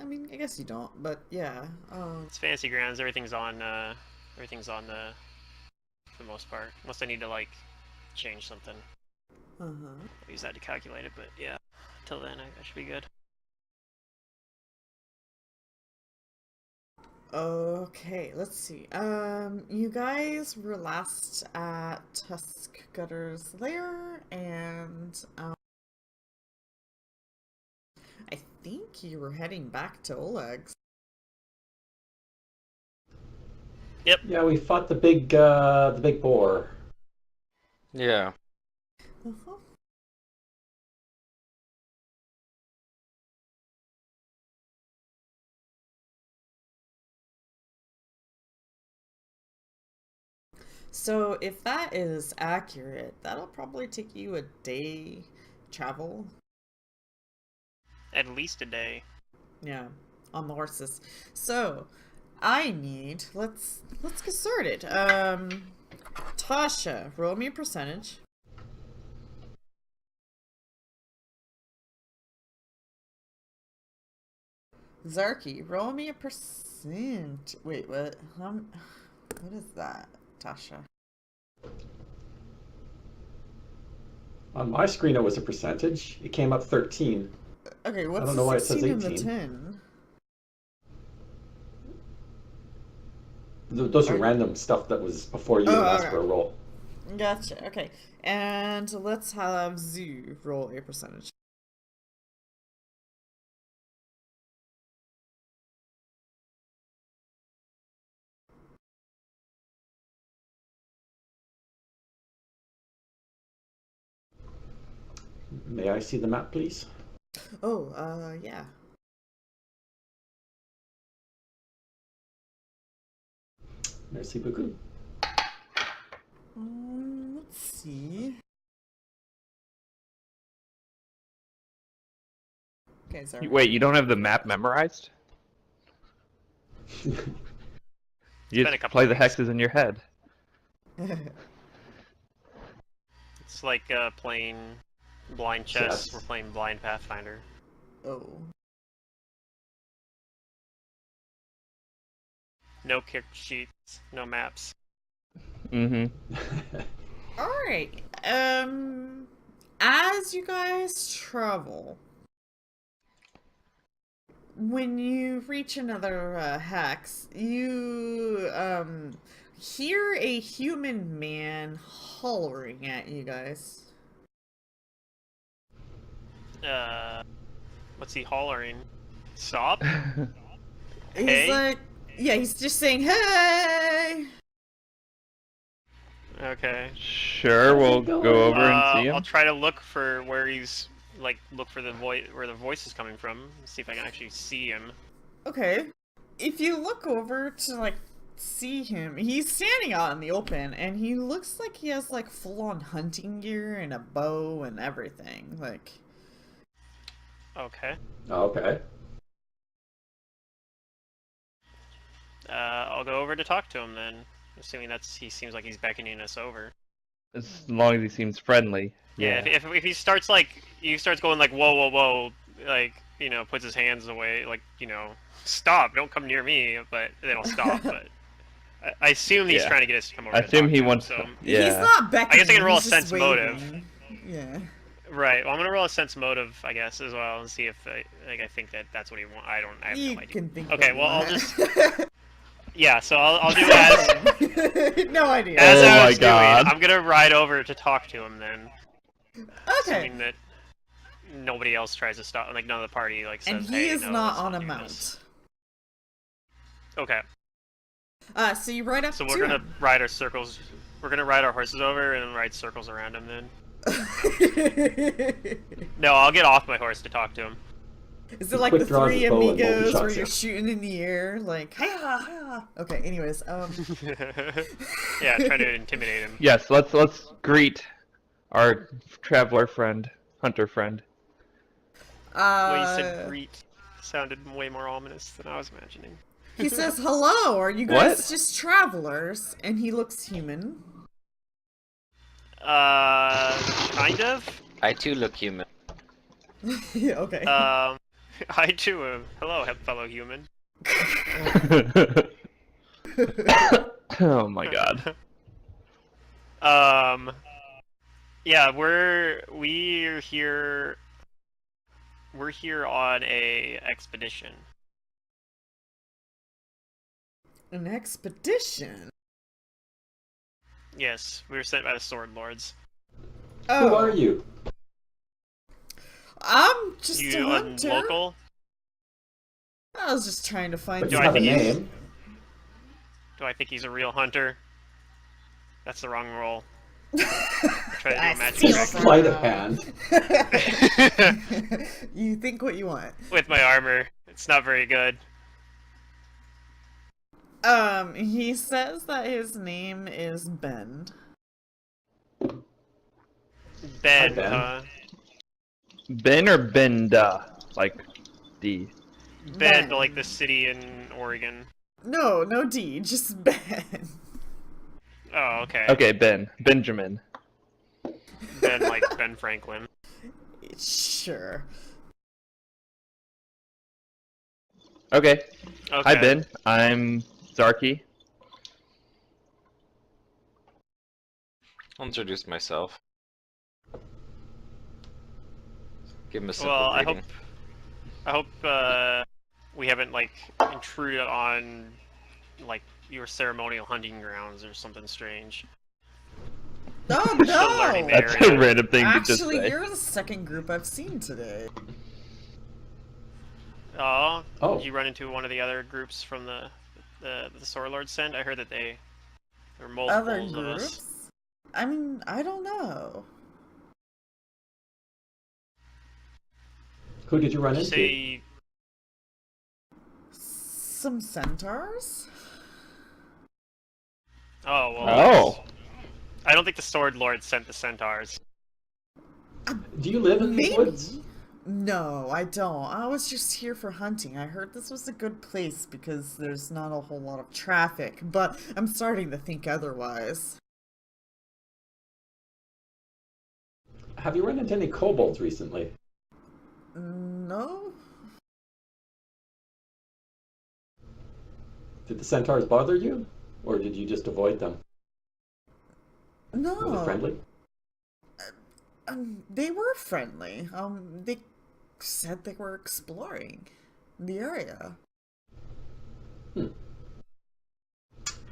I mean, I guess you don't, but yeah. It's fantasy grounds. Everything's on the for the most part. Unless I need to like change something. Uh-huh. I'll use that to calculate it, but yeah. Till then, I should be good. Okay, let's see. You guys were last at Tusk Gutter's lair, and I think you were heading back to Oleg's. Yep. Yeah, we fought the big boar. Yeah. Uh-huh. So if that is accurate, that'll probably take you a day travel. At least a day. Yeah, on the horses. So I need let's get started. Tasha, roll me a percentage. Zarky, roll me a percent. Wait, what? What is that, Tasha? On my screen, it was a percentage. It came up 13. Okay, I what's don't the know why it says 16 and the 18. 10? Those are random stuff that was before you Oh, even asked okay. for a roll. Gotcha. Okay, and let's have Zoo roll a percentage. May I see the map, please? Oh, yeah. Merci beaucoup. Let's see. Okay, sorry. Wait, you don't have the map memorized? You been a just couple play of the weeks. hexes in your head. It's like playing blind chess. Yes. We're playing blind Pathfinder. Oh. No kick sheets, no maps. Mm-hmm. Alright. As you guys travel, when you reach another hex, you hear a human man hollering at you guys. What's he hollering? Stop? He's Hey? like, yeah, he's just saying, "Hey!" Okay. Sure, we'll go over and see I'll him. try to look for where he's look for the where the voice is coming from. See if I can actually see him. Okay. If you look over to like see him, he's standing out in the open and he looks like he has like full-on hunting gear and a bow and everything. Like, Okay. Okay. I'll go over to talk to him then. Assuming he seems like he's beckoning us over. As long as he seems friendly. Yeah. Yeah. If he starts like going like whoa whoa whoa, like puts his hands away like stop, don't come near me, but then I'll stop. But I assume he's Yeah. trying to get us to come over I to assume talk he to him, wants so. to. he's Yeah. not beckoning. I guess I can roll he's a just sense motive. waving. Yeah. Right. Well, I'm gonna roll a sense motive, I guess, as well, and see if I think that's what he wants. I have You no idea. can think. Okay. what Well, I'll you just want. yeah. So I'll do as No idea. as Oh I my was doing. God. I'm gonna ride over to talk to him then, Okay. assuming that nobody else tries to stop. Like none of the party says, And he "Hey, is no, not let's on a do mount. this." Okay. So you ride up So to we're gonna him. ride our circles. We're gonna ride our horses over and ride circles around him then. No, I'll get off my horse to talk to him. Is it like Quick the draws three his bow and amigos where multi-shots you're you. shooting in the air, like hiya, hiya? Okay, anyways, Yeah, try to intimidate him. Yes. Let's greet our traveler friend, hunter friend. Well, you said uh, greet. Sounded way more ominous than I was imagining. he says, "Hello, are you What? guys just travelers?" And he looks human. Kind of. I too look human. Yeah, okay. I too am. Hello, fellow human. Oh my god. Yeah, we're here. We're here on a expedition. An expedition? Yes, we were sent by the Sword Lords. Oh. Who are you? I'm just a You hunter. local? I was just trying to find But you Do I have a think he's- name. Do I think he's a real hunter? That's the wrong roll. Try to do I a magic steal check. from- Sleight of hand. You think what you want. With my armor, it's not very good. He says that his name is Ben. Ben, Ben. Ben or Benda? Like D. Ben, Ben. like the city in Oregon. No, no D, just Ben. Oh, okay. Okay, Ben. Benjamin. Ben, like Ben Franklin. Sure. Okay. Okay. Hi, Ben. I'm Zarky. I'll introduce myself. Give him a simple Well, greeting. I hope we haven't like intruded on like your ceremonial hunting grounds or something strange. Oh Still learning no! the That's a area. random thing to just Actually, say. you're the second group I've seen today. Oh, Oh. did you run into one of the other groups from the Sword Lord send? I heard that there were Other multiples of us. groups? I mean, I don't know. Who did you run Did you into? say Some centaurs? oh well. Oh. I don't think the Sword Lord sent the centaurs. Do you live in these Maybe. woods? No, I don't. I was just here for hunting. I heard this was a good place because there's not a whole lot of traffic, but I'm starting to think otherwise. Have you run into any kobolds recently? No? Did the centaurs bother you? Or did you just avoid them? No. Were they friendly? They were friendly. They said they were exploring the area.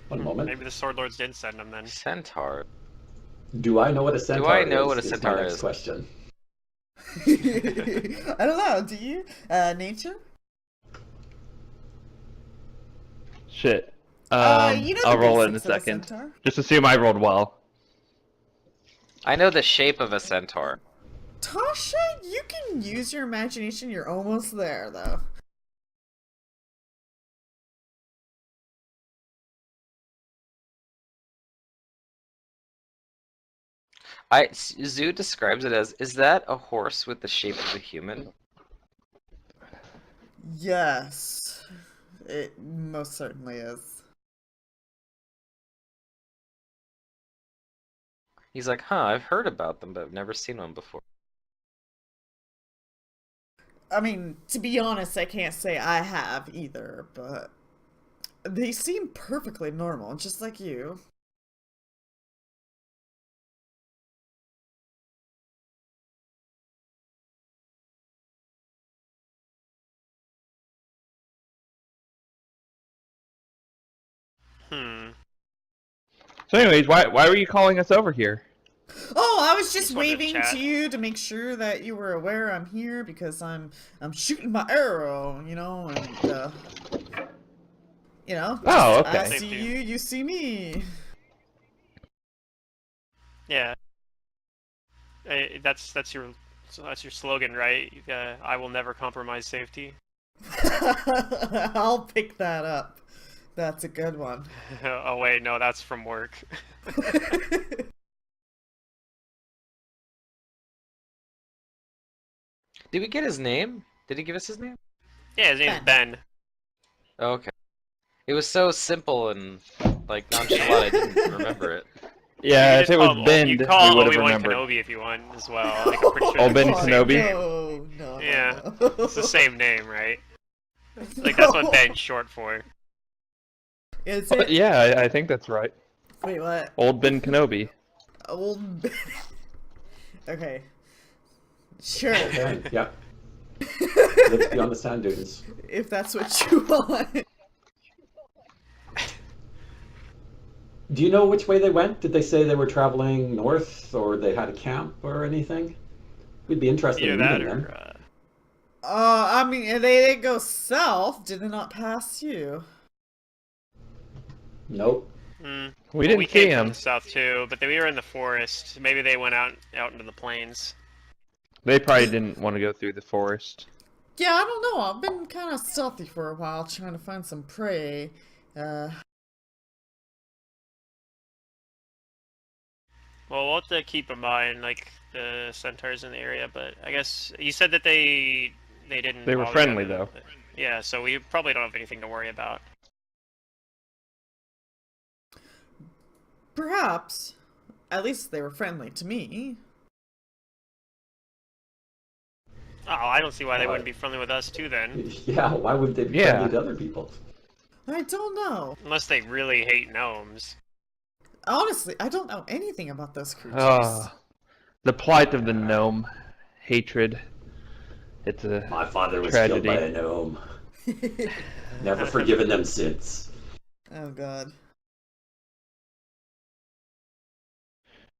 One moment. Maybe the Sword Lords did send them then. Centaur. Do I know what a centaur I know is? what a is centaur my next is? question. I don't know, do you? Nature? Shit. You know the I'll roll it in a basics of second. centaur. Just assume I rolled well. I know the shape of a centaur. Tasha, you can use your imagination. You're almost there, though. Zoo describes it as, is that a horse with the shape of a human? Yes. It most certainly is. He's like, huh, I've heard about them, but I've never seen one before. I mean, to be honest, I can't say I have either, but they seem perfectly normal, just like you. Hmm. So anyways, why were you calling us over here? Oh, I was just Just wanted to waving chat. to you to make sure that you were aware I'm here because I'm shooting my arrow, you know, and you know. Oh, I okay. see Same you, you see me. Yeah. That's your slogan, right? I will never compromise safety. I'll pick that up. That's a good one. Oh wait, no, that's from work. Did we get his name? Did he give us his name? Yeah, his name's Ben. Oh, okay. It was so simple and like nonchalant, I didn't remember it. Yeah, You if just it was call him Bend, you we call would have Obi-Wan remembered. Kenobi if you want as well. Like, I'm pretty sure Old that's Ben the same Kenobi? name. No, Yeah, no. it's the same name, right? Like, that's what Ben's short for. Is it? Yeah, I think that's right. Wait, what? Old Ben Kenobi. Old. Okay. Sure. Okay, yeah. Lives beyond the sand dunes. If that's what you want. Do you know which way they went? Did they say they were traveling north, or they had a camp or anything? We'd be interested Either in that meeting them. or, I mean, they go south. Did they not pass you? Nope. We didn't we see came from him. the south too, but we were in the forest. Maybe they went out into the plains. They probably didn't want to go through the forest. Yeah, I don't know. I've been kind of stealthy for a while, trying to find some prey. Well, we'll have to keep in mind, like, the centaurs in the area, but I guess you said that they didn't. They were bother friendly, them, though. but- Yeah, so we probably don't have anything to worry about. Perhaps. At least they were friendly to me. Oh, I don't see why they wouldn't be friendly with us too then. Yeah, why would they be Yeah. friendly to other people? I don't know. Unless they really hate gnomes. Honestly, I don't know anything about those creatures. The plight of the gnome. Hatred. It's a My father was tragedy. killed by a gnome. Never forgiven them since. Oh god.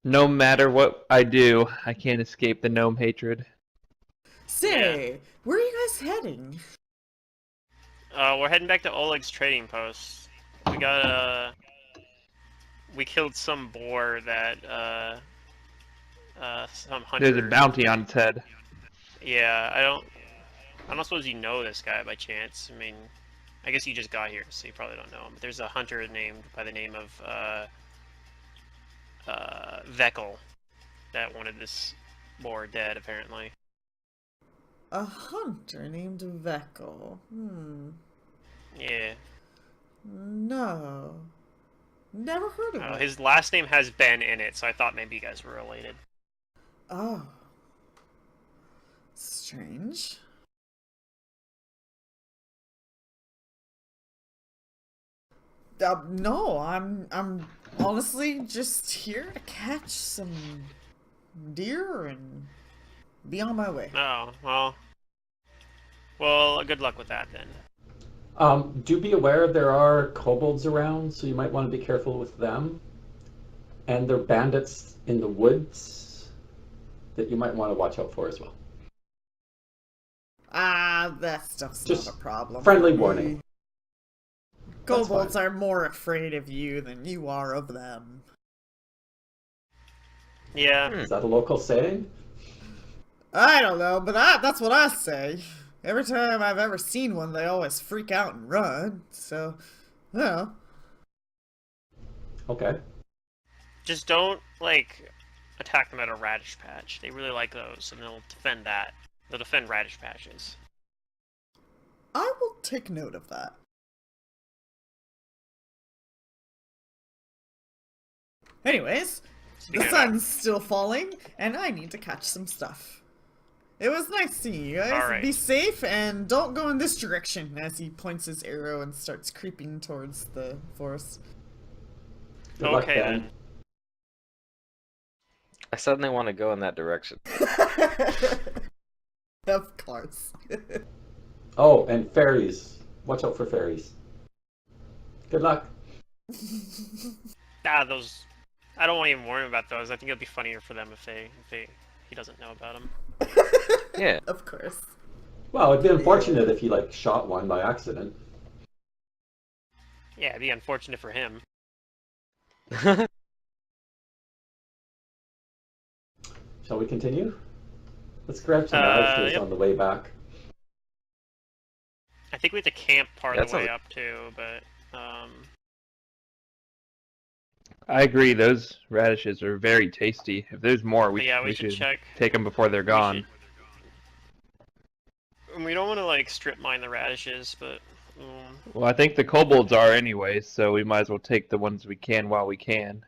No matter what I do, I can't escape the gnome hatred. Say, where are you guys heading? We're heading back to Oleg's trading post. We got we killed some boar that some hunter. There's a bounty on its head. Yeah, I'm not suppose you know this guy by chance. I mean, I guess you just got here, so you probably don't know him. But there's a hunter named by the name of Vekel that wanted this boar dead, apparently. A hunter named Vekel. Yeah. No. Never heard of it. His last name has Ben in it, so I thought maybe you guys were related. Oh. Strange. No, I'm honestly just here to catch some deer and be on my way. Oh, well, good luck with that then. Do be aware there are kobolds around, so you might want to be careful with them. And there are bandits in the woods that you might want to watch out for as well. That stuff's Just not a problem. friendly warning. That's Kobolds fine. are more afraid of you than you are of them. Yeah. Is that a local saying? I don't know, but that's what I say. Every time I've ever seen one, they always freak out and run. So, well. Okay. Just don't, like, attack them at a radish patch. They really like those, and they'll defend that. They'll defend radish patches. I will take note of that. Anyways, Speaking the of that- sun's still falling, and I need to catch some stuff. It was nice seeing you guys. Alright. Be safe, and don't go in this direction, as he points his arrow and starts creeping towards the forest. Good luck, Okay, Ben. then. I suddenly want to go in that direction. Of course. Oh, and fairies. Watch out for fairies. Good luck. Those. I don't want to even worry about those. I think it'll be funnier for them if he doesn't know about them. Yeah. Of course. Well, it'd be unfortunate if you, like, shot one by accident. Yeah, it'd be unfortunate for him. Shall we continue? Let's grab some radishes yep. on the way back. I think we have to camp part Yeah, of the way that up too, but I agree, those radishes are very tasty. If there's more, we should should check. take them before they're gone. And we don't want to like strip mine the radishes, but Well, I think the kobolds are anyways, so we might as well take the ones we can while we can.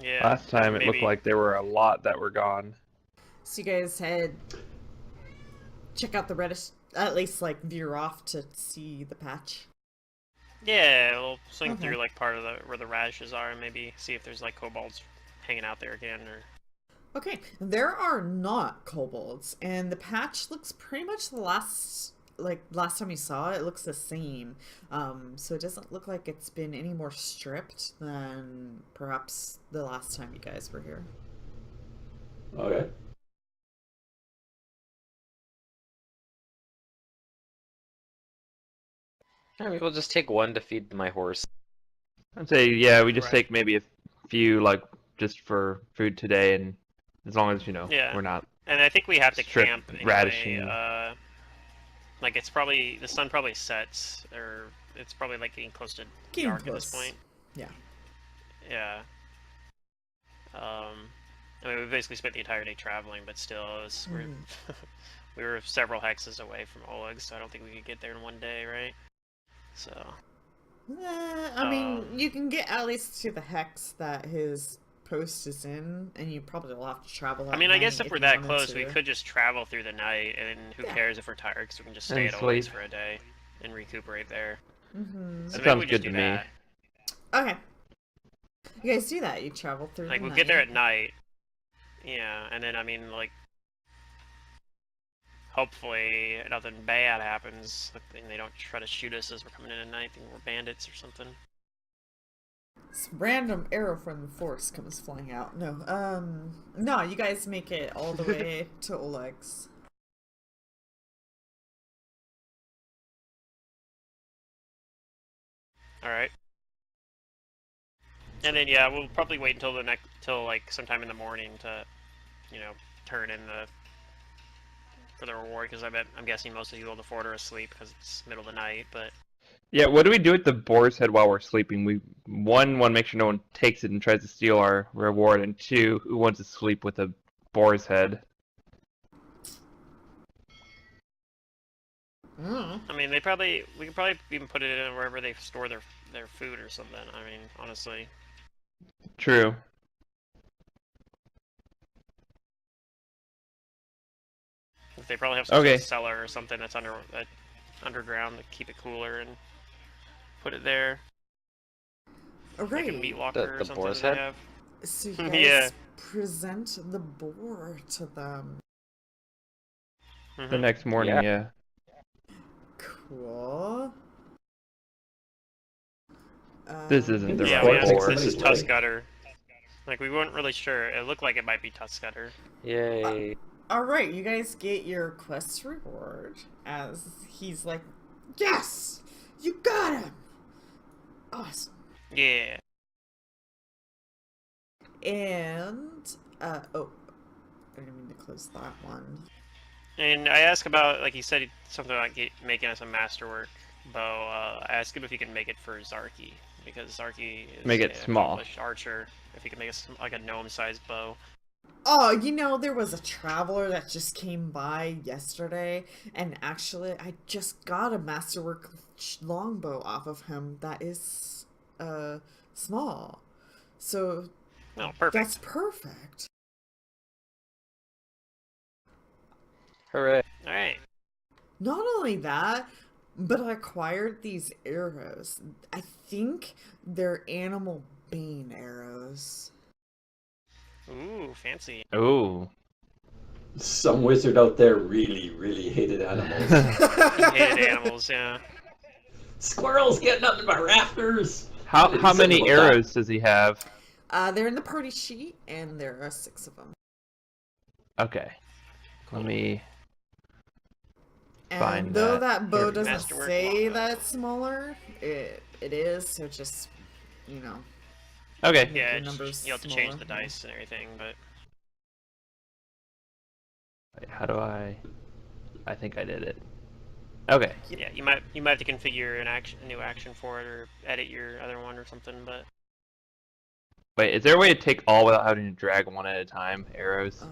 Yeah. Last time it looked maybe- like there were a lot that were gone. So you guys head, check out the reddish, at least like veer off to see the patch. Yeah, we'll swing Okay. through like part of the where the radishes are, and maybe see if there's like kobolds hanging out there again, or Okay, there are not kobolds, and the patch looks pretty much last time you saw it, it looks the same. So it doesn't look like it's been any more stripped than perhaps the last time you guys were here. Okay. I mean, we'll just take one to feed my horse. I'd say, yeah, we just Right. take maybe a few, like, just for food today, and as long as, Yeah. we're not... and I think we have to Strip camp anyway. radishing. Like it's probably the sun probably sets, or it's probably like getting close to Getting dark at this close. point. Yeah. Yeah. I mean, we basically spent the entire day traveling, but still, we were several hexes away from Oleg, so I don't think we could get there in one day, right? So. I mean, you can get at least to the hex that his post is in, and you probably will have to travel. I mean, I guess if we're you that wanted close, we to. could just travel through the night, and who Yeah. cares if we're tired, because we can just And stay at Oleg's sleep. for a day and recuperate there. Mm-hmm. So That maybe sounds we just good to do me. that. Okay. You guys do that. You travel through Like, the we'll night. get there at night. Yeah, and then, I mean, like, hopefully nothing bad happens. Like, they don't try to shoot us as we're coming in at night, thinking we're bandits or something. Some random arrow from the force comes flying out. No, you guys make it all the way to Oleg's. Alright. And then, yeah, we'll probably wait until till, like, sometime in the morning to, turn in for the reward, because I'm guessing most of you will afford are asleep, because it's middle of the night, but... Yeah, what do we do with the boar's head while we're sleeping? We, one, want to make sure no one takes it and tries to steal our reward, and two, who wants to sleep with a boar's head? I mean, we could probably even put it in wherever they store their food or something. I mean, honestly. True. They probably have some sort Okay. of cellar or something that's underground to keep it cooler and put it there. Like a meat Alright. locker or The something boar's they head? have. So you guys Yeah. present the boar to them. The Mhm. next morning, Yeah. yeah. Cool. This isn't the Yeah, right we Or asked if boar. this is somebody's Tuskgutter. Like, we weren't really sure. It looked like it might be Tuskgutter. Yay. Alright, you guys get your quest reward as he's like, yes! You got him! Awesome. Yeah. And, oh, I didn't mean to close that one. And I asked about, like, he said something about making us a masterwork bow. I asked him if he could make it for Zarky, because Zarky is Make it an small. accomplished archer. If he could make us like a gnome-sized bow. Oh, there was a traveler that just came by yesterday, and actually, I just got a masterwork longbow off of him that is, small. So, No, perfect. that's perfect. Hooray. All right. Not only that, but I acquired these arrows. I think they're animal bane arrows. Ooh, fancy. Ooh. Some wizard out there really, really hated animals. Hated animals, yeah. Squirrels getting up in my rafters! How Didn't how say many about that. arrows does he have? They're in the party sheet, and there are 6 of them. Okay. Let me... And Find though that. that bow Here we go. doesn't Masterwork say longbow. that it's smaller, it is, so just, Okay. Make Yeah, your numbers you'll have to change the smaller. dice and everything, but Wait, how do I think I did it. Okay. yeah, you might have to configure a new action for it, or edit your other one or something. But Wait, is there a way to take all without having to drag one at a time? Arrows?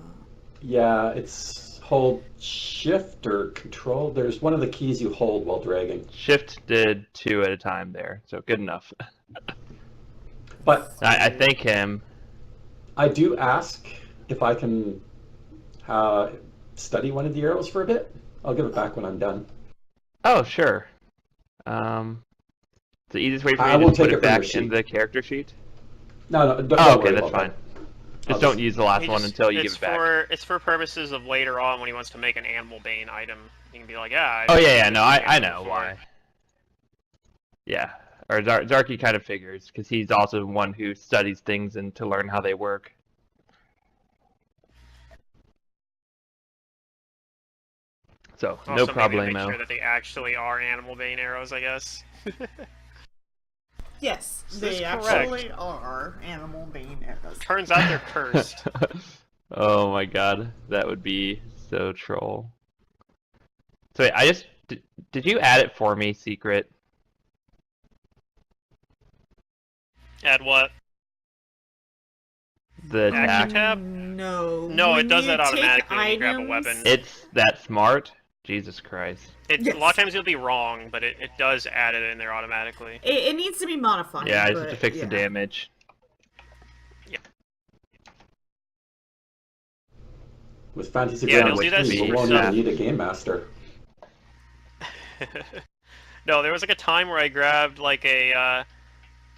Yeah, it's hold shift or control. There's one of the keys you hold while dragging. Shift did 2 at a time there, so good enough. But I thank him. I do ask if I can study one of the arrows for a bit. I'll give it back when I'm done. Oh, sure. The easiest way for I me to won't just put take it it from your back in sheet. the character sheet? No, don't Oh, okay, worry that's about fine. that. Just I'll don't use the last He one just- until you give it back. It's for purposes of later on when he wants to make an animal bane item. You can be like, yeah. Oh, I've yeah, used no, this I animal know before. why. Yeah. Or Zarky kind of figures, because he's also one who studies things and to learn how they work. So, no Also, maybe to make problemo. sure that they actually are animal bane arrows, I guess. Yes, Is this they correct? actually are animal bane arrows. Turns out they're cursed. Oh my god, that would be so troll. So wait, did you add it for me, Secret? Add what? The attack? tab? No. No, when it does you that take automatically when you grab a items- weapon. It's that smart? Jesus Christ. A Yes. lot of times you'll be wrong, but it does add it in there automatically. It needs to be modified. Yeah, I just have but, to fix yeah. the damage. With Fantasy Yeah, Grounds they'll do that 3, we secret won't stuff. even need a game master. No, there was like a time where I grabbed like a,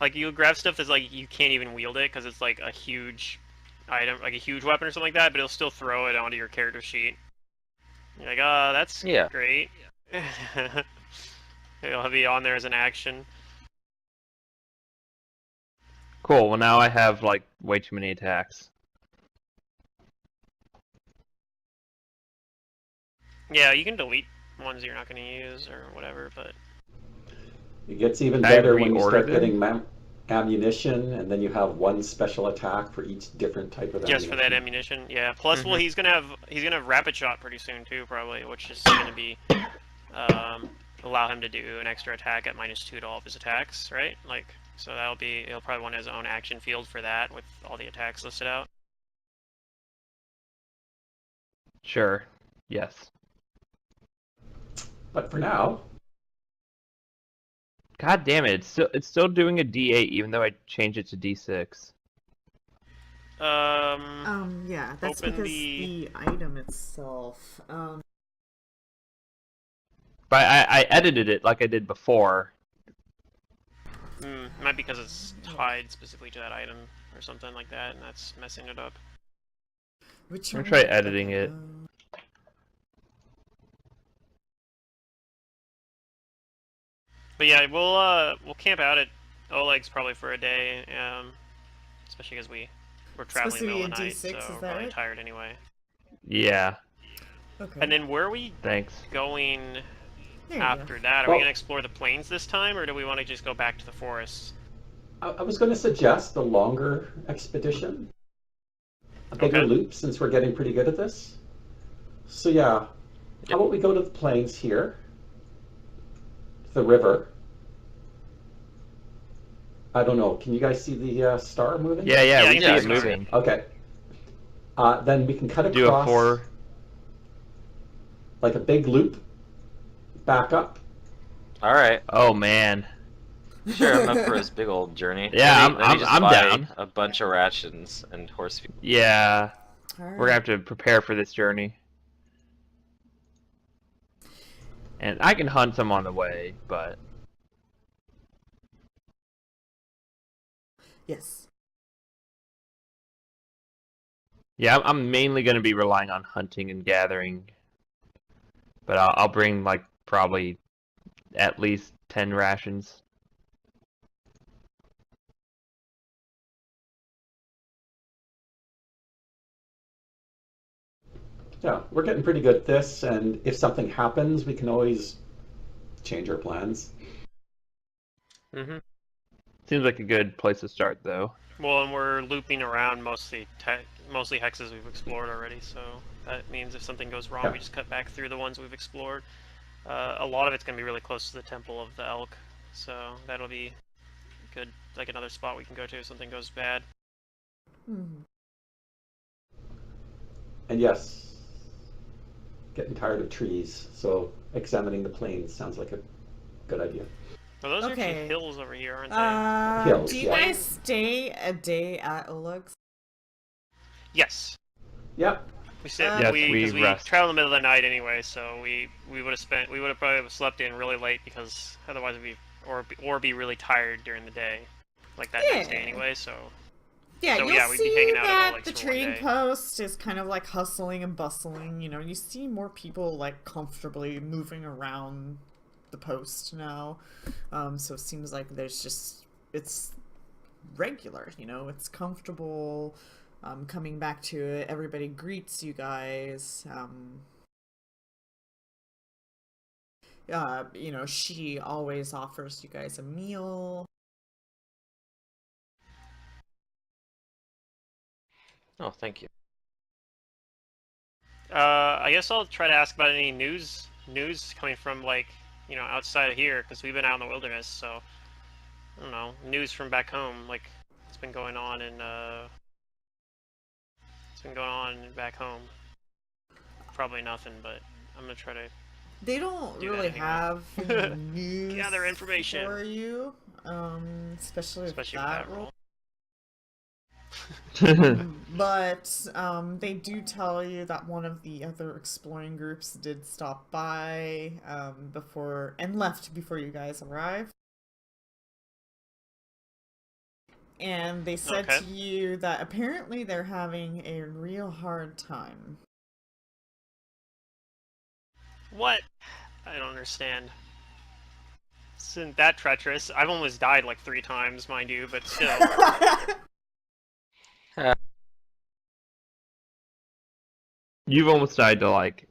like you grab stuff that's like you can't even wield it because it's like a huge item, like a huge weapon or something like that, but it'll still throw it onto your character sheet. You're like, oh, that's Yeah. great. It'll be on there as an action. Cool, well now I have like way too many attacks. Yeah, you can delete ones you're not going to use or whatever, but It gets even I better when you reordered start them. getting ammunition, and then you have one special attack for each different type of just ammunition. for that ammunition, yeah. Plus, well, he's gonna have rapid shot pretty soon too, probably, which is gonna be allow him to do an extra attack at -2 to all of his attacks, right? Like, so he'll probably want his own action field for that with all the attacks listed out. Sure. Yes. But for now, God damn it, it's still doing a D8 even though I changed it to D6. Yeah, that's Open because the- the item itself. But I edited it like I did before. Might be because it's tied specifically to that item or something like that, and that's messing it up. Which I'm one gonna try did I editing go? it. But yeah, we'll camp out at Oleg's probably for a day, especially because we're traveling supposed to be middle of a the night, D6, so is we're that probably right? tired anyway. Yeah, Okay. And then where are we thanks. going There you after go. that? Are Well- we gonna explore the plains this time, or do we want to just go back to the forest? I was going to suggest a longer expedition, a bigger Okay. loop, since we're getting pretty good at this. So yeah, how about we go to the plains here, the river. I don't know. Can you guys see the star moving? Yeah, Yeah, we you see can it see it. moving. Okay. Then we can cut across Do a 4. like a big loop, back up. All right. Oh man. Sure, I'm up for his big old journey. Yeah, Maybe just I'm buy down. a bunch of rations and horse feed. Yeah, Alright. we're gonna have to prepare for this journey. And I can hunt some on the way, but Yes. yeah, I'm mainly gonna be relying on hunting and gathering. But I'll bring like probably at least 10 rations. Yeah, we're getting pretty good at this, and if something happens, we can always change our plans. Mm-hmm. Seems like a good place to start, though. Well, and we're looping around mostly hexes we've explored already, so that means if something goes wrong, Yeah. we just cut back through the ones we've explored. A lot of it's going to be really close to the Temple of the Elk, so that'll be good, like another spot we can go to if something goes bad. Hmm. And yes, getting tired of trees, so examining the plains sounds like a good idea. Well, those are Okay. actually hills over here, aren't they? Hills, Do you yeah. guys stay a day at Oleg's? Yes. Yep. We said Yes, because we we rest. traveled in the middle of the night anyway, so we would have probably slept in really late because otherwise we'd be really tired during the day, like that next day Yeah. anyway. So Yeah, so you'll yeah, we'd be hanging see out at that Oleg's the for one trading day. post is kind of like hustling and bustling. You know, you see more people like comfortably moving around the post now. So it seems like it's regular, you know, it's comfortable. Coming back to it, everybody greets you guys. You know, she always offers you guys a meal. Oh, thank you. I guess I'll try to ask about any news coming from like outside of here because we've been out in the wilderness. So I don't know, news from back home, like it's been going on back home. Probably nothing, but I'm gonna try to They don't do that really anyway. have any news Gather information. for you, especially with especially with that that role. role. But they do tell you that one of the other exploring groups did stop by before and left before you guys arrived. And they said Okay. to you that apparently they're having a real hard time. What? I don't understand. Isn't that treacherous? I've almost died like 3 times, mind you, but still. You've almost died to like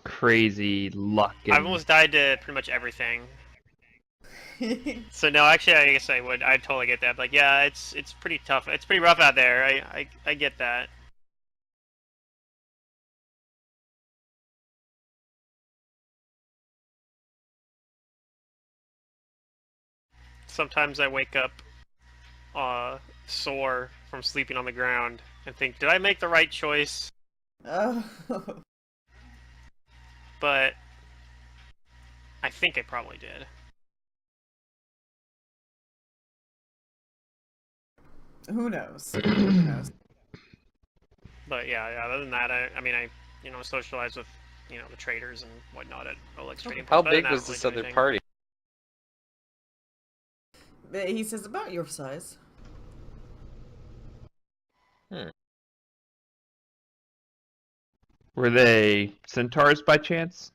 crazy luck. I've almost died to pretty much everything. So no, actually, I guess I would. I'd totally get that. Like, yeah, it's pretty tough. It's pretty rough out there. I get that. Sometimes I wake up sore from sleeping on the ground and think, did I make the right choice? Oh. But I think I probably did. Who knows? Who knows? But yeah, other than that, I mean, I socialize with the traders and whatnot at Oleg's trading post. How but other than big that, I was don't really this do other anything. party? But he says about your size. Were they centaurs by chance?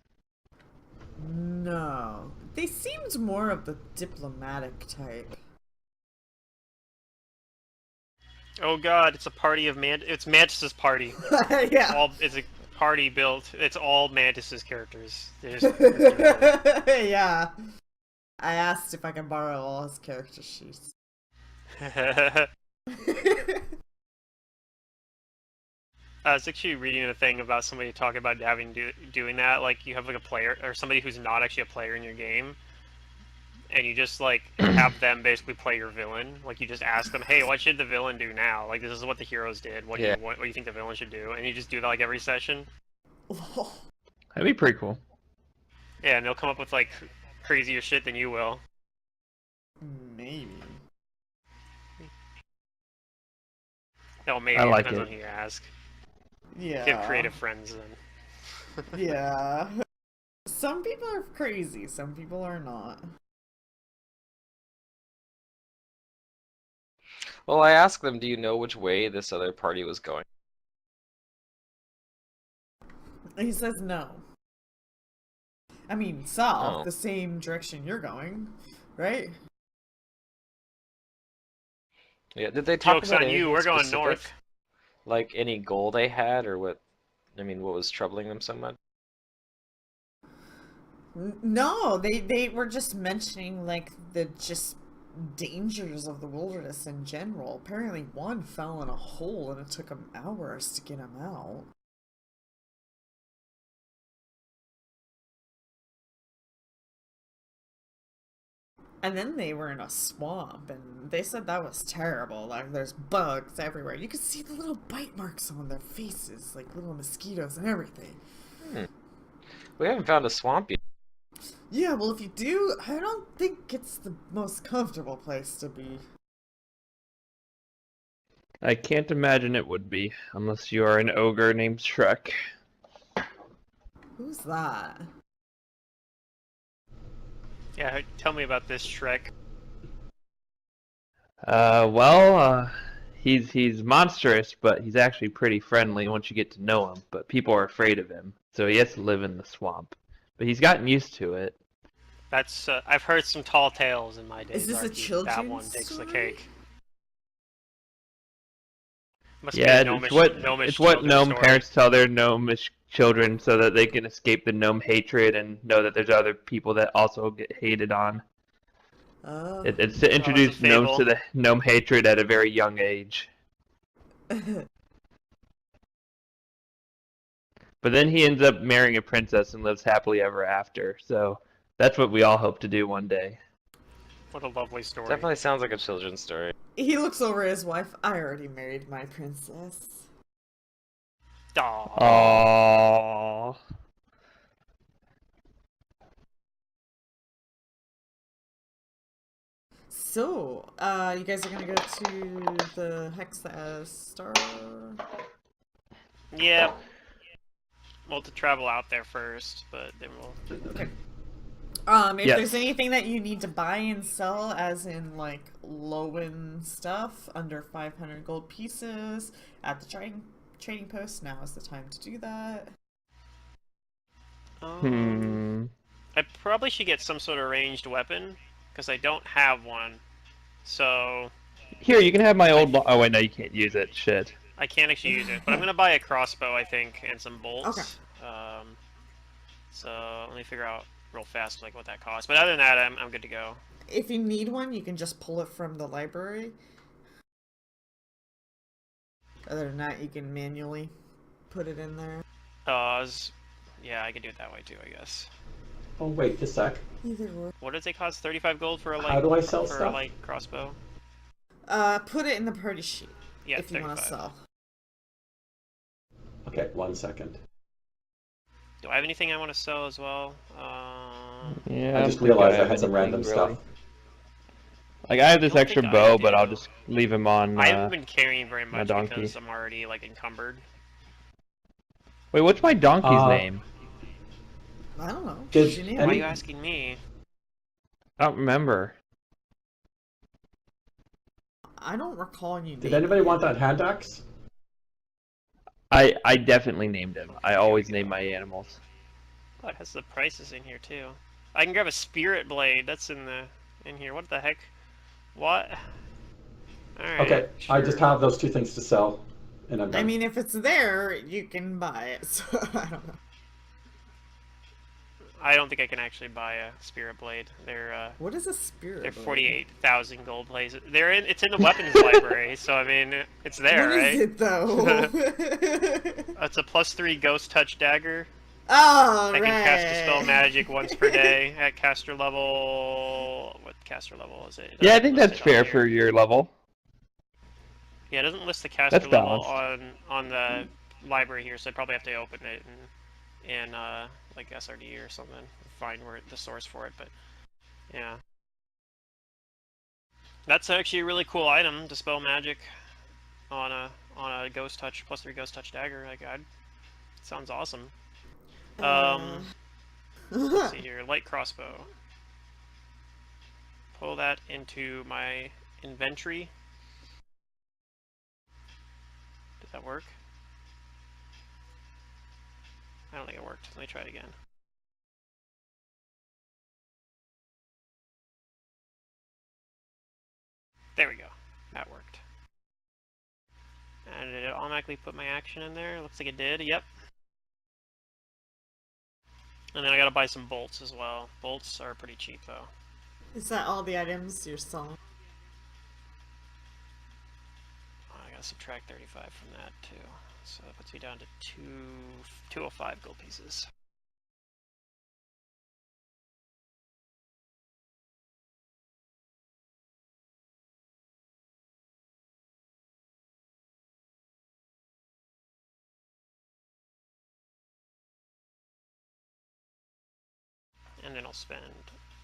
No. They seemed more of the diplomatic type. Oh god, it's a party of it's Mantis's party. Yeah. It's a party built. It's all Mantis's characters. Yeah. I asked if I can borrow all his character sheets. I was actually reading a thing about somebody talking about doing that. Like, you have like a player or somebody who's not actually a player in your game, and you just like have them basically play your villain. Like, you just ask them, "Hey, what should the villain do now? Like, this is what the heroes did. What do you think the villain should do?" And you just do that like every session. That'd be pretty cool. Yeah, and they'll come up with like crazier shit than you will. Maybe. No, maybe I like depends it. on who you ask. Yeah. If you have creative friends, then. Yeah. Some people are crazy, some people are not. Well, I asked them, do you know which way this other party was going? He says no. I mean, south, Oh. the same direction you're going, right? Yeah, did they talk Joke's about on you, anything we're going specific? north. Like any goal they had, or what? I mean, what was troubling them so much? No, they were just mentioning like the just dangers of the wilderness in general. Apparently one fell in a hole and it took him hours to get him out. And then they were in a swamp, and they said that was terrible. Like, there's bugs everywhere. You could see the little bite marks on their faces, like little mosquitoes and everything. We haven't found a swamp yet. Yeah, well, if you do, I don't think it's the most comfortable place to be. I can't imagine it would be, unless you are an ogre named Shrek. Who's that? Yeah, tell me about this Shrek. He's monstrous, but he's actually pretty friendly once you get to know him. But people are afraid of him, so he has to live in the swamp. But he's gotten used to it. That's I've heard some tall tales in my days. Is this a Archie, but that children's one takes the story? cake. Must Yeah, be a it's gnomish what children's gnome story. parents tell their gnomish children so that they can escape the gnome hatred and know that there's other people that also get hated on. Oh. It's to introduce gnomes fable. to the gnome hatred at a very young age. But then he ends up marrying a princess and lives happily ever after. So that's what we all hope to do one day. What a lovely story. Definitely sounds like a children's story. He looks over his wife. I already married my princess. Aw. Aww. So, you guys are gonna go to the Hexa Star? Yeah. Well, to travel out there first, but then we'll. Okay. If Yes. there's anything that you need to buy and sell, as in like low-end stuff under 500 gold pieces at the trading post, now is the time to do that. I probably should get some sort of ranged weapon, because I don't have one. So Here, you can have my old. Oh wait, no, you can't use it. Shit. I can't actually use it. But I'm gonna buy a crossbow, I think, and some bolts. Okay. So let me figure out real fast like what that costs. But other than that, I'm good to go. If you need one, you can just pull it from the library. Other than that, you can manually put it in there. Yeah, I could do it that way too, I guess. Oh, wait a sec. Either or. What does it cost? 35 gold for a light. How do I sell for a stuff? light crossbow? Put it in the party sheet Yeah, if you want to 35. sell. Okay, 1 second. Do I have anything I want to sell as well? Yeah. I just realized I had some random stuff. Like I have this I don't extra think I bow, but I'll do. just leave him on. I haven't been carrying very my much donkey. because I'm already like encumbered. Wait, what's my donkey's name? I don't know. Did What's your name? Why are Any- you asking me? I don't remember. I don't recall you. Did anybody want that hand axe? I definitely named him. I always name my animals. Oh, it has the prices in here too. I can grab a spirit blade. That's in here. What the heck? What? Alright. Okay, I sure. just have those 2 things to sell, and I'm done. I mean, if it's there, you can buy it. So I don't know. I don't think I can actually buy a spirit blade. They're What is a spirit? they're blade? 48,000 gold blades. It's in the weapons library, so I mean it's there, What right? is it though? It's a +3 ghost touch dagger. Oh, I right. can cast dispel magic once per day at caster level. What caster level is it? It Yeah, I doesn't think list that's it on fair here. for your level. Yeah, it doesn't list the caster That's level balanced. on the library here, so I'd probably have to open it in like SRD or something, find where the source for it. But yeah, that's actually a really cool item, dispel magic on a ghost touch +3 ghost touch dagger. Like, sounds awesome. Let's see here, light crossbow. Pull that into my inventory. Did that work? I don't think it worked. Let me try it again. There we go. That worked. And did it automatically put my action in there? Looks like it did. Yep. And then I gotta buy some bolts as well. Bolts are pretty cheap though. Is that all the items you're selling? I gotta subtract 35 from that too. So that puts me down to 205 gold pieces. And then I'll spend...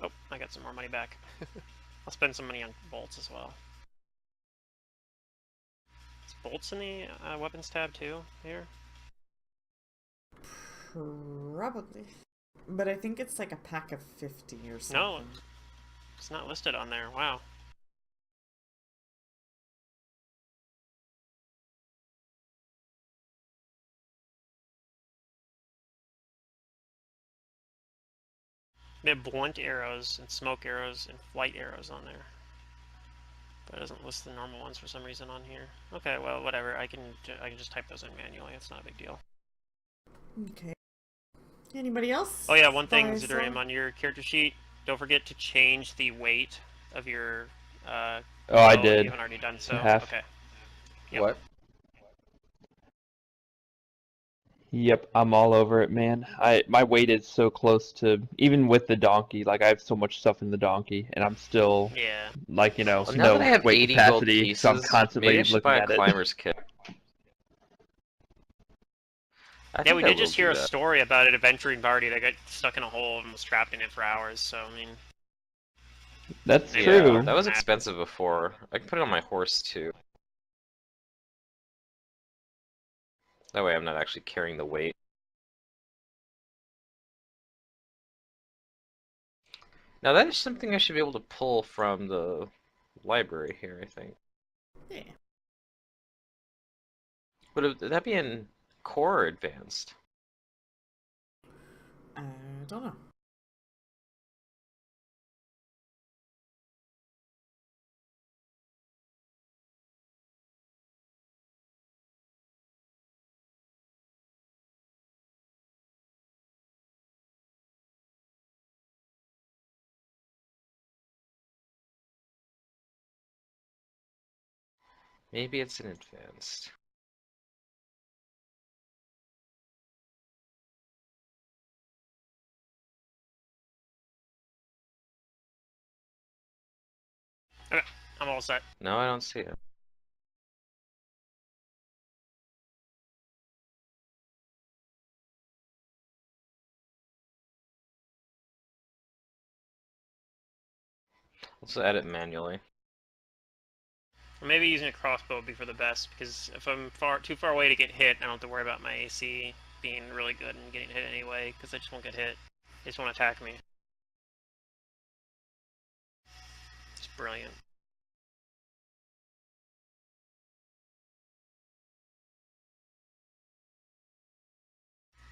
Oh, I got some more money back. I'll spend some money on bolts as well. bolts in the weapons tab too here? Probably. But I think it's like a pack of 50 or something. No, it's not listed on there. Wow. They have blunt arrows and smoke arrows and flight arrows on there. But it doesn't list the normal ones for some reason on here. Okay, well, whatever. I can just type those in manually. It's not a big deal. Okay. Anybody else? Oh yeah, one thing, Bye, Zidorium, Sal. on your character sheet, don't forget to change the weight of your Oh, I bow if did. You haven't already done so. Half. Okay. Yep. What? Yep, I'm all over it, man. My weight is so close to, even with the donkey, like I have so much stuff in the donkey, and I'm still Yeah. like, you know, Well, now no that I have weight 80 gold capacity, so I'm pieces, constantly maybe I should looking buy a at it. climber's kit. I Yeah, think we I did will just do hear a that. story about an adventuring party that got stuck in a hole and was trapped in it for hours, so I mean... That's Yeah, true. That was expensive before. I can put it on my horse too. That way I'm not actually carrying the weight. Now that is something I should be able to pull from the library here, I think. Yeah. Would that be in core or advanced? I don't know. Maybe it's in advanced. Okay, I'm all set. No, I don't see it. Let's edit manually. Or maybe using a crossbow would be for the best, because if I'm too far away to get hit, I don't have to worry about my AC being really good and getting hit anyway, because I just won't get hit. They just won't attack me. It's brilliant.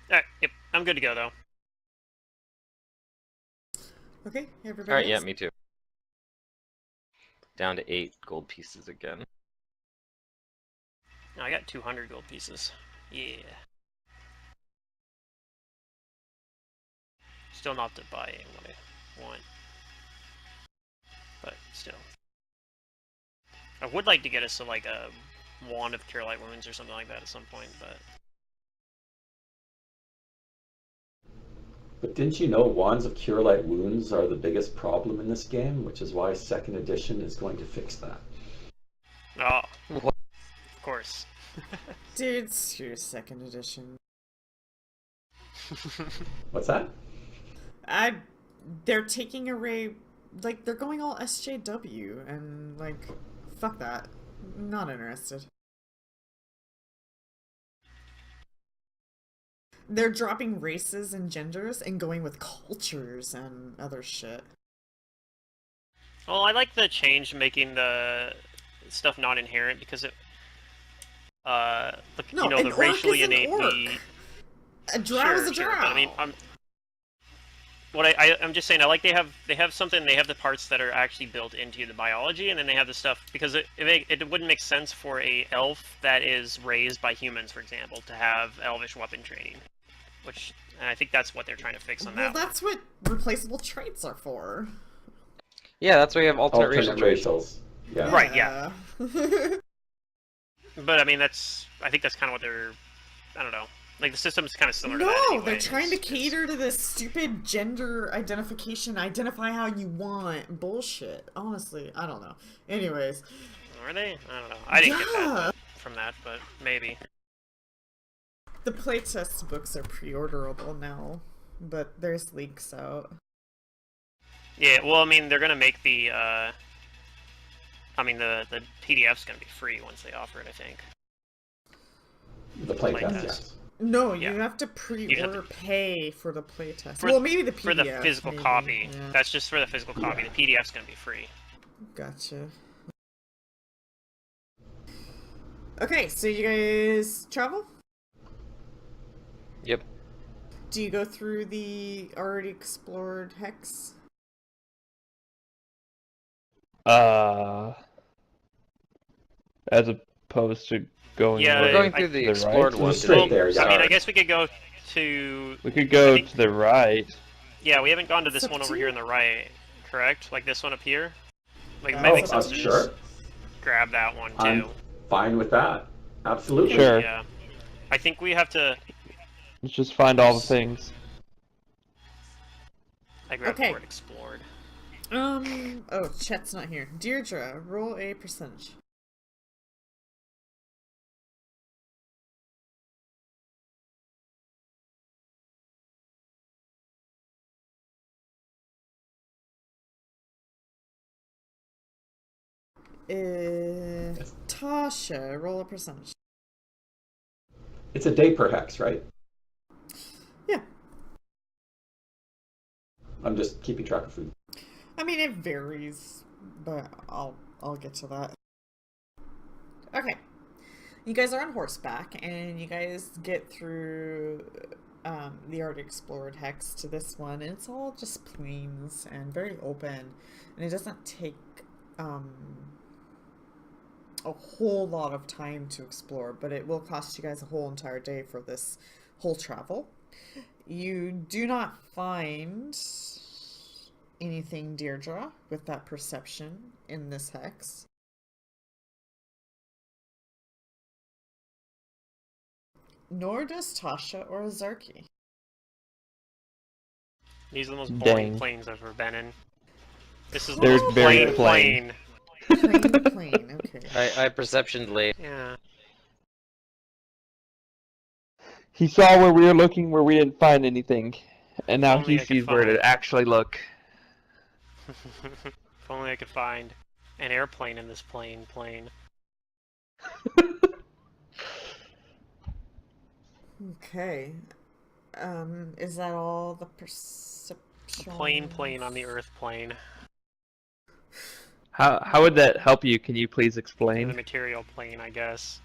Alright, yep, I'm good to go though. Okay, everybody Alright, yeah, else? me too. Down to 8 gold pieces again. No, I got 200 gold pieces. Yeah. Still not to buy what I want. But still. I would like to get us to like a wand of cure light wounds or something like that at some point, but... But didn't you know wands of cure light wounds are the biggest problem in this game, which is why 2nd edition is going to fix that. Oh, What? of course. Dude, screw 2nd edition. What's that? They're taking away, like, they're going all SJW, and, like, fuck that. Not interested. They're dropping races and genders and going with cultures and other shit. Well, I like the change making the stuff not inherent because it, No, you know, an the orc racially is an innate. orc. A drow is a drow. But I mean, I'm just saying, I like they have something. They have the parts that are actually built into the biology, and then they have the stuff because it wouldn't make sense for a elf that is raised by humans, for example, to have elvish weapon training, and I think that's what they're trying to fix on Well, that. that's what replaceable traits are for. Yeah, that's why you have alternate racial traits. racials. Yeah. Right, yeah. But I mean, I think that's kind of what they're. I don't know. Like the system's kind of similar to that No, anyway. they're trying to cater to this stupid gender identification, identify how you want bullshit. Honestly, I don't know. Anyways. Are they? I don't know. I didn't get that from that, but maybe. The playtest books are pre-orderable now, but there's leaks out. Yeah, well, I mean, they're gonna make the. I mean, the PDF's gonna be free once they offer it, I think. The playtest, Playtest. yes. No, Yeah. you have to You have pre-order pay for the playtest. For- Well, maybe the PDF. For the physical maybe. copy. Yeah. That's just for the physical copy. Yeah. The PDF's gonna be free. Gotcha. Okay, so you guys travel? Yep. Do you go through the already explored hex? As opposed to going. Yeah, We're going I- through the to the explored right? one. Just straight didn't there, we? yeah. I mean, I Sorry. guess we could go to... We could go I think- to the right. Yeah, we haven't gone to this It's up one to over you. here on the right, correct? Like this one up here? Like, it Oh, might make sense to sure. just grab that one, too. I'm fine with that. Absolutely. Sure. Yeah. I think we have to... Let's just find all the things. I grabbed Okay. the word explored. Oh, Chet's not here. Deirdre, roll a percentage. Tasha, roll a percentage. It's a day per hex, right? Yeah. I'm just keeping track of food. I mean, it varies, but I'll get to that. Okay. You guys are on horseback, and you guys get through the already explored hex to this one, and it's all just plains and very open, and it doesn't take a whole lot of time to explore, but it will cost you guys a whole entire day for this whole travel. You do not find anything, Deirdre, with that perception in this hex. Nor does Tasha or Zarki. These are the most boring Dang. planes I've ever been in. This is the They're most very plain. Plain, okay. I perceptioned late. Yeah. He saw where we were looking where we didn't find anything. And now Only he I could sees where find. to actually look. If only I could find an airplane in this plane. Okay. Is that all the perception? A plane on the Earth plane. How would that help you? Can you please The explain? material plane, I guess.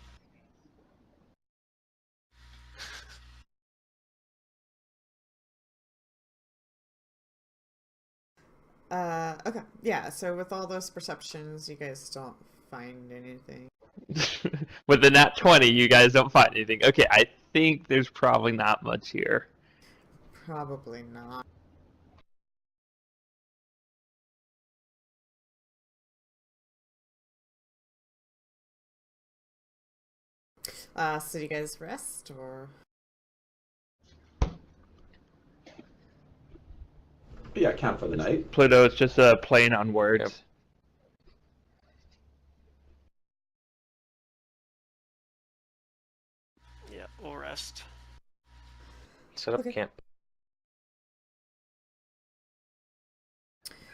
Okay. Yeah, so with all those perceptions, you guys don't find anything. With the nat 20, you guys don't find anything. Okay, I think there's probably not much here. Probably not. So do you guys rest, or? Yeah, camp for the night. Pluto is just a plane on words. Yep. Yeah, we'll rest. Set up Okay. camp.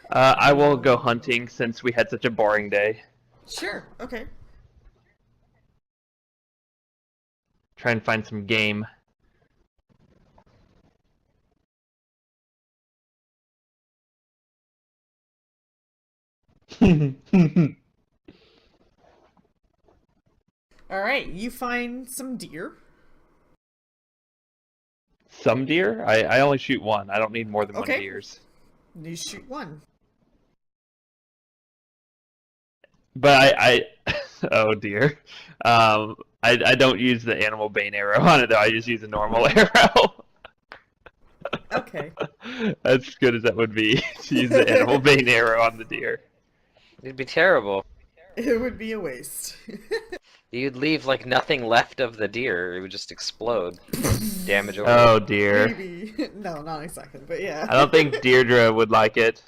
I will go hunting since we had such a boring day. Sure, okay. Try and find some game. Alright, you find some deer. Some deer? I only shoot one. I don't need more than one Okay. deers. You shoot one. But I oh dear. I don't use the animal bane arrow on it though. I just use a normal arrow. Okay. As good as that would be to use the animal bane arrow on the deer. It'd be terrible. It would be a waste. You'd leave like nothing left of the deer. It would just explode. Damage over. Oh dear. Maybe. No, not exactly, but yeah. I don't think Deirdre would like it.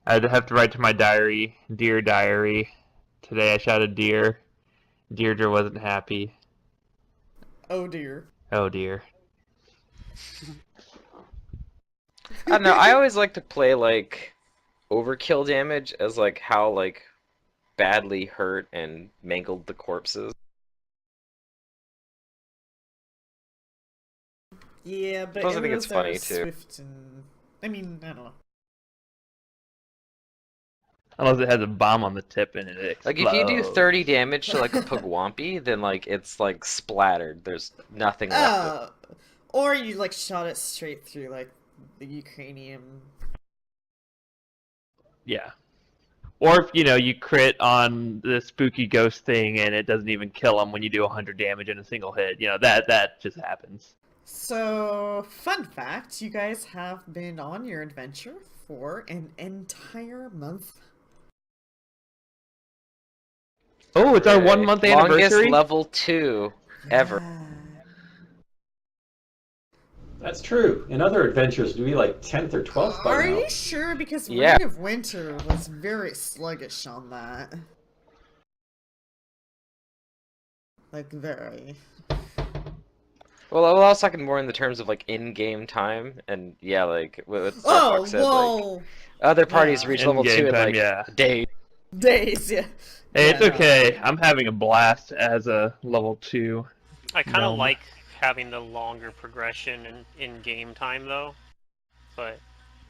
I'd have to write to my diary, dear diary. Today I shot a deer. Deirdre wasn't happy. Oh dear. Oh dear. I don't know. I always like to play like overkill damage as like how like badly hurt and mangled the corpses. Yeah, but Plus, I think it's arrows funny, are too. swift and... I mean, I don't know. Unless it has a bomb on the tip and it explodes. Like, if you do 30 damage to, like, a Pugwampy, then, like, it's, like, splattered. There's nothing left. Or you, like, shot it straight through, like, the Ukrainian... Yeah. Or if, you crit on the spooky ghost thing and it doesn't even kill them when you do 100 damage in a single hit. That just happens. So, fun fact, you guys have been on your adventure for an entire month. Oh, it's our 1 month anniversary? Longest level 2 ever. Yeah. That's true. In other adventures, do we like 10th or 12th by Are now? you sure? Because Yeah. Reign of Winter was very sluggish on that. Like, very. Well, I was talking more in the terms of, like, in-game time, and, yeah, like, what Oh, Starfox said, whoa! like, other parties Yeah. reach level In-game 2 in, time, like, yeah. days. Days, yeah. Hey, Yeah, it's okay. I'm having a blast as a level 2. I kind of Gnome. like having the longer progression in game time though, but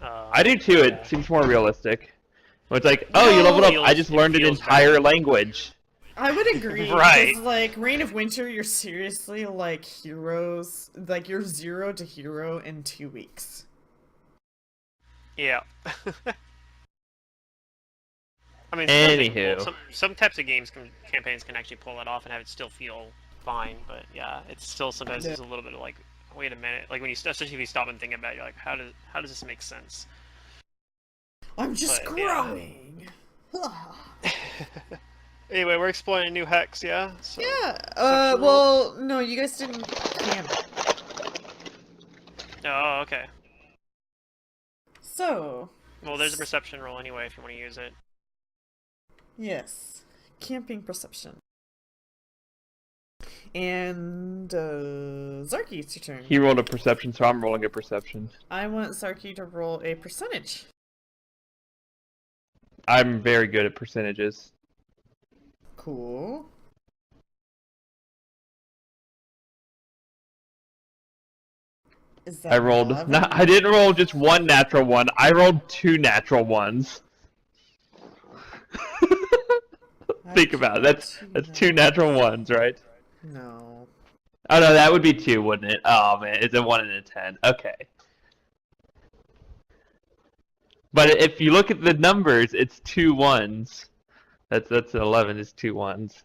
I do too. yeah. It seems more realistic. When it's like, oh, you leveled up. I just It learned an feels entire better. language. I would agree. Right. Because, like, Reign of Winter, you're seriously, like, heroes. Like, you're 0 to hero in 2 weeks. Yeah. I mean, sometimes they can Anywho. pull, some types of campaigns can actually pull it off and have it still feel fine, but yeah, it's still sometimes Yeah. there's a little bit of like, wait a minute, like when you especially if you stop and think about it, you're like, how does this make sense? I'm just But, yeah. growing. Anyway, we're exploring a new hex, yeah. So, Yeah. Perception roll? Well, no, you guys didn't camp. Oh, okay. So, Well, there's a perception roll anyway if you want to use it. yes. Camping perception. And, Zarky, it's your turn. He rolled a perception, so I'm rolling a perception. I want Zarky to roll a percentage. I'm very good at percentages. Cool. Is that I rolled. 11? I didn't roll just one natural one. I rolled 2 natural ones. Think about it. That's 2 natural ones, right? No. Oh no, that would be 2, wouldn't it? Oh man, it's a 1 and a 10. Okay. But if you look at the numbers, it's 2 ones. That's 11 is 2 ones.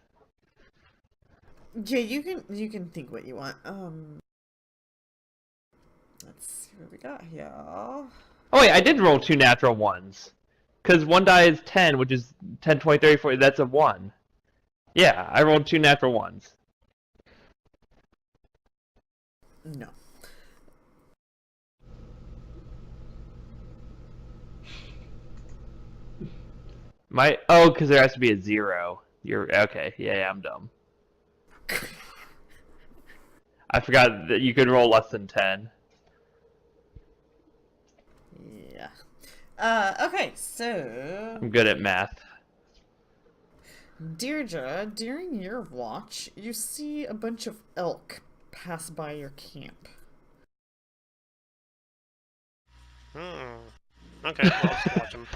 Yeah, you can think what you want. Let's see what we got here. Oh wait, I did roll 2 natural ones. Because one die is 10, which is 10, 20, 30, 40, that's a 1. Yeah, I rolled 2 natural ones. No. Because there has to be a 0. You're okay. Yeah, I'm dumb. I forgot that you could roll less than 10. Yeah. Okay, so I'm good at math. Deirdre, during your watch, you see a bunch of elk pass by your camp. Okay, well, I'll just watch them.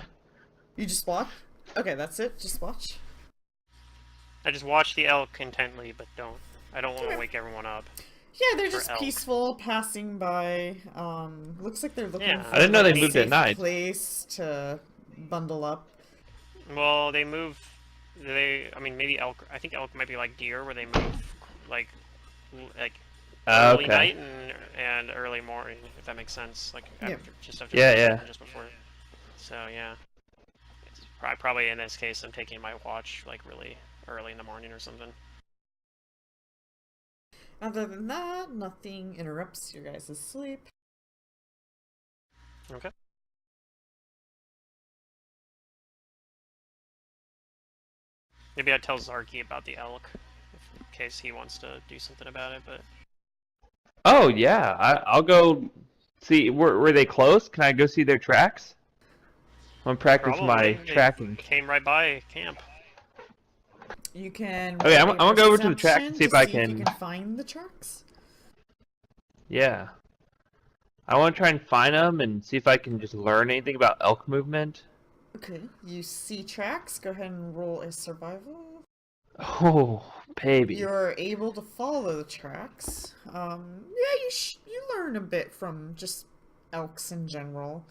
You just watch? Okay, that's it. Just watch. I just watch the elk intently, but I don't want to Okay. wake everyone up. Yeah, they're For just elk. peaceful, passing by. Looks like they're looking Yeah. for I didn't know like, they a moved at safe night. place to bundle up. Well, they move. I mean, maybe elk. I think elk might be like deer, where they move like early Okay. night and early morning, if that makes sense. Like Yeah. just after Yeah, sunset yeah. and just before. So yeah, it's probably in this case I'm taking my watch like really early in the morning or something. Other than that, nothing interrupts your guys' sleep. Okay. Maybe I tell Zarky about the elk, in case he wants to do something about it. But Oh yeah, I'll go see. Were they close? Can I go see their tracks? I'm gonna practice probably my they tracking. came right by camp. You can. Okay, roll I'm a gonna go over to the track perception and see if to I see if can- you can find the tracks. Yeah. I want to try and find them and see if I can just learn anything about elk movement. Okay, you see tracks. Go ahead and roll a survival. Oh, baby. You're able to follow the tracks. Yeah, you learn a bit from just elks in general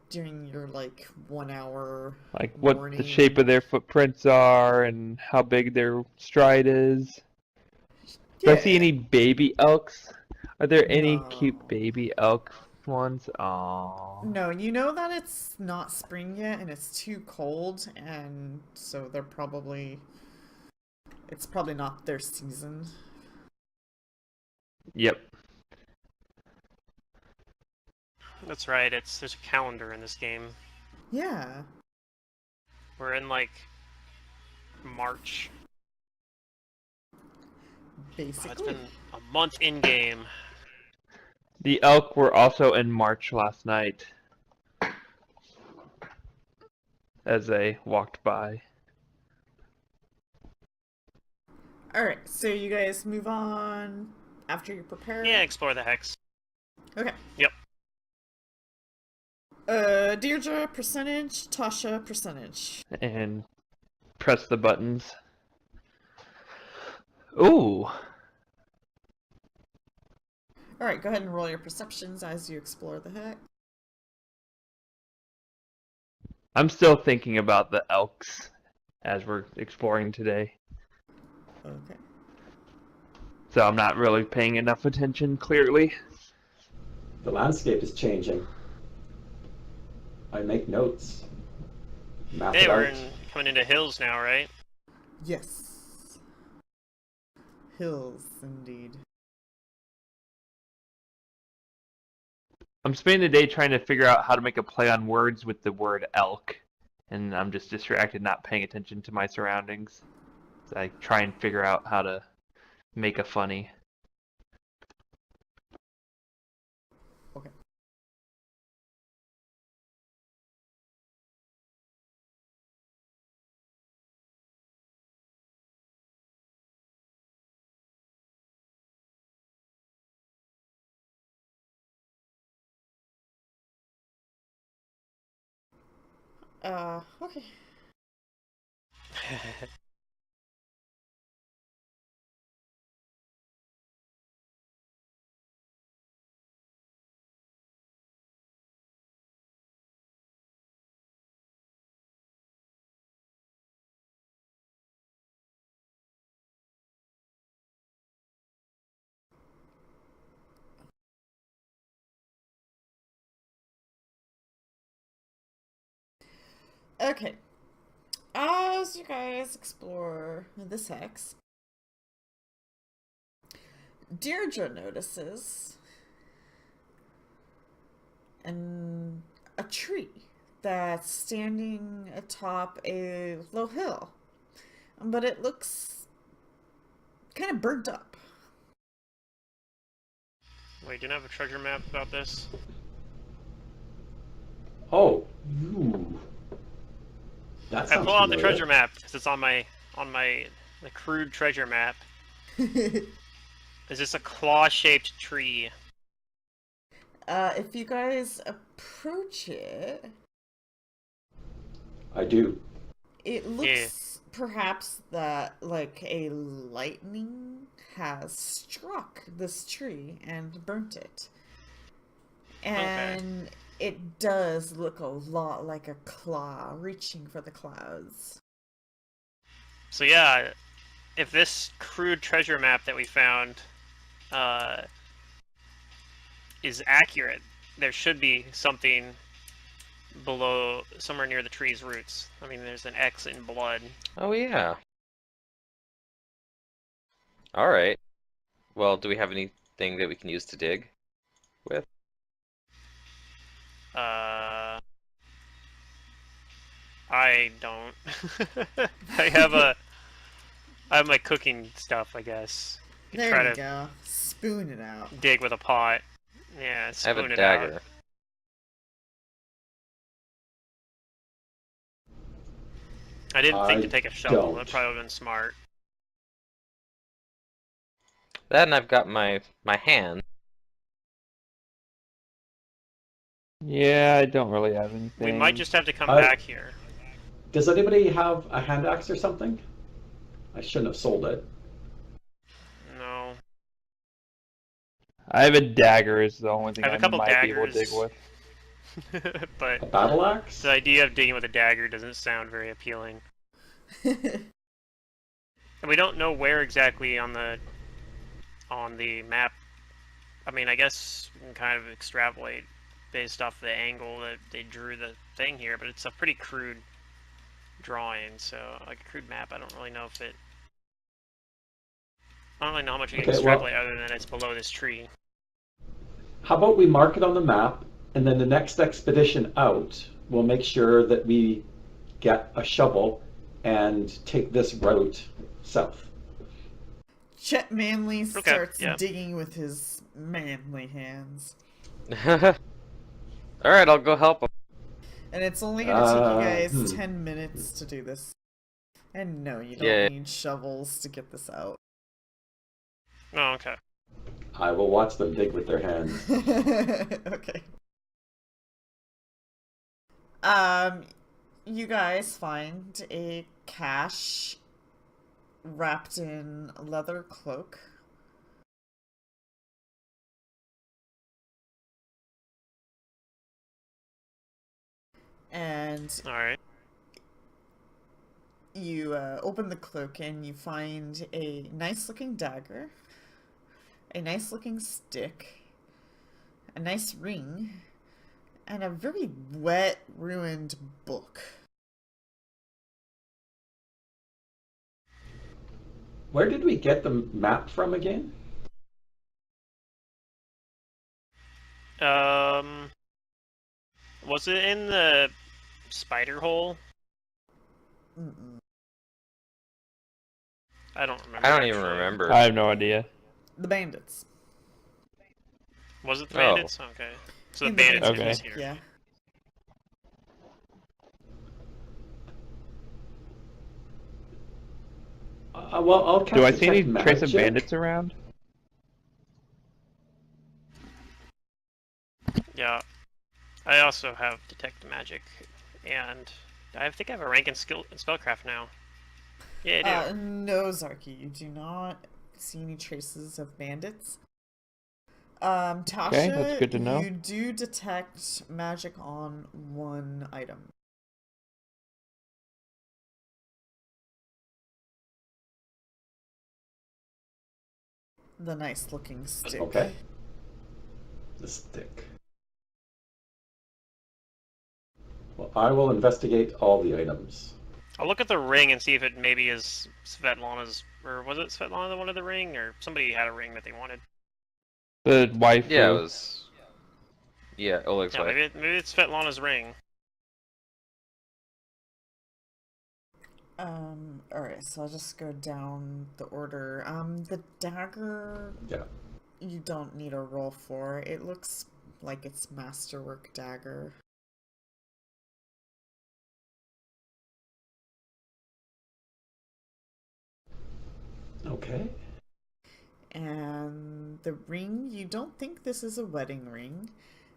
during your like 1 hour Like what morning. the shape of their footprints are and how big their stride is. Do I see any baby elks? Are there any cute No. baby elk ones? Aww. No, you know that it's not spring yet and it's too cold, and so they're probably. It's probably not their season. Yep. That's right. There's a calendar in this game. Yeah. We're in like March. Basically. It's been a month in game. The elk were also in March last night as they walked by. Alright, so you guys move on after you prepare? Yeah, explore the hex. Okay. Yep. Deirdre, percentage. Tasha, percentage. And press the buttons. Ooh. Alright, go ahead and roll your perceptions as you explore the hex. I'm still thinking about the elks as we're exploring today. Okay. So I'm not really paying enough attention, clearly. The landscape is changing. I make notes. Map Hey, it we're out. coming into hills now, right? Yes. Hills, indeed. I'm spending the day trying to figure out how to make a play on words with the word elk. And I'm just distracted, not paying attention to my surroundings. So I try and figure out how to make a funny. Okay. Okay. Okay. As you guys explore this hex, Deirdre notices a tree that's standing atop a low hill, but it looks kind of burnt up. Wait, didn't I have a treasure map about this? Oh, ooh. That I sounds pull out the familiar. treasure map because it's on my the crude treasure map. Is this a claw-shaped tree? If you guys approach it, I do. it looks perhaps that like a lightning has struck this tree and burnt it. And it does look a lot like a claw reaching for the clouds. So yeah, if this crude treasure map that we found is accurate, there should be something below, somewhere near the tree's roots. I mean, there's an X in blood. Oh yeah. Alright. Well, do we have anything that we can use to dig with? I don't. I have my cooking stuff, I guess. You There try you to go. Spoon it out. dig with a pot. Yeah, I have spoon a it dagger. out. I didn't think to take a shovel. don't. That probably would have been smart. That and I've got my hand. Yeah, I don't really have anything. We might just have to come I- back here. Does anybody have a hand axe or something? I shouldn't have sold it. No. I have a dagger is the only thing I have I a couple might be able to dig daggers. with. But A battle axe? the idea of digging with a dagger doesn't sound very appealing. And we don't know where exactly on the map. I mean, I guess we can kind of extrapolate based off the angle that they drew the thing here, but it's a pretty crude drawing, so like a crude map. I don't really know if it. I don't really know how much we can Okay, extrapolate other than it's below this tree. How about we mark it on the map, and then the next expedition out, we'll make sure that we get a shovel and take this route south. Chet Manley Okay, starts yeah. digging with his manly hands. Alright, I'll go help him. And it's only going to take you guys Hmm. 10 minutes to do this. And no, you don't Yeah. need shovels to get this out. Oh, okay. I will watch them dig with their hands. Okay. You guys find a cache wrapped in a leather cloak. And All right. you open the cloak and you find a nice looking dagger, a nice looking stick, a nice ring, and a very wet, ruined book. Where did we get the map from again? Was it in the spider hole? Mm-mm. I don't remember. I don't even actually. remember. I have no idea. The bandits. Was it the Oh. bandits? Okay. So the In bandits Okay. is here. Yeah. Well, I'll Do I cast see any Detect trace of Magic. bandits around? Yeah. I also have detect magic, and I think I have a rank in spellcraft now. Yeah, I do. No, Zarky, you do not see any traces of bandits. Tasha, Okay, that's good to know. you do detect magic on one item. The nice looking stick. Okay. The stick. Well, I will investigate all the items. I'll look at the ring and see if it maybe is Svetlana's, or was it Svetlana that wanted the ring, or somebody had a ring that they wanted. The wife. Yeah, it was. Yeah, Oleg's Yeah, wife. maybe it's Svetlana's ring. Alright, so I'll just go down the order. The dagger, Yeah. you don't need a roll for. It looks like it's masterwork dagger. Okay. And the ring, you don't think this is a wedding ring.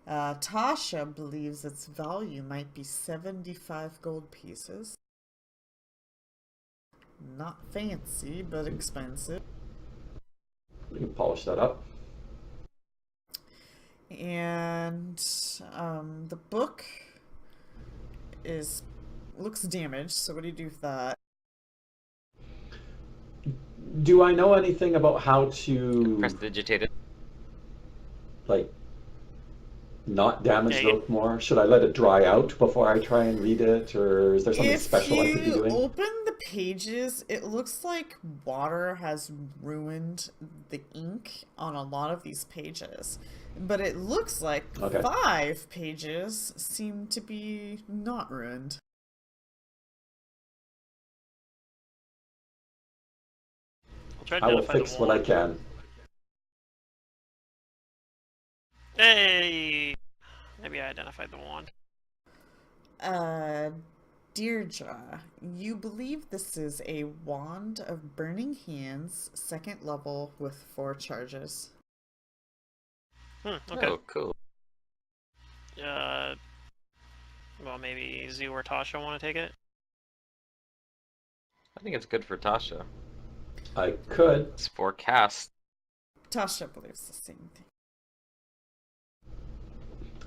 Tasha believes its value might be 75 gold pieces. Not fancy, but expensive. We can polish that up. And the book looks damaged, so what do you do with that? Do I know anything about how to, Prestidigitated. like, not damage Yeah, the book more? Should I let it dry out before I try and read it, or is there something special I could be If you doing? open the pages, it looks like water has ruined the ink on a lot of these pages. But it looks like Okay. 5 pages seem to be not ruined. I'll try to I will identify fix the what I wand. can. Hey! Maybe I identified the wand. Deirdre, you believe this is a wand of burning hands, 2nd level with 4 charges. Okay. Oh, cool. Well, maybe Zoo or Tasha want to take it. I think it's good for Tasha. I could. It's for cast. Tasha believes the same thing.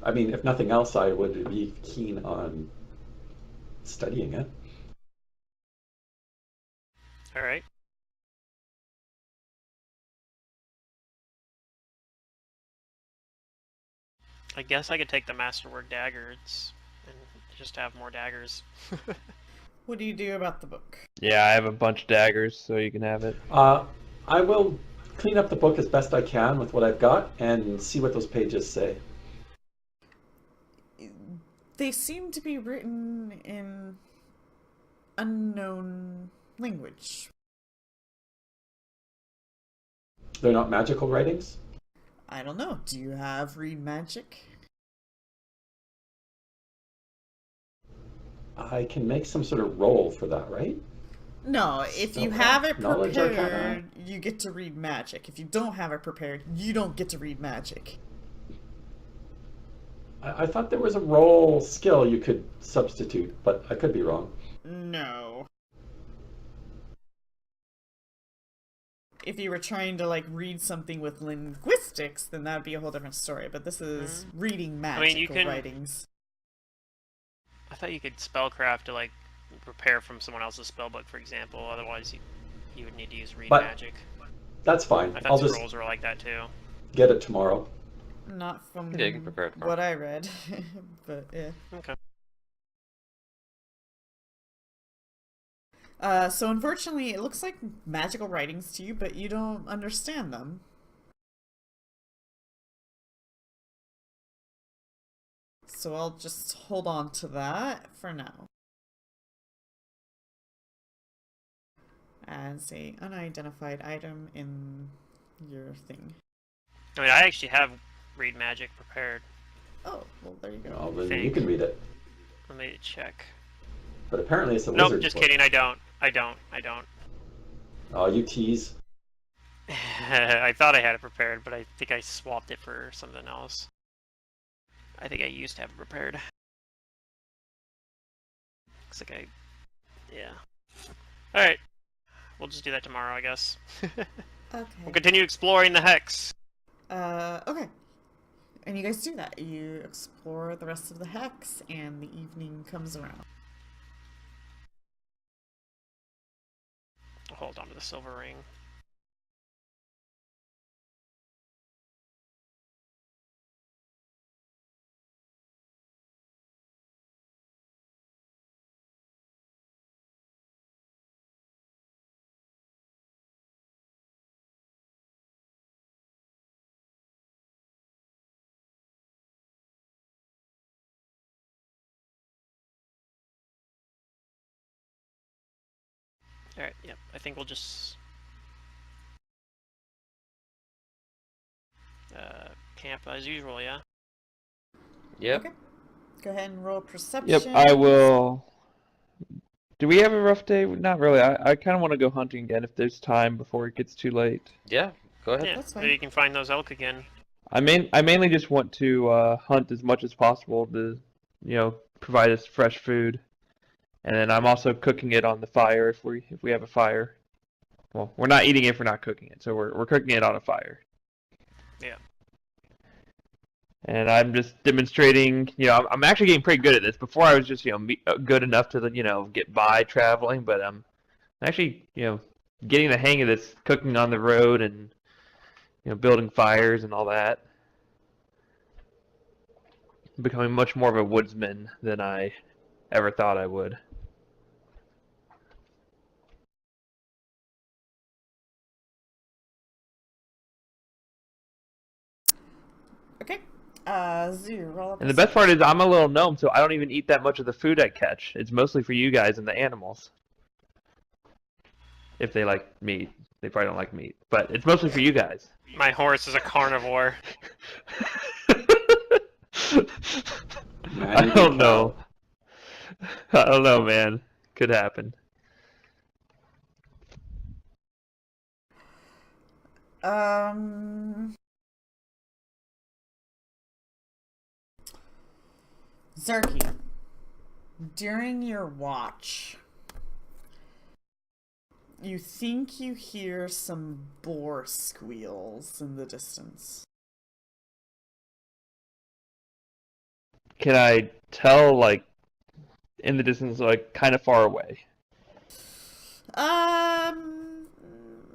I mean, if nothing else, I would be keen on studying it. All right. I guess I could take the Masterwork daggers and just have more daggers. What do you do about the book? Yeah, I have a bunch of daggers, so you can have it. I will clean up the book as best I can with what I've got and see what those pages say. They seem to be written in unknown language. They're not magical writings? I don't know. Do you have read magic? I can make some sort of roll for that, right? No, if you Spellcraft, have it knowledge arcana. prepared, you get to read magic. If you don't have it prepared, you don't get to read magic. I thought there was a roll skill you could substitute, but I could be wrong. No. If you were trying to, like, read something with linguistics, then that would be a whole different story. But this is reading magical you can- writings. I thought you could spellcraft to like prepare from someone else's spellbook, for example. Otherwise, you would need to use read But- magic. That's fine. I thought I'll the just rolls were like that too. get it tomorrow. Not from Yeah, you can prepare it for what I read. But, yeah. Okay. So unfortunately, it looks like magical writings to you, but you don't understand them. So I'll just hold on to that for now. As a unidentified item in your thing. I mean, I actually have read magic prepared. Oh, well, there you go. Well, then you Think. can read it. Let me check. But apparently it's a Nope, wizard's just book. kidding. I don't. Oh, you tease. I thought I had it prepared, but I think I swapped it for something else. I think I used to have it prepared. Looks like yeah. Alright. We'll just do that tomorrow, I guess. We'll Okay. continue exploring the hex. Okay. And you guys do that. You explore the rest of the hex, and the evening comes around. I'll hold on to the silver ring. Alright, yep. I think we'll just camp as usual, yeah? Yep. Okay. Go ahead and roll perception. Yep, I will. Do we have a rough day? Not really. I kind of want to go hunting again if there's time before it gets too late. Yeah, go ahead. Yeah, That's fine. maybe you can find those elk again. I mainly just want to hunt as much as possible to, provide us fresh food, and then I'm also cooking it on the fire if we have a fire. Well, we're not eating it if we're not cooking it, so we're cooking it on a fire. Yeah. And I'm just demonstrating. I'm actually getting pretty good at this. Before I was just good enough to get by traveling, but I'm actually getting the hang of this cooking on the road and building fires and all that. Becoming much more of a woodsman than I ever thought I would. Okay. Zoo, roll up. And the best part is I'm a little gnome, so I don't even eat that much of the food I catch. It's mostly for you guys and the animals. If they like meat. They probably don't like meat. But it's mostly for you guys. My horse is a carnivore. I don't know. I don't know, man. Could happen. Zarky, during your watch, you think you hear some boar squeals in the distance. Can I tell, like, in the distance, like, kind of far away?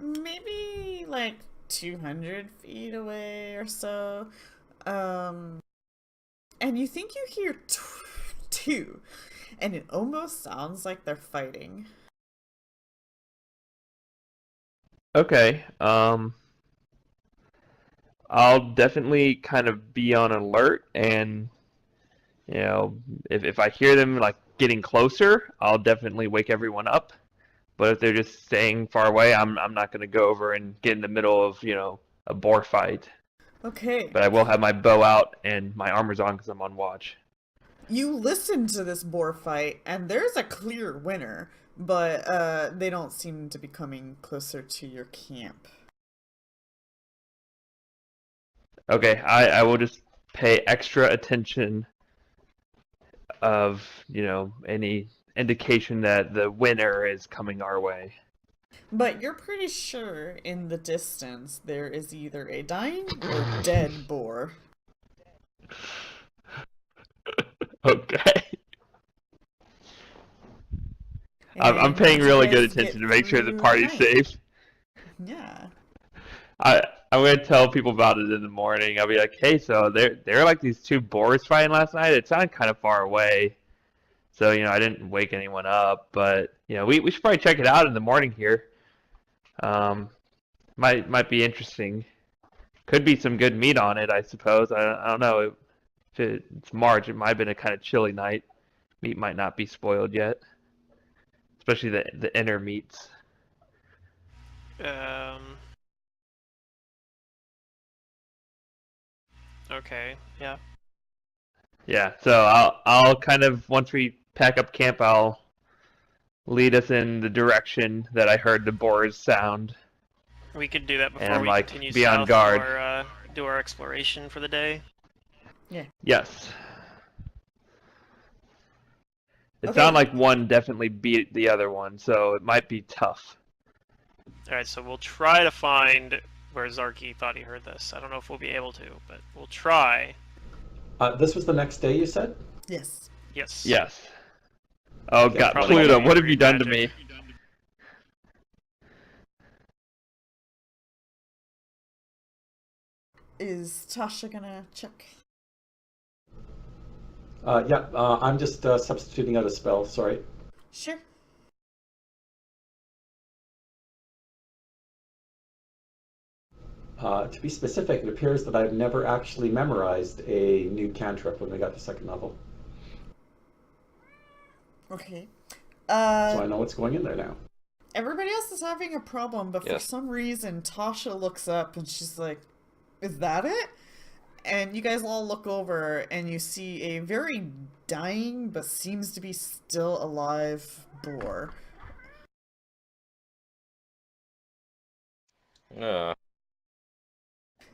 Maybe like 200 feet away or so. And you think you hear two, and it almost sounds like they're fighting. Okay, I'll definitely kind of be on alert, and, you know, if I hear them, like, getting closer, I'll definitely wake everyone up. But if they're just staying far away, I'm not going to go over and get in the middle of, you know, a boar fight. Okay. But I will have my bow out and my armor's on because I'm on watch. You listen to this boar fight, and there's a clear winner, but they don't seem to be coming closer to your camp. Okay, I will just pay extra attention of, you know, any indication that the winner is coming our way. But you're pretty sure in the distance there is either a dying or dead boar. Okay. I'm And paying you really good guys get attention to make sure the through the party's night. safe. Yeah. I'm gonna tell people about it in the morning. I'll be like, hey, so there are like these two boars fighting last night. It sounded kind of far away, so you know I didn't wake anyone up. But you know we should probably check it out in the morning here. Might be interesting. Could be some good meat on it, I suppose. I don't know. If it's March, it might have been a kind of chilly night. Meat might not be spoiled yet, especially the inner meats. Okay, yeah. Yeah, so I'll kind of once we pack up camp, I'll lead us in the direction that I heard the boars sound. We could do that And before I'm we like, continue be on south guard. or do our exploration for the day. Yeah. Yes. It Okay. sounded like one definitely beat the other one, so it might be tough. Alright, so we'll try to find where Zarky thought he heard this. I don't know if we'll be able to, but we'll try. This was the next day, you said? Yes. Yes. Yes. Oh Okay, God, probably Pluto, gonna what have read you done to magic. me? Is Tasha gonna check? Yeah, I'm just substituting out a spell, sorry. Sure. To be specific, it appears that I've never actually memorized a new cantrip when we got to second level. Okay. So I know what's going in there now. Everybody else is having a problem, but for Yes. some reason Tasha looks up and she's like, "Is that it?" And you guys all look over and you see a very dying but seems to be still alive boar. Uh,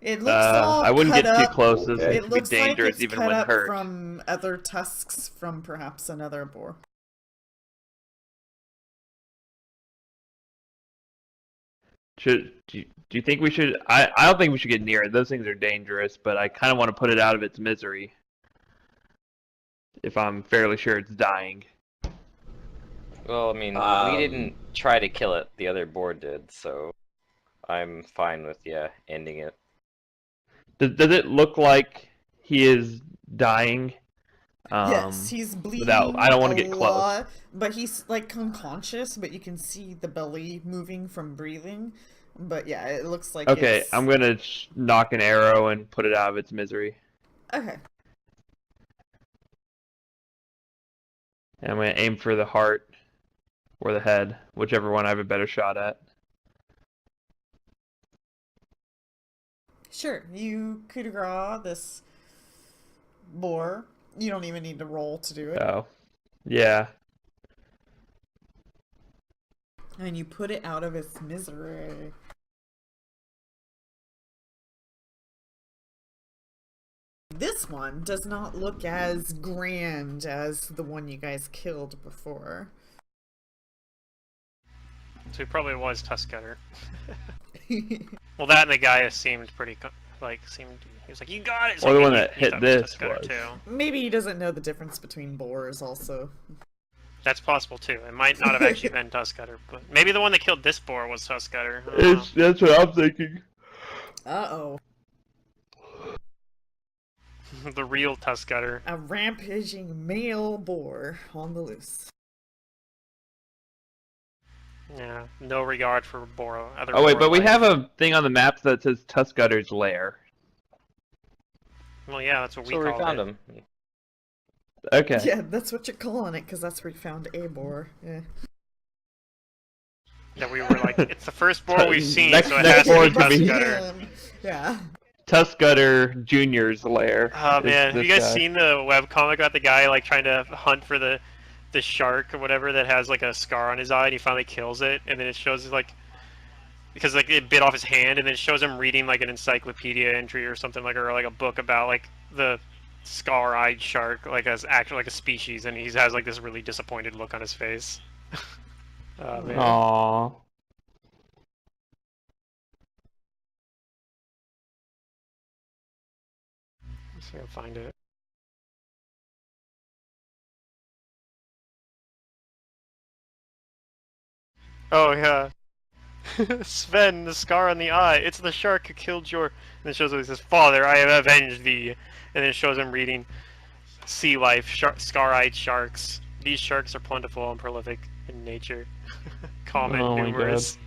It looks all I wouldn't cut get too up. close. Those Okay. things It can be looks like dangerous it's even cut when up hurt. from other tusks from perhaps another boar. Do you think we should? I don't think we should get near it. Those things are dangerous, but I kind of want to put it out of its misery. If I'm fairly sure it's dying. well, I mean, we didn't try to kill it. The other board did, so I'm fine with ending it. Does it look like he is dying? Yes, he's bleeding Without, I don't want a to get lot, close. but he's like unconscious, but you can see the belly moving from breathing. But yeah, it looks like Okay, it's... I'm gonna knock an arrow and put it out of its misery. Okay. And I'm gonna aim for the heart or the head, whichever one I have a better shot at. Sure, you could draw this boar. You don't even need to roll to do it. Oh, yeah. And you put it out of its misery. This one does not look as grand as the one you guys killed before. So he probably was Tuskcutter. Well, that and the guy seemed pretty, seemed, he was like, you got it! So Or the maybe one that he hit thought it was this Tuskcutter was. too. Maybe he doesn't know the difference between boars also. That's possible too. It might not have actually been Tuskcutter, but maybe the one that killed this boar was Tuskcutter. I don't know. That's what I'm thinking. Uh-oh. The real Tuskcutter. A rampaging male boar on the loose. Yeah, no regard for other Oh wait, boar but we life. have a thing on the map that says Tuskcutter's lair. Well, yeah, that's what we So we called found it. him. Okay. Yeah, that's what you're calling it, because that's where you found a boar. Yeah. That we were like, it's the first boar we've seen, Next- so it next has to be boar's gonna be- Tuskcutter. Yeah. Tuskcutter Jr.'s lair. Oh is man, have this you guys guy. seen the webcomic about the guy like trying to hunt for the shark or whatever that has like a scar on his eye and he finally kills it and then it shows like because like it bit off his hand and then it shows him reading like an encyclopedia entry or something like or like a book about like the scar-eyed shark like as actually like a species and he has like this really disappointed look on his face. Oh man. Aww. Let's see if I can find it. Oh yeah. Sven, the scar on the eye. It's the shark who killed your. And it shows him. He says, "Father, I have avenged thee." And then it shows him reading, "Sea life, scar-eyed sharks. These sharks are plentiful and prolific in nature. Common, Oh my numerous."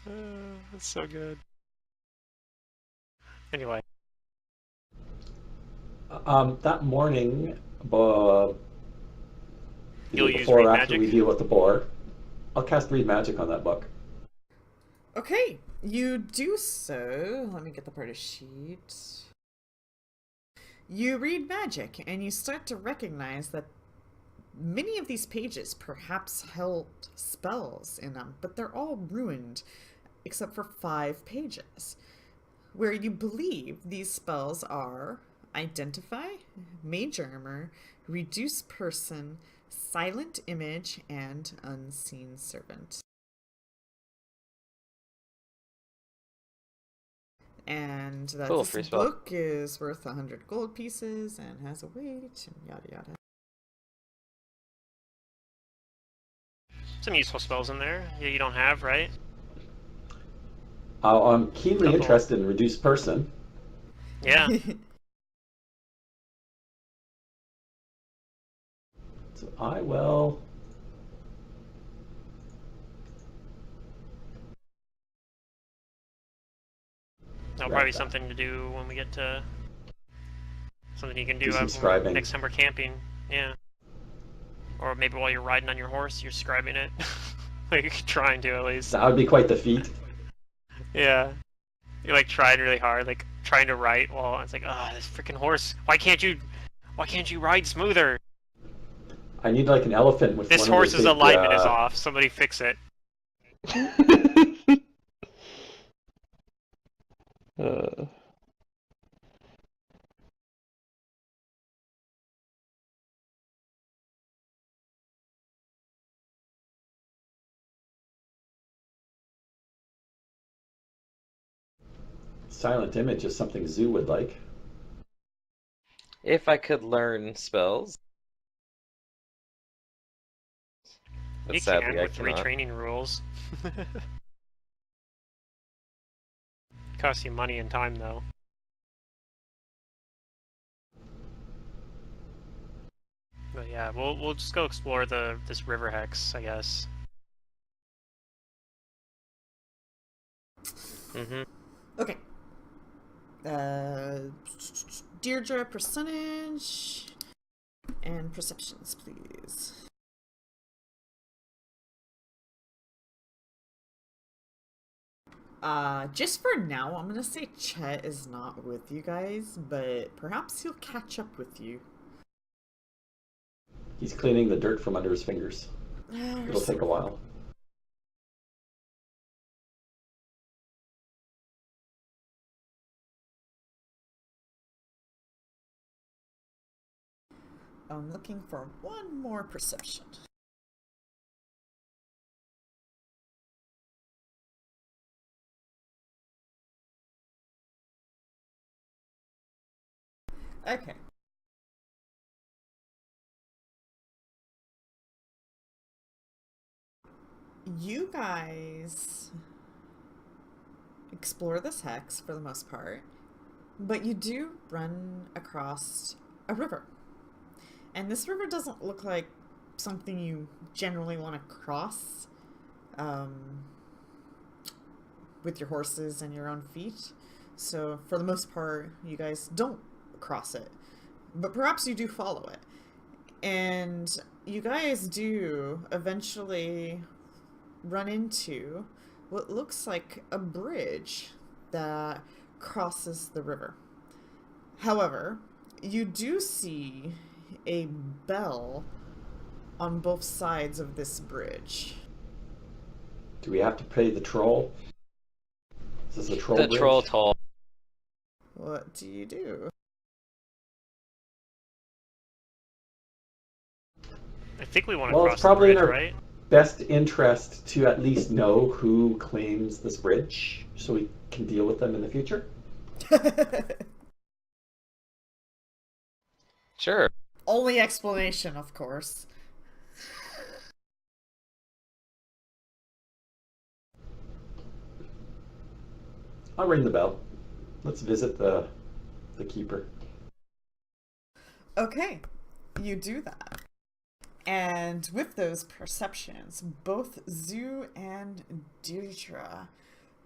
That's so good. Anyway, That morning, You'll use before read or after magic? we deal with the boar, I'll cast Read Magic on that book. Okay, you do so. Let me get the party sheet. You read magic, and you start to recognize that many of these pages perhaps held spells in them, but they're all ruined, except for 5 pages, where you believe these spells are Identify, Mage Armor, Reduce Person, Silent Image, and Unseen Servant. And that Cool, this free spell. book is worth 100 gold pieces and has a weight and yada yada. some useful spells in there. Yeah, you don't have, right? I'm keenly Couple. interested in Reduce Person. Yeah. So I will. That'll Right probably be back. something to do when we get to something you can do Do some when scribing. next time we're camping. Yeah. Or maybe while you're riding on your horse, you're scribing it. Like trying to at least. That would be quite the feat. Yeah. You're like trying really hard, like trying to write while it's like, ah, this freaking horse. Why can't you ride smoother? I need like an elephant with This one of horse's those big, alignment is off. Somebody fix it. uh, Silent Image is something Zoo would like. If I could learn spells. But You sadly, can I with cannot. retraining rules. Costs you money and time though. But yeah, we'll just go explore this river hex, I guess. Mm-hmm. Okay. Deirdre, percentage and perceptions, please. Just for now, I'm gonna say Chet is not with you guys, but perhaps he'll catch up with you. He's cleaning the dirt from under his fingers. It'll take a while. I'm looking for one more perception. Okay. You guys explore this hex for the most part, but you do run across a river. And this river doesn't look like something you generally want to cross with your horses and your own feet. So for the most part, you guys don't cross it. But perhaps you do follow it. And you guys do eventually run into what looks like a bridge that crosses the river. However, you do see a bell on both sides of this bridge. Do we have to pay the troll? Is this a troll The bridge? troll toll. What do you do? I think we want to Well, cross it's probably the in bridge, our right? best interest to at least know who claims this bridge so we can deal with them in the future. Sure. Only explanation, of course. I'll ring the bell. Let's visit the keeper. Okay, you do that. And with those perceptions, both Zoo and Deirdre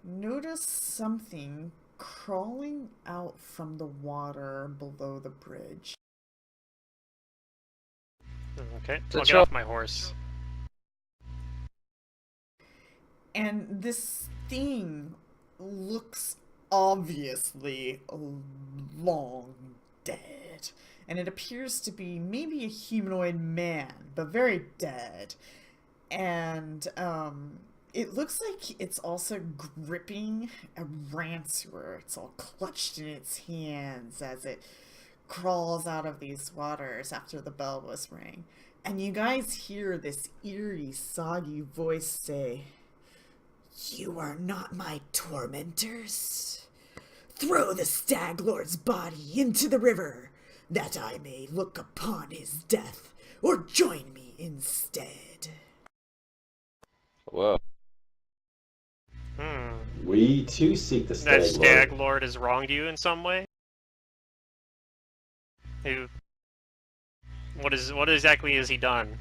notice something crawling out from the water below the bridge. Okay, The I'll get troll- off my horse. And this thing looks obviously long dead. And it appears to be maybe a humanoid man, but very dead. And it looks like it's also gripping a ransour. It's all clutched in its hands as it crawls out of these waters after the bell was rang. And you guys hear this eerie, soggy voice say, "You are not my tormentors. Throw the Stag Lord's body into the river, that I may look upon his death, or join me instead." Whoa. We too seek the That Stag Stag Lord. Lord has wronged you in some way? What exactly has he done?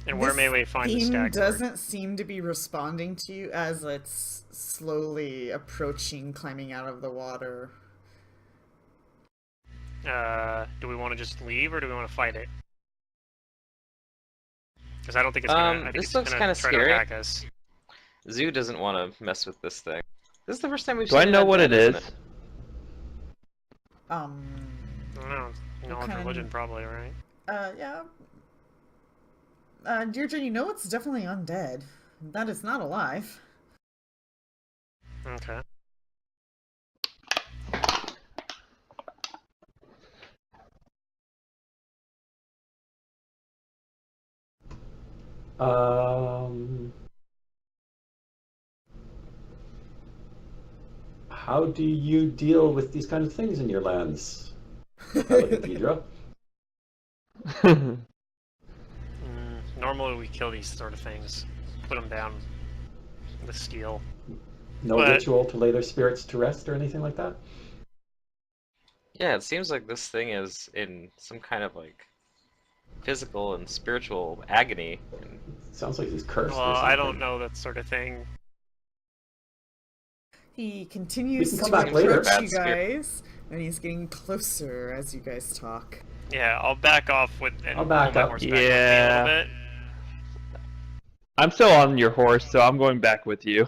And where may we find the This Stag thing Lord? doesn't seem to be responding to you as it's slowly approaching, climbing out of the water. Do we want to just leave or do we want to fight it? Because I don't think it's gonna. I think This it's looks gonna kinda try scary. to attack us. Zoo doesn't want to mess with this thing. This is the first time we've Do seen I know undead, what it isn't is? I don't know. Knowledge kind- religion, probably, right? Yeah. Deirdre, you know it's definitely undead. That is not alive. Okay. How do you deal with these kind of things in your lands? I look at Deidre. Normally we kill these sort of things, put them down with steel. No But- ritual to lay their spirits to rest or anything like that? Yeah, it seems like this thing is in some kind of like physical and spiritual agony. And Sounds like he's cursed. Well, or something. I don't know that sort of thing. He continues We to can come back later. approach you Bad spirit. guys, and he's getting closer as you guys talk. Yeah, I'll back off with and I'll back pull my up. horse back with me Yeah. a little bit. I'm still on your horse, so I'm going back with you.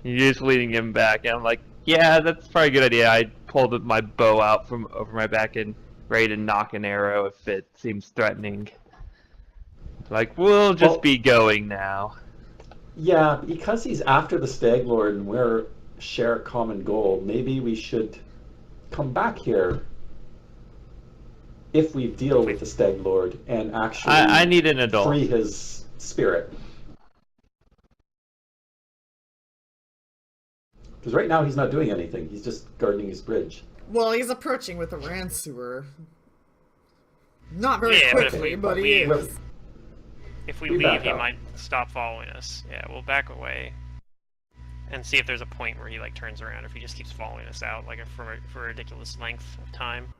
You're just leading him back, and I'm like, yeah, that's probably a good idea. I pulled my bow out from over my back and ready to knock an arrow if it seems threatening. Like, we'll just Well- be going now. Yeah, because he's after the Stag Lord and we're share a common goal, maybe we should come back here if we deal with the Stag Lord and actually I need an adult. free his spirit. Because right now he's not doing anything. He's just guarding his bridge. Well, he's approaching with a Ransuer. Not very Yeah, but if quickly, we but he leave- is. If we We leave, back he up. might stop following us. Yeah, we'll back away and see if there's a point where he like turns around. If he just keeps following us out like for a ridiculous length of time.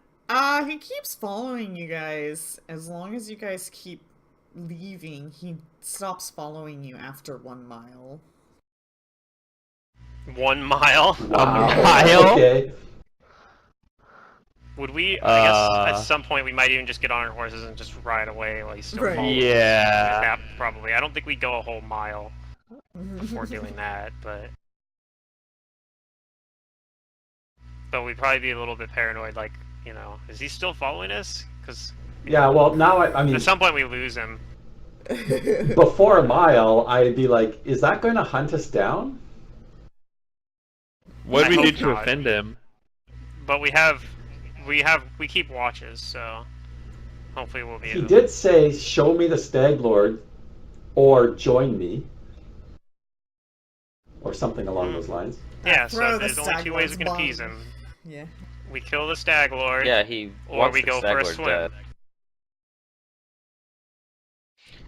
He keeps following you guys. As long as you guys keep leaving, he stops following you after 1 mile. 1 mile. mile? Okay. Would we? I guess Uh, at some point we might even just get on our horses and just ride away while he's still Right. following. Yeah. That probably. I don't think we'd go a whole mile before doing that, but we'd probably be a little bit paranoid. Like, you know, is he still following us? Because Yeah, well, now I mean, at some point we lose him. before a mile, I'd be like, is that going to hunt us down? What I do we do hope to not. offend him? But we keep watches, so hopefully we'll be. He able- did say, show me the Stag Lord or join me. Or something along those lines. Yeah, Throw so the there's only Stag 2 ways we Lord's can appease bomb. him. Yeah. We kill the Stag Lord. Yeah, he Or wants we the go Stag for a Lord swim. dead.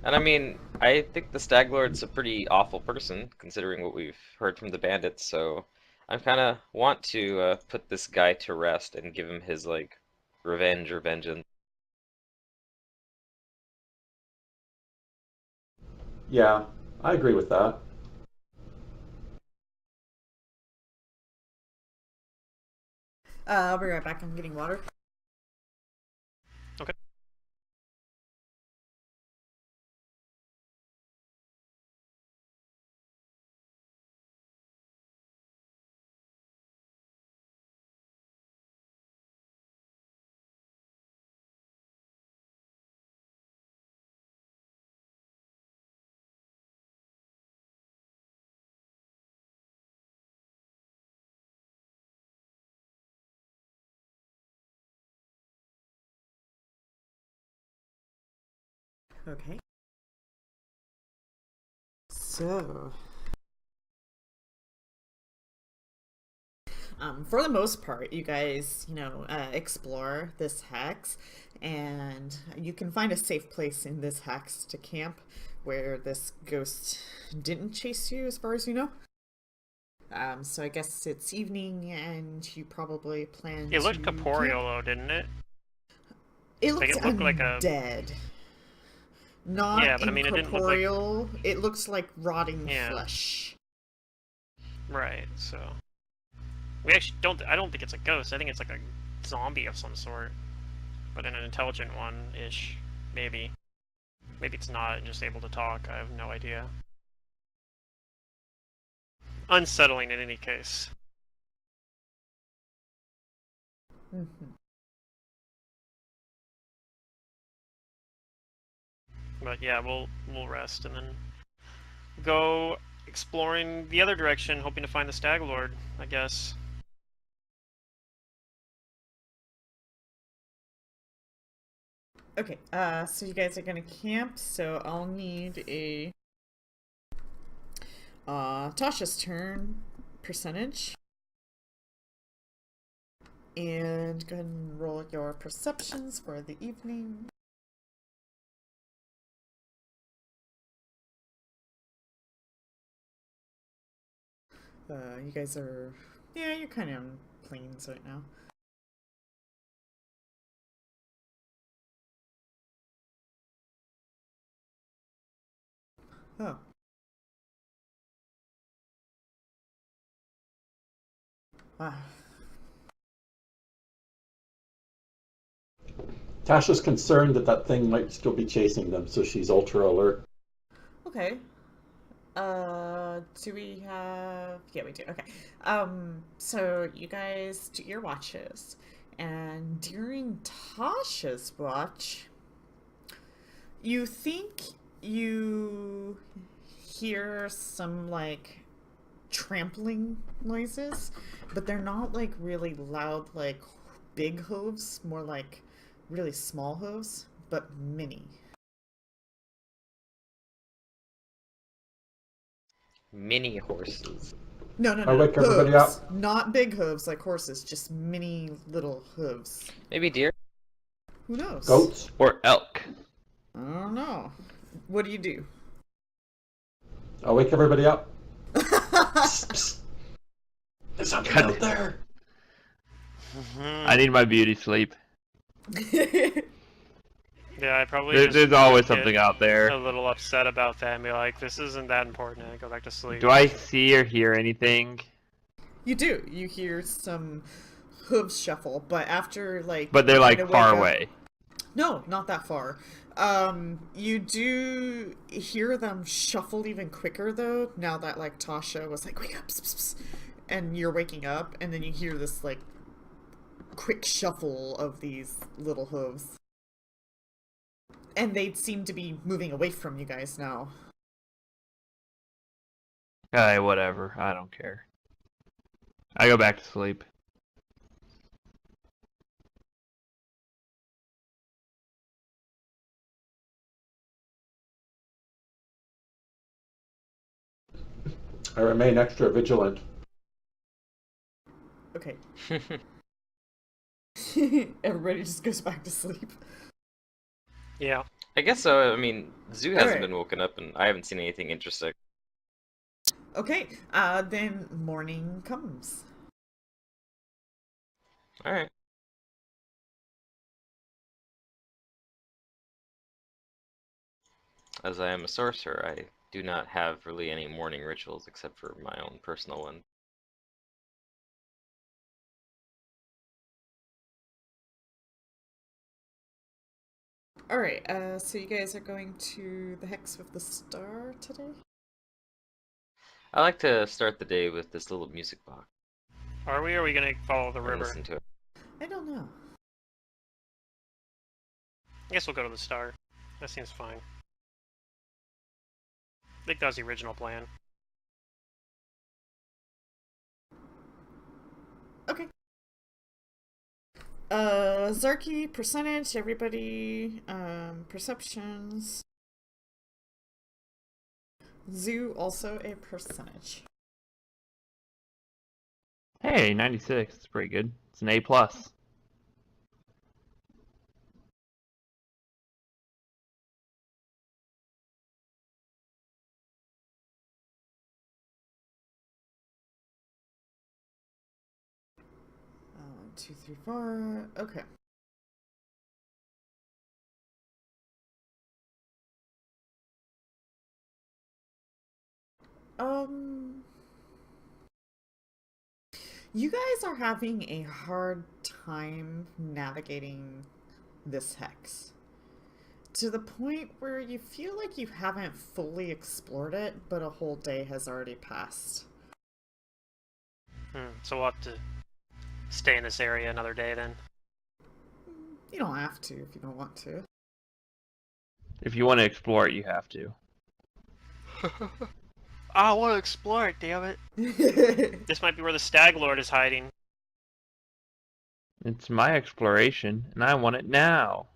And I mean, I think the Stag Lord's a pretty awful person, considering what we've heard from the bandits, so I kind of want to put this guy to rest and give him his, like, revenge or vengeance. Yeah, I agree with that. I'll be right back. I'm getting water. Okay. Okay. So, for the most part, you guys, explore this hex, and you can find a safe place in this hex to camp where this ghost didn't chase you, as far as you know. So I guess it's evening, and you probably plan It looked to corporeal camp. though, didn't it? It Like, looked it looked like a- undead. Not Yeah, but I mean, it didn't look like- incorporeal. It looks like rotting Yeah. flesh. Right. So we actually don't. I don't think it's a ghost. I think it's like a zombie of some sort, but an intelligent one ish. Maybe. Maybe it's not and just able to talk. I have no idea. Unsettling in any case. Mm-hmm. But yeah, we'll rest and then go exploring the other direction, hoping to find the Stag Lord, I guess. Okay, so you guys are gonna camp, so I'll need a Tasha's turn percentage. And go ahead and roll your perceptions for the evening. You guys are, yeah, you're kind of on plains right now. Oh. Wow. Tasha's concerned that that thing might still be chasing them, so she's ultra alert. Okay. Do we have... Yeah, we do. Okay. So you guys do your watches. And during Tasha's watch, you think you hear some, like, trampling noises. but they're not like really loud, like big hooves, more like really small hooves, but mini. Mini horses. No, no, I no. wake everybody Hooves. up. Not big hooves like horses, just mini little hooves. Maybe deer. Who knows? Goats. Or elk. I don't know. What do you do? I'll wake everybody up. Psst, psst. There's something God. out there. I need my beauty sleep. Yeah, I probably There's always something out a there. little upset about that and be like, this isn't that important, and go back to sleep. Do I see or hear anything? You do. You hear some hooves shuffle, but after like. But they're you like kinda far wake up- away. No, not that far. You do hear them shuffle even quicker though. Now that like Tasha was like, "Wake up!" Pss, pss, pss," and you're waking up, and then you hear this like quick shuffle of these little hooves, and they seem to be moving away from you guys now. Whatever. I don't care. I go back to sleep. I remain extra vigilant. Okay. Everybody just goes back to sleep. Yeah. I guess so. I mean, Zoo hasn't Alright. been woken up, and I haven't seen anything interesting. Okay. Then morning comes. All right. As I am a sorcerer, I do not have really any morning rituals except for my own personal one. All right. So you guys are going to the Hex with the Star today? I like to start the day with this little music box Are we, or are we gonna follow the and river? listen to it. I don't know. I guess we'll go to the star. That seems fine. I think that was the original plan. Okay. Zarky, percentage, everybody, perceptions. Zoo, also a percentage. Hey, 96. It's pretty good. It's an A+. plus. One, two, three, four. Okay. You guys are having a hard time navigating this hex. To the point where you feel like you haven't fully explored it, but a whole day has already passed. So we'll have to stay in this area another day then. You don't have to if you don't want to. If you want to explore it, you have to. I want to explore it, damn it. This might be where the Stag Lord is hiding. It's my exploration, and I want it now.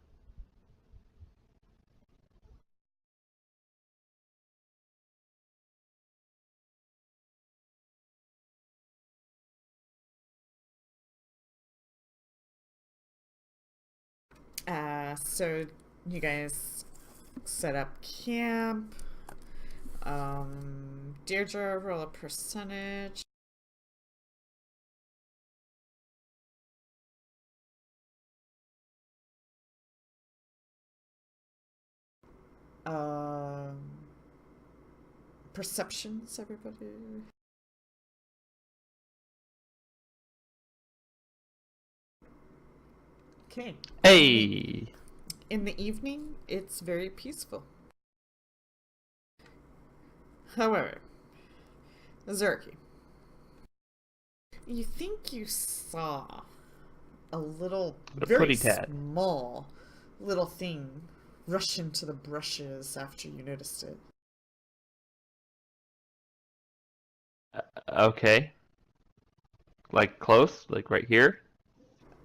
So you guys set up camp. Deirdre, roll a percentage. Perceptions, everybody. Okay. Hey! In the evening, it's very peaceful. However, Zerky, you think you saw a little, A very putty tad. small little thing rush into the brushes after you noticed it. Okay. Like close? Like right here?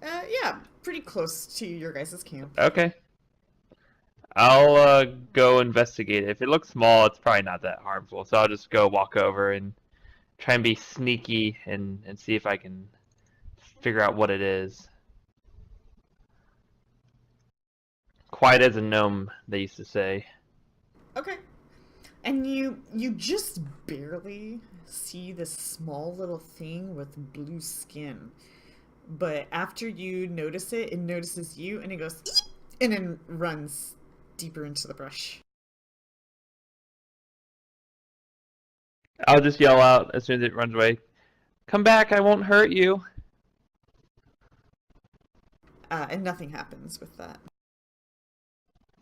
Yeah, pretty close to your guys' camp. Okay. I'll go investigate it. If it looks small, it's probably not that harmful. So I'll just go walk over and try and be sneaky and see if I can figure out what it is. Quiet as a gnome, they used to say. Okay. And you just barely see this small little thing with blue skin. But after you notice it, it notices you and it goes "Eep!" and then runs deeper into the brush. I'll just yell out as soon as it runs away. Come back, I won't hurt you. And nothing happens with that.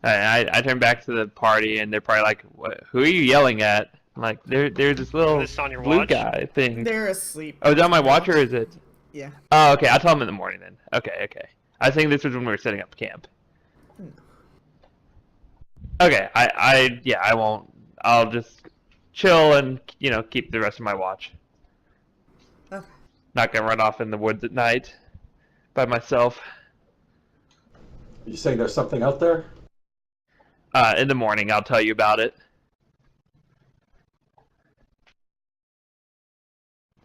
I turn back to the party and they're probably like, "What? Who are you yelling at?" I'm like, there's this little Is this on your blue watch? guy thing. They're asleep. Oh, is it on my watch or is it? Yeah. Oh, okay. I'll tell them in the morning then. Okay. I think this was when we were setting up camp. No. Okay. I won't. I'll just chill and keep the rest of my watch. Okay. Not gonna run off in the woods at night by myself. You saying there's something out there? In the morning, I'll tell you about it.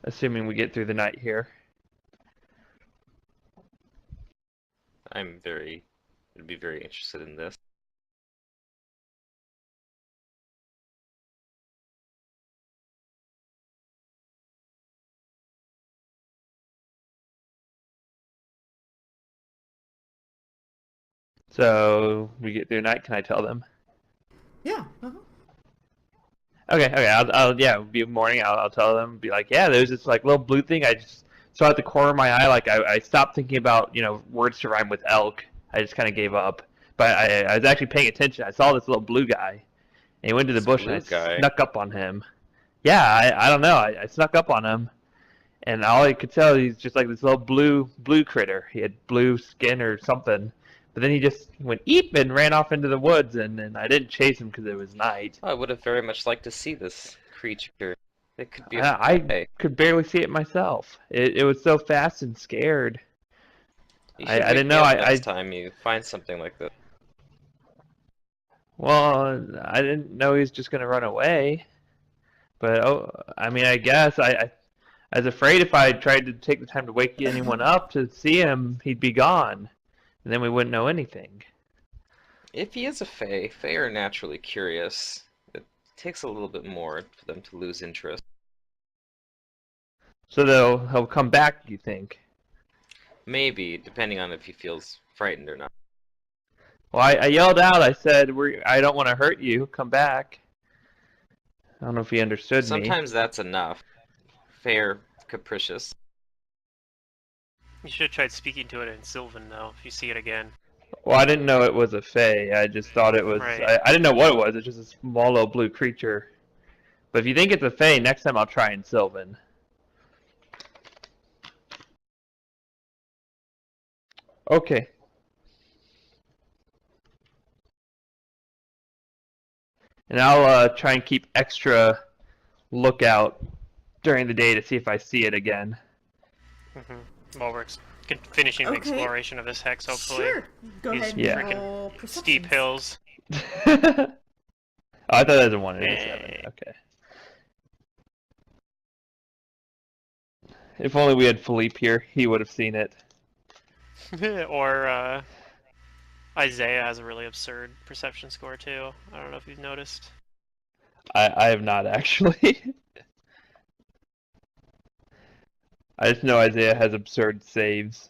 Assuming we get through the night here. Would be very interested in this. So we get through the night. Can I tell them? Yeah. Uh-huh. Okay. I'll be morning. I'll tell them. Be like, yeah, there's this like little blue thing. I just saw at the corner of my eye. Like I stopped thinking about words to rhyme with elk. I just kind of gave up. But I was actually paying attention. I saw this little blue guy, and he went to the This bush, blue and I guy? snuck up on him. Yeah, I don't know. I snuck up on him, and all I could tell he's just like this little blue critter. He had blue skin or something. But then he just went eep and ran off into the woods, and I didn't chase him because it was night. I would have very much liked to see this creature. It could be I could barely see it myself. It was so fast and scared. You I should didn't wake me know, up next time you find something like this. Well, I didn't know he was just going to run away. But, I guess I was afraid if I tried to take the time to wake anyone up to see him, he'd be gone. And then we wouldn't know anything. If he is a Fae are naturally curious. It takes a little bit more for them to lose interest. So he'll come back, you think? Maybe, depending on if he feels frightened or not. Well, I yelled out. I said, I don't want to hurt you. Come back. I don't know if he understood me. Sometimes that's enough. Fae are capricious. You should have tried speaking to it in Sylvan, though, if you see it again. Well, I didn't know it was a fae. I just thought it was... Right. I didn't know what it was. It's just a small little blue creature. But if you think it's a fae, next time I'll try in Sylvan. Okay. And I'll try and keep extra lookout during the day to see if I see it again. While we're finishing the Okay. exploration of this hex, hopefully. Sure. Go These ahead and freaking roll Steep perceptions. hills. Oh, I thought that was a 1 and a 7. Hey. Okay. If only we had Philippe here, he would have seen it. Or Isaiah has a really absurd perception score too. I don't know if you've noticed. I have not actually. I just know Isaiah has absurd saves.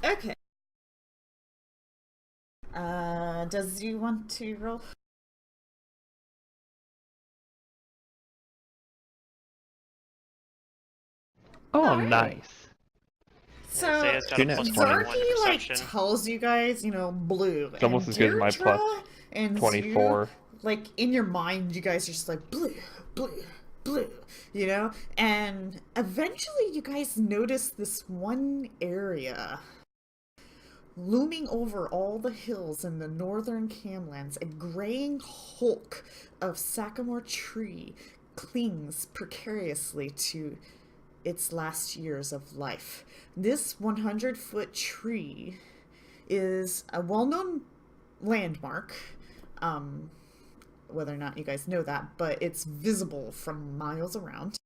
Okay. Does you want to roll? Oh, Alright. nice. So Isaiah's got Two a nats, plus 20. 21 to Darky like perception. tells you guys, blue. It's almost as good as my Deirdre plus and 24. like in your mind, you guys are just like blue, blue, blue, and eventually you guys notice this one area looming over all the hills in the northern Camlands, a graying hulk of sycamore tree clings precariously to its last years of life. This 100-foot tree is a well-known landmark. Whether or not you guys know that, but it's visible from miles around.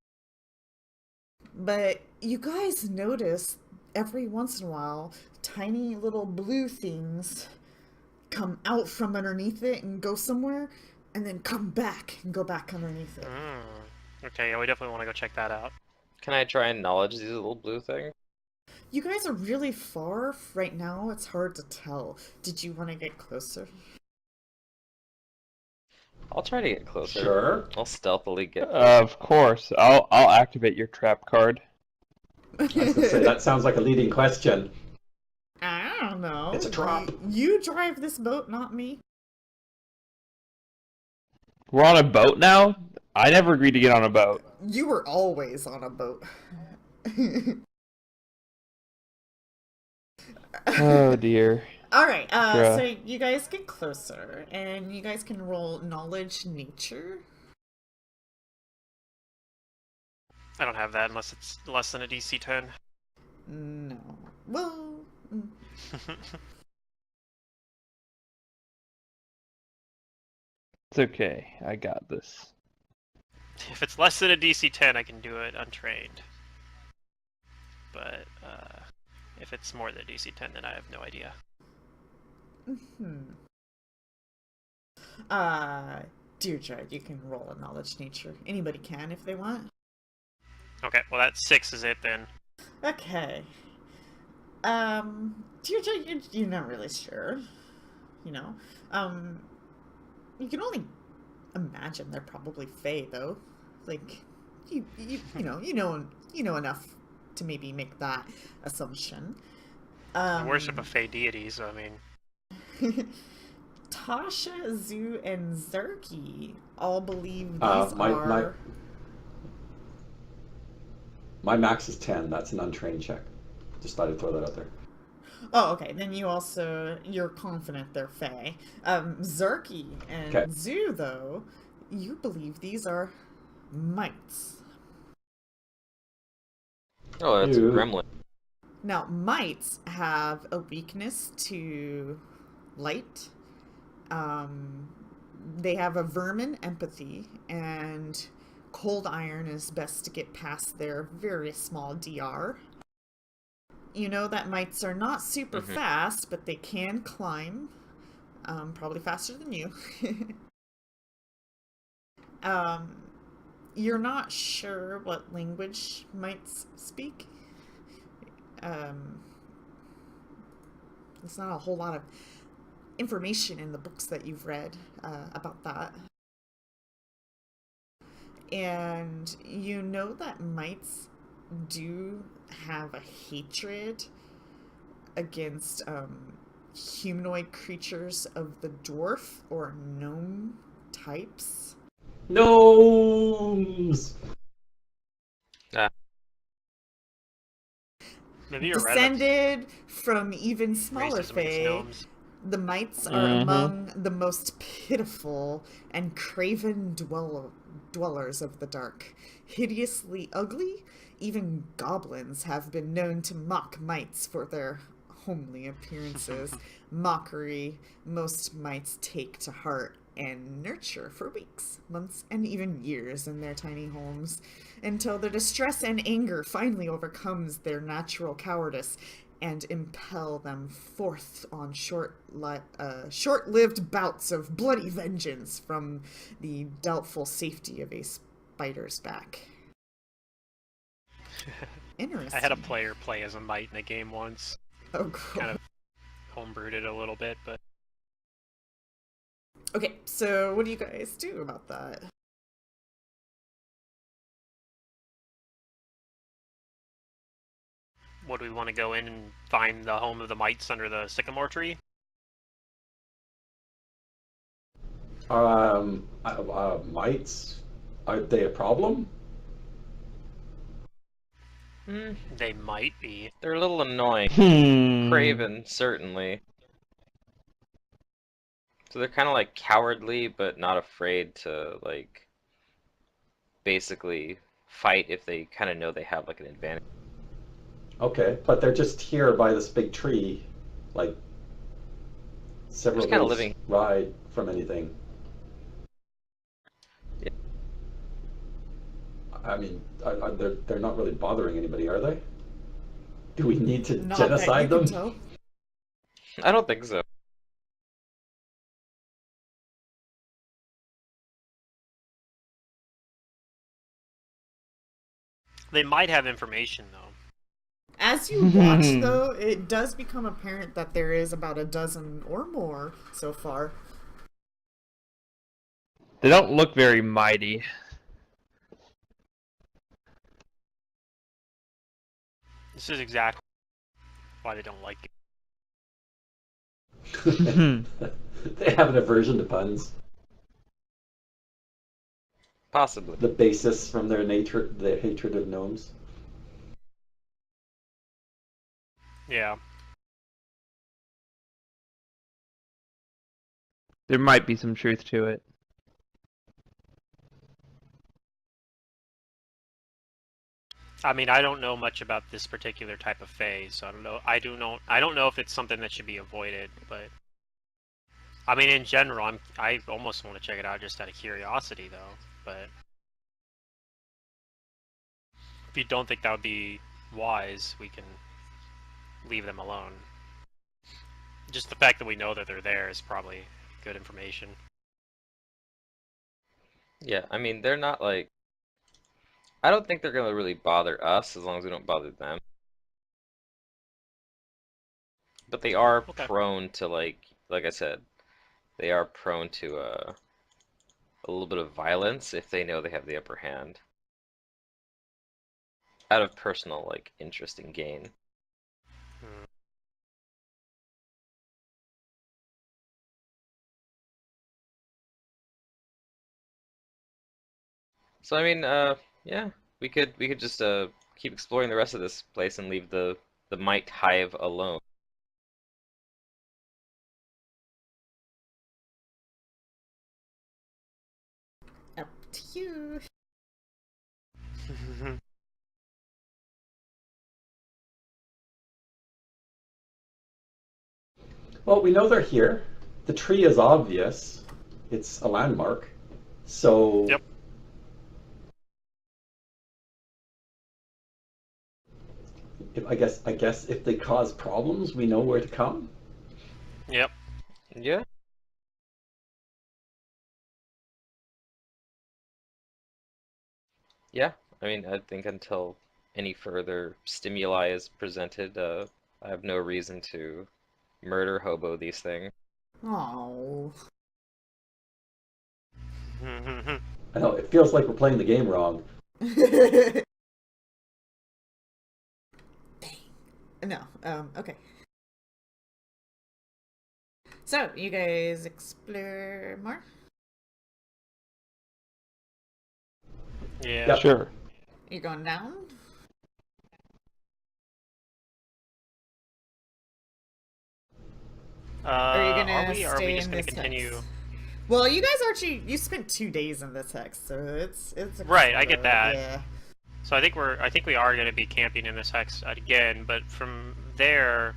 But you guys notice every once in a while tiny little blue things come out from underneath it and go somewhere, and then come back and go back underneath it. Okay, yeah, we definitely want to go check that out. Can I try and knowledge these little blue things? You guys are really far right now, it's hard to tell. Did you want to get closer? I'll try to get closer. Sure. I'll stealthily get. Of course. I'll activate your trap card. I was going to say, that sounds like a leading question. I don't know. It's a trap. You drive this boat, not me. We're on a boat now? I never agreed to get on a boat. You were always on a boat. Oh dear. Alright, Bruh. so you guys get closer, and you guys can roll knowledge nature. I don't have that unless it's less than a DC 10. No. Well... It's okay. I got this. If it's less than a DC 10, I can do it untrained. But if it's more than a DC 10, then I have no idea. Deirdre, you can roll a knowledge nature. Anybody can if they want. Okay, well that 6 is it then. Okay. Deirdre, you're not really sure. You know? You can only imagine they're probably Fae, though. Like, you know enough to maybe make that assumption. I worship a Fey deity, so I mean... Tasha, Zoo, and Zerky all believe these my max is 10. That's an untrained check. Just thought I'd throw that out there. Oh, okay. Then you're confident they're Fae. Zerky and Okay. Zoo, though, you believe these are mites. Oh, that's a Ew. gremlin. Now, mites have a weakness to light. They have a vermin empathy, and cold iron is best to get past their very small DR. You know that mites are not super fast, but they can climb. Probably faster than you. You're not sure what language mites speak. There's not a whole lot of information in the books that you've read about that. And you know that mites do have a hatred against humanoid creatures of the dwarf or gnome types. Gnomes! Maybe you're right. Descended from even smaller Racism against fae, gnomes. the mites are among the most pitiful and craven dwellers of the dark. Hideously ugly, even goblins have been known to mock mites for their homely appearances. Mockery most mites take to heart and nurture for weeks, months, and even years in their tiny homes, until their distress and anger finally overcomes their natural cowardice and impel them forth on short-lived bouts of bloody vengeance from the doubtful safety of a spider's back. Interesting. I had a player play as a mite in a game once. Oh, cool. Kind of homebrewed it a little bit, but... Okay, so what do you guys do about that? Would we want to go in and find the home of the mites under the sycamore tree? Mites? Are they a problem? They might be. They're a little annoying. Craven, certainly. So they're kind of like cowardly, but not afraid to like basically fight if they kind of know they have like an advantage. Okay, but they're just here by this big tree, like several Just kinda days living- ride from anything. Yeah. I mean, they're not really bothering anybody, are they? Do we need to Not that you genocide can them? tell. I don't think so. They might have information though. As you watch, though, it does become apparent that there is about a dozen or more so far. They don't look very mighty. This is exactly why they don't like it. They have an aversion to puns. Possibly. The basis from their nature, the hatred of gnomes. Yeah. There might be some truth to it. I mean, I don't know much about this particular type of phase, so I don't know. I don't know if it's something that should be avoided, but I mean, in general, I almost want to check it out just out of curiosity, though. But if you don't think that would be wise, we can leave them alone. Just the fact that we know that they're there is probably good information. Yeah, I mean, they're not like... I don't think they're gonna really bother us as long as we don't bother them. But they are Okay. prone to like I said, they are prone to a little bit of violence if they know they have the upper hand. Out of personal like interest and gain. Hmm. So I mean, yeah, we could just keep exploring the rest of this place and leave the Might Hive alone. Up to you. Well, we know they're here. The tree is obvious. It's a landmark. So Yep. I guess if they cause problems, we know where to come. Yep. Yeah. Yeah, I mean, I think until any further stimuli is presented, I have no reason to murder hobo these things. Oh. I know it feels like we're playing the game wrong. Dang. No. Okay. So, you guys explore more? Yeah. Yep. Sure. You going down? Or are you gonna Are we stay just in gonna this continue? hex? Well, you guys you spent 2 days in this hex, so it's Right, I get that. Yeah. So I think we are going to be camping in this hex again, but from there,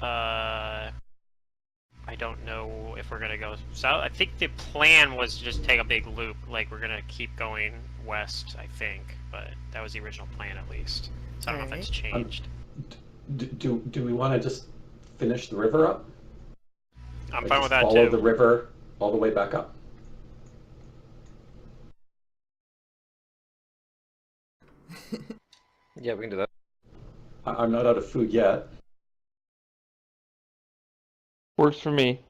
I don't know if we're going to go south. I think the plan was to just take a big loop, like we're going to keep going west, I think, but that was the original plan at least. So I don't know if that's changed. Do we want to just finish the river up? I'm Like, fine just with that follow too. the river all the way back up. Yeah, we can do that. I'm not out of food yet. Works for me.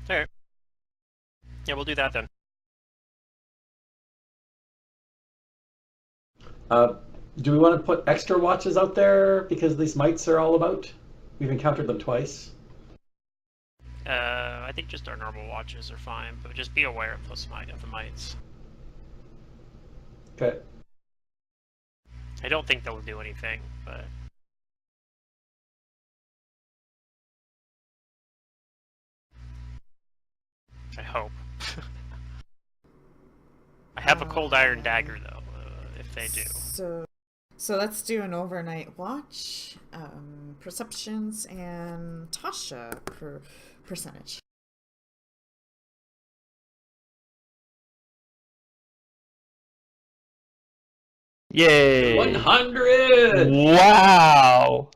Alright. Yeah, we'll do that then. Do we want to put extra watches out there because these mites are all about? We've encountered them twice. I think just our normal watches are fine, but just be aware of the mites. Okay. I don't think they'll do anything, but I hope. I have a cold iron dagger though, if they do. So let's do an overnight watch, perceptions, and Tasha percentage. Yay! 100! Wow!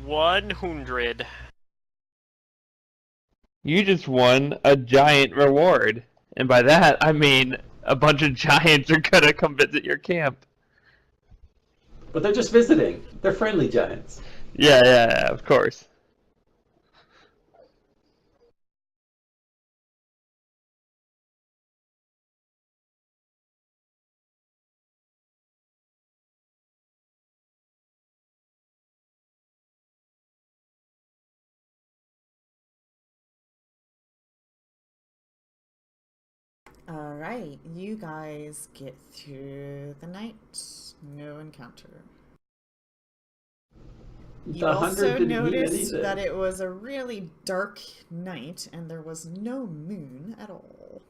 100. You just won a giant reward. And by that, I mean a bunch of giants are gonna come visit your camp. But they're just visiting. They're friendly giants. Yeah, of course. Alright, you guys get through the night. No encounter. You The 100 also didn't mean noticed anything. that it was a really dark night and there was no moon at all.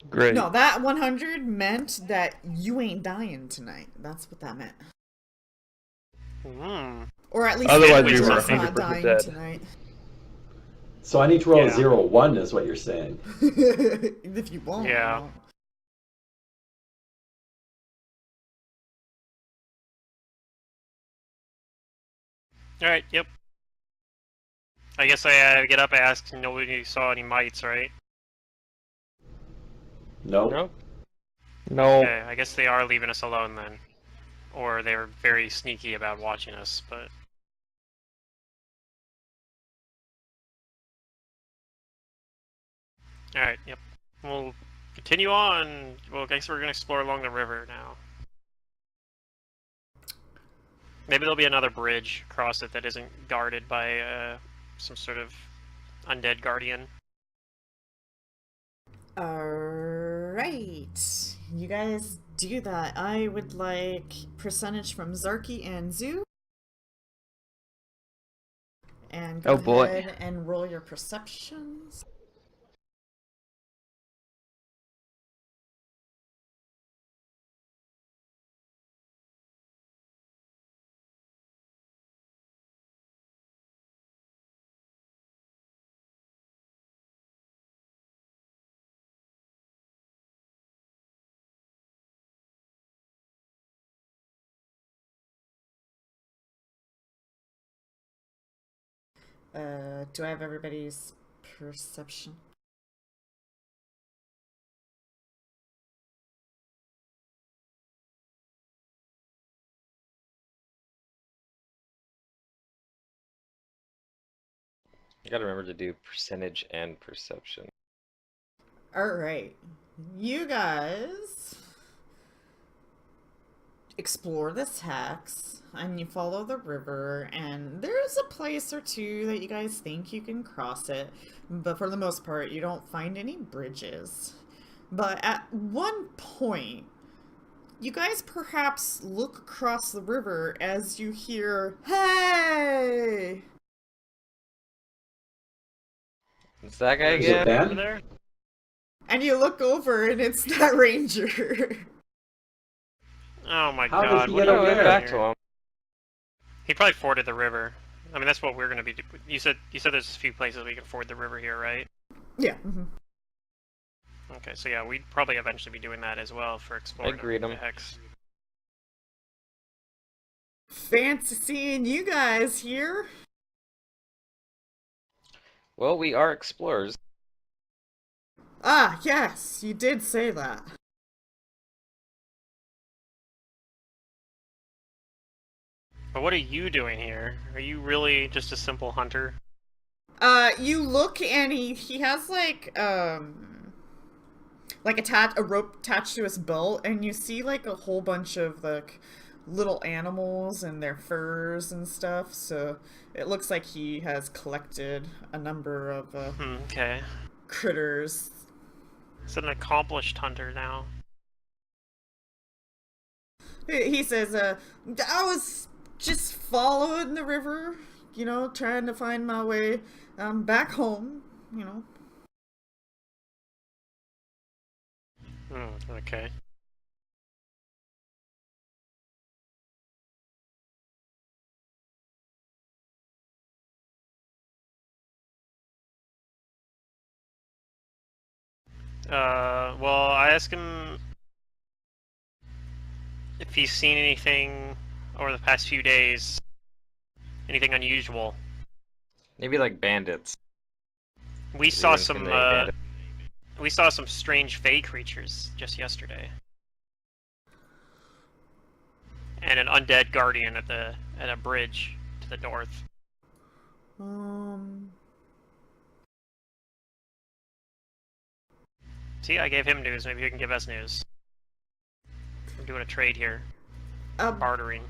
Great. No, that 100 meant that you ain't dying tonight. That's what that meant. Hmm. Or at least Otherwise we were Angela's not 100% dying dead. tonight. So I need to roll Yeah. a 0-1 is what you're saying. If you want. Yeah. Alright, yep. I guess I get up, I ask, nobody saw any mites, right? No. No. No. Okay, I guess they are leaving us alone then. Or they were very sneaky about watching us, but... Alright, yep. We'll continue on. Well, I guess we're gonna explore along the river now. Maybe there'll be another bridge across it that isn't guarded by some sort of undead guardian. Alright. You guys do that. I would like percentage from Zarky and Zoo. And go Oh, boy. ahead and roll your perceptions. Do I have everybody's perception? You gotta remember to do percentage and perception. Alright. You guys explore this hex and you follow the river, and there's a place or two that you guys think you can cross it, but for the most part you don't find any bridges. But at one point you guys perhaps look across the river as you hear, "Hey!" It's that guy Is it again. Ben? Over there? And you look over and it's that ranger. Oh my How does god, he what get are over you Go there? doing back to here? him. He probably forded the river. I mean, that's what we're gonna be. You said there's a few places we can ford the river here, right? Yeah. Okay, so yeah, we'd probably eventually be doing that as well for exploring Agreed the 'em. hex. Fancy seeing you guys here. Well, we are explorers. Ah, yes, you did say that. But what are you doing here? Are you really just a simple hunter? You look and he has like a rope attached to his belt, and you see like a whole bunch of like little animals and their furs and stuff. So it looks like he has collected a number of Okay. critters. He's an accomplished hunter now. He says, I was just following the river, trying to find my way back home, Okay. Well, I asked him if he's seen anything over the past few days, anything unusual. Maybe like bandits. We Is saw anyone some, conveying bandits? we saw some strange fey creatures just yesterday. And an undead guardian at a bridge to the north. See, I gave him news. Maybe you can give us news. We're doing a trade here. Bartering.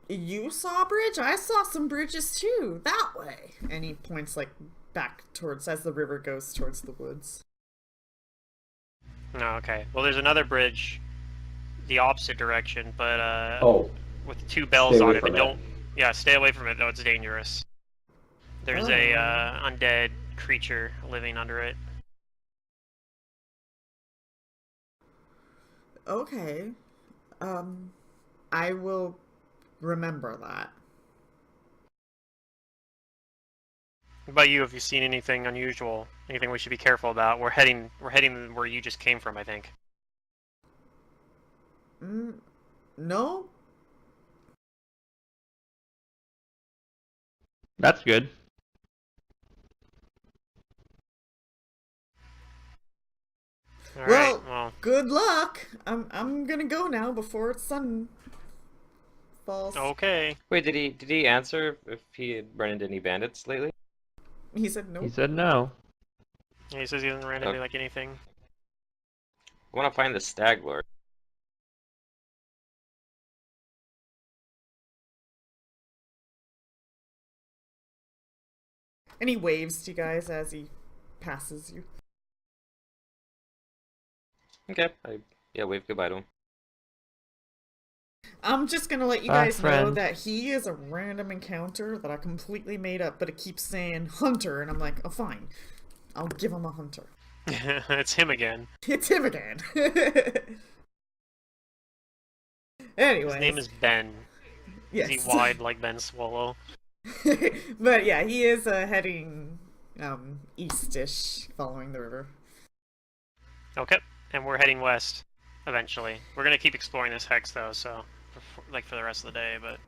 You saw a bridge? I saw some bridges too, that way. And he points like back towards, as the river goes towards the woods. Oh, okay. Well, there's another bridge the opposite direction, but with two bells Stay on away it, but from don't. Yeah, stay away from it though. It's dangerous. There's a undead creature living under it. Okay. I will remember that. What about you? Have you seen anything unusual? Anything we should be careful about? We're heading where you just came from, I think. No? That's good. All Well, right. Well, good luck. I'm gonna go now before sun falls. okay. Wait, did he answer if he had run into any bandits lately? He said no. He said no. He says he doesn't run into like anything. I want to find the stag lord. And he waves to you guys as he passes you. Okay, I wave goodbye to him. I'm just gonna let you Bye, guys know friend. that he is a random encounter that I completely made up, but it keeps saying hunter, and I'm like, oh fine, I'll give him a hunter. It's him again. It's him again. Anyway, His name is Ben. yes. Is he wide like Ben Swallow? But yeah, he is heading east-ish, following the river. Okay, and we're heading west eventually. We're gonna keep exploring this hex though, so for the rest of the day. But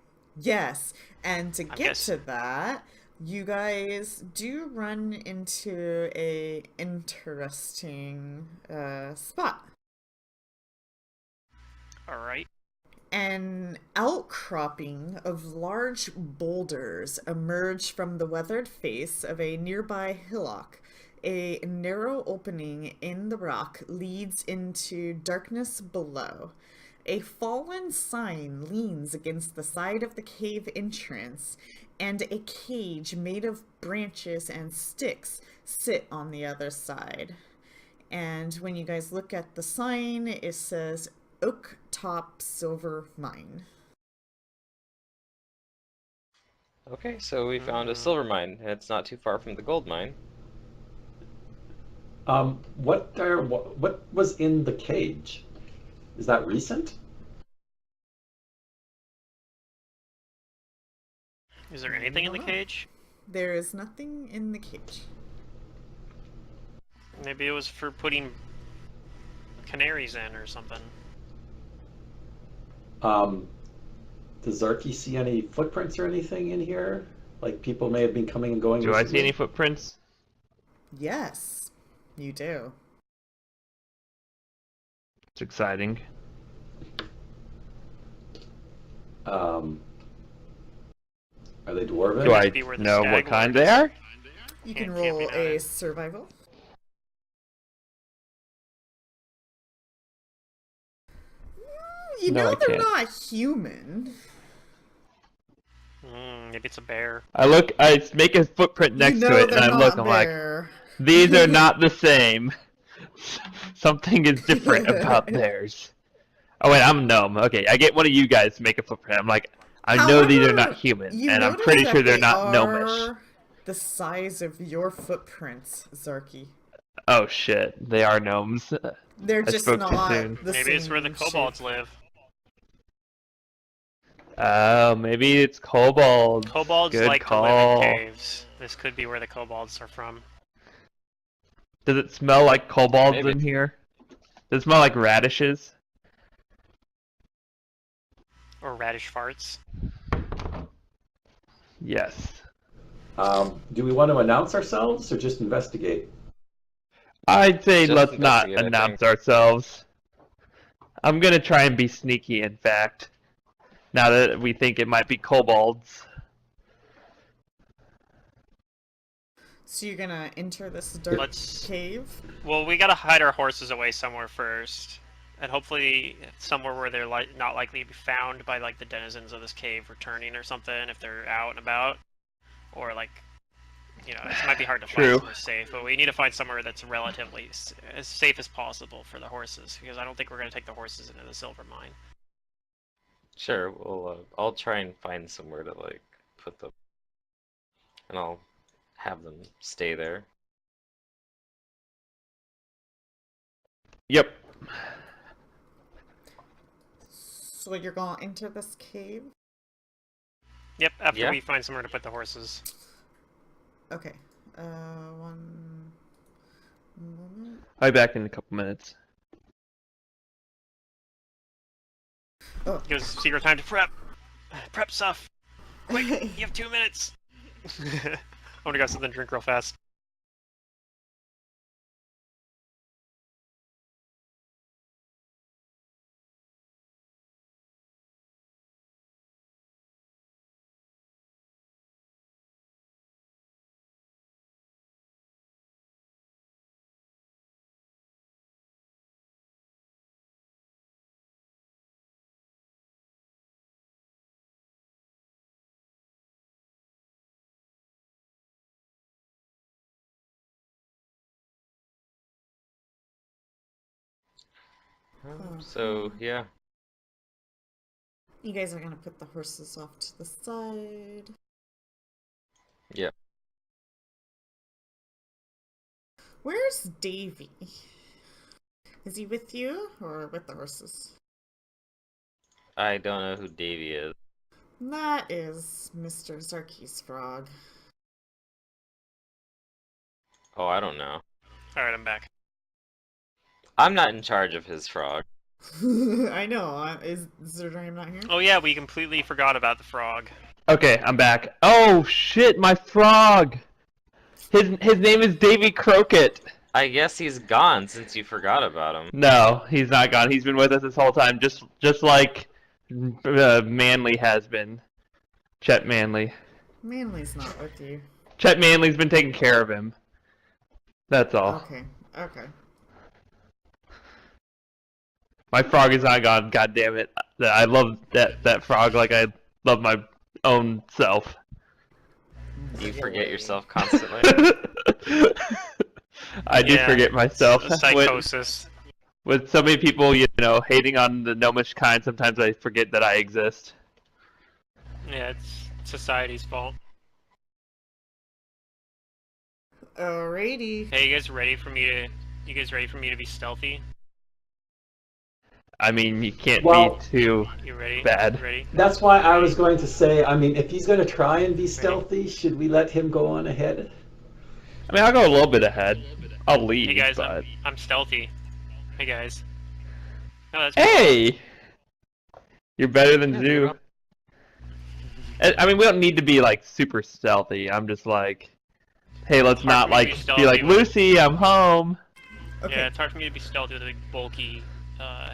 Yes, and to I get guess- to that, you guys do run into a interesting spot. all right. An outcropping of large boulders emerge from the weathered face of a nearby hillock. A narrow opening in the rock leads into darkness below. A fallen sign leans against the side of the cave entrance, and a cage made of branches and sticks sit on the other side. And when you guys look at the sign, it says Oak Top Silver Mine. Okay, so we found a silver mine, and it's not too far from the gold mine. What was in the cage? Is that recent? Is there anything in the No. cage? There is nothing in the cage. Maybe it was for putting canaries in or something. Does Zarky see any footprints or anything in here? Like people may have been coming and going. Do I see recently? any footprints? Yes, you do. It's exciting. Are they dwarven? Do I be where the know stag what kind lord they is. are? You Can't can be roll out a it. survival. You No, know I they're can't. not human. Maybe it's a bear. I make a footprint next you know to it, and they're I look. not I'm like, there. these are not the same. Something is different about theirs. Oh wait, I'm a gnome. Okay, I get one of you guys to make a footprint. I'm like, I know these are However, not human, you and I'm notice pretty that sure they're they not gnomish. are the size of your footprints, Zarky. Oh shit, they are gnomes. They're I just spoke too not soon. the Maybe it's where the same kobolds shape. live. Oh, maybe it's kobolds. Kobolds Good like to live in call. caves. This could be where the kobolds are from. Does it smell like kobolds Maybe. in here? Does it smell like radishes? Or radish farts. Yes. Do we want to announce ourselves or just investigate? I'd say Just let's not investigate, I announce think. ourselves. I'm gonna try and be sneaky, in fact. Now that we think it might be kobolds. So you're gonna enter this dark Let's- cave? Well, we gotta hide our horses away somewhere first. And hopefully somewhere where they're not likely to be found by like the denizens of this cave returning or something if they're out and about. Or like, you know, it might be hard to find True. somewhere safe, but we need to find somewhere that's relatively as safe as possible for the horses, because I don't think we're going to take the horses into the silver mine. Sure, I'll try and find somewhere to like put them, and I'll have them stay there. Yep. So you're gonna enter this cave? Yep, after Yeah. we find somewhere to put the horses. Okay. One moment. I'll be back in a couple minutes. Oh. Gives us secret time to prep. Prep stuff. Quick, you have 2 minutes. I want to go something to drink real fast. So yeah, You guys are gonna put the horses off to the side. yeah. Where's Davy? Is he with you or with the horses? I don't know who Davy is. That is Mr. Zarky's frog. Oh, I don't know. Alright, I'm back. I'm not in charge of his frog. I know. Is Zerdream not here? Oh yeah, we completely forgot about the frog. Okay, I'm back. Oh shit, my frog! His name is Davy Crockett. I guess he's gone since you forgot about him. No, he's not gone. He's been with us this whole time, just like Manly has been. Chet Manley. Manly's not with you. Chet Manley's been taking care of him. That's all. Okay. Okay. My frog is not gone. God damn it! I love that frog like I love my own self. You forget yourself constantly. I do Yeah, forget myself. A psychosis. With so many people, hating on the gnomish kind, sometimes I forget that I exist. Yeah, it's society's fault. Alrighty. Hey, you guys ready for me to be stealthy? I mean, you can't Well- be too You ready? bad. You ready? That's why I was going to say, I mean, if he's going to try and be stealthy, should we let him go on ahead? I mean, I'll go a little bit ahead. I'll lead, Hey guys, but... I'm stealthy. Hey guys. Oh, that's Hey! You're better than Yeah, Zoo. I mean, we don't need to be, like, super stealthy. I'm just like, hey, let's It's hard not, for me to be be stealthy like, when- Lucy, I'm home. Okay. Yeah, it's hard for me to be stealthy with a big, bulky,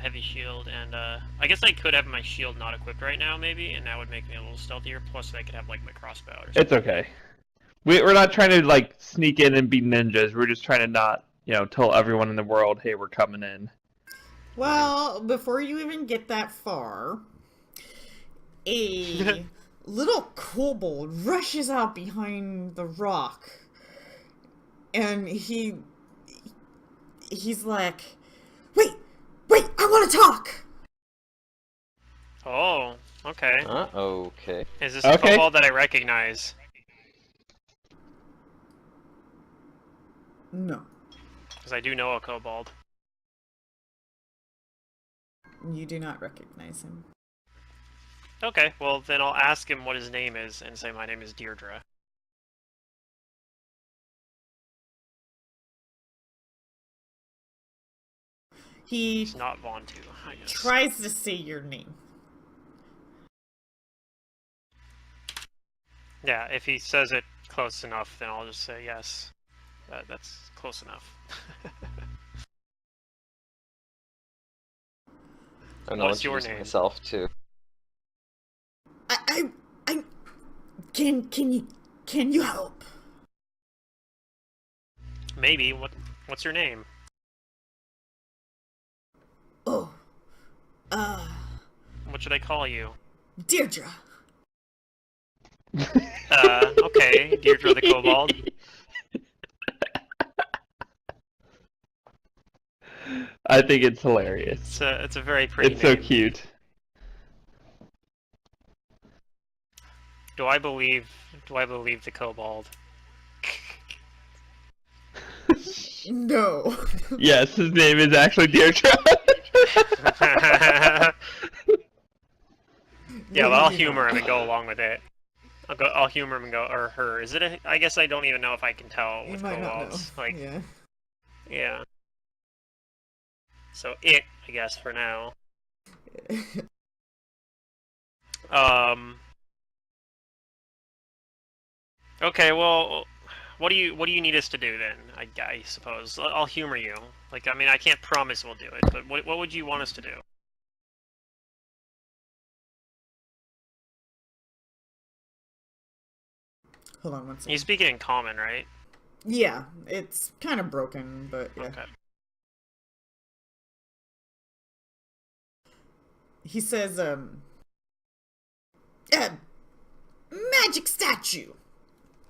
heavy shield, and I guess I could have my shield not equipped right now, maybe, and that would make me a little stealthier. Plus, I could have like my crossbow or something. It's okay. We're not trying to, like, sneak in and be ninjas. We're just trying to not, tell everyone in the world, hey, we're coming in. Well, before you even get that far, a little kobold rushes out behind the rock, and he's like, wait, I want to talk. Oh, Okay. Okay. Is this a Okay. kobold that I recognize? No, Because I do know a kobold. you do not recognize him. Okay, well then I'll ask him what his name is and say my name is Deirdre. He It's not want to, I guess. tries to say your name. Yeah, if he says it close enough, then I'll just say yes. That's close enough. And I'll What's your introduce name? myself too. I can you help? Maybe. What's your name? Oh, What should I call you? Deirdre. Okay, Deirdre the kobold. I think it's hilarious. It's a very pretty It's so name. cute. Do I believe the kobold? No. Yes, his name is actually Deirdre. Yeah, No, well, I'll you do humor not. him and go along with it. I'll humor him and go, or her. Is it a? I guess I don't even know if I can tell You with might not know. kobolds. Like, Yeah. yeah. So it, I guess, for now. Okay, well, what do you need us to do then? I suppose I'll humor you. Like, I mean, I can't promise we'll do it, but what would you want us to do? Hold on one second. You speak it in common, right? Yeah, it's kind of broken, but yeah. Okay. He says, magic statue!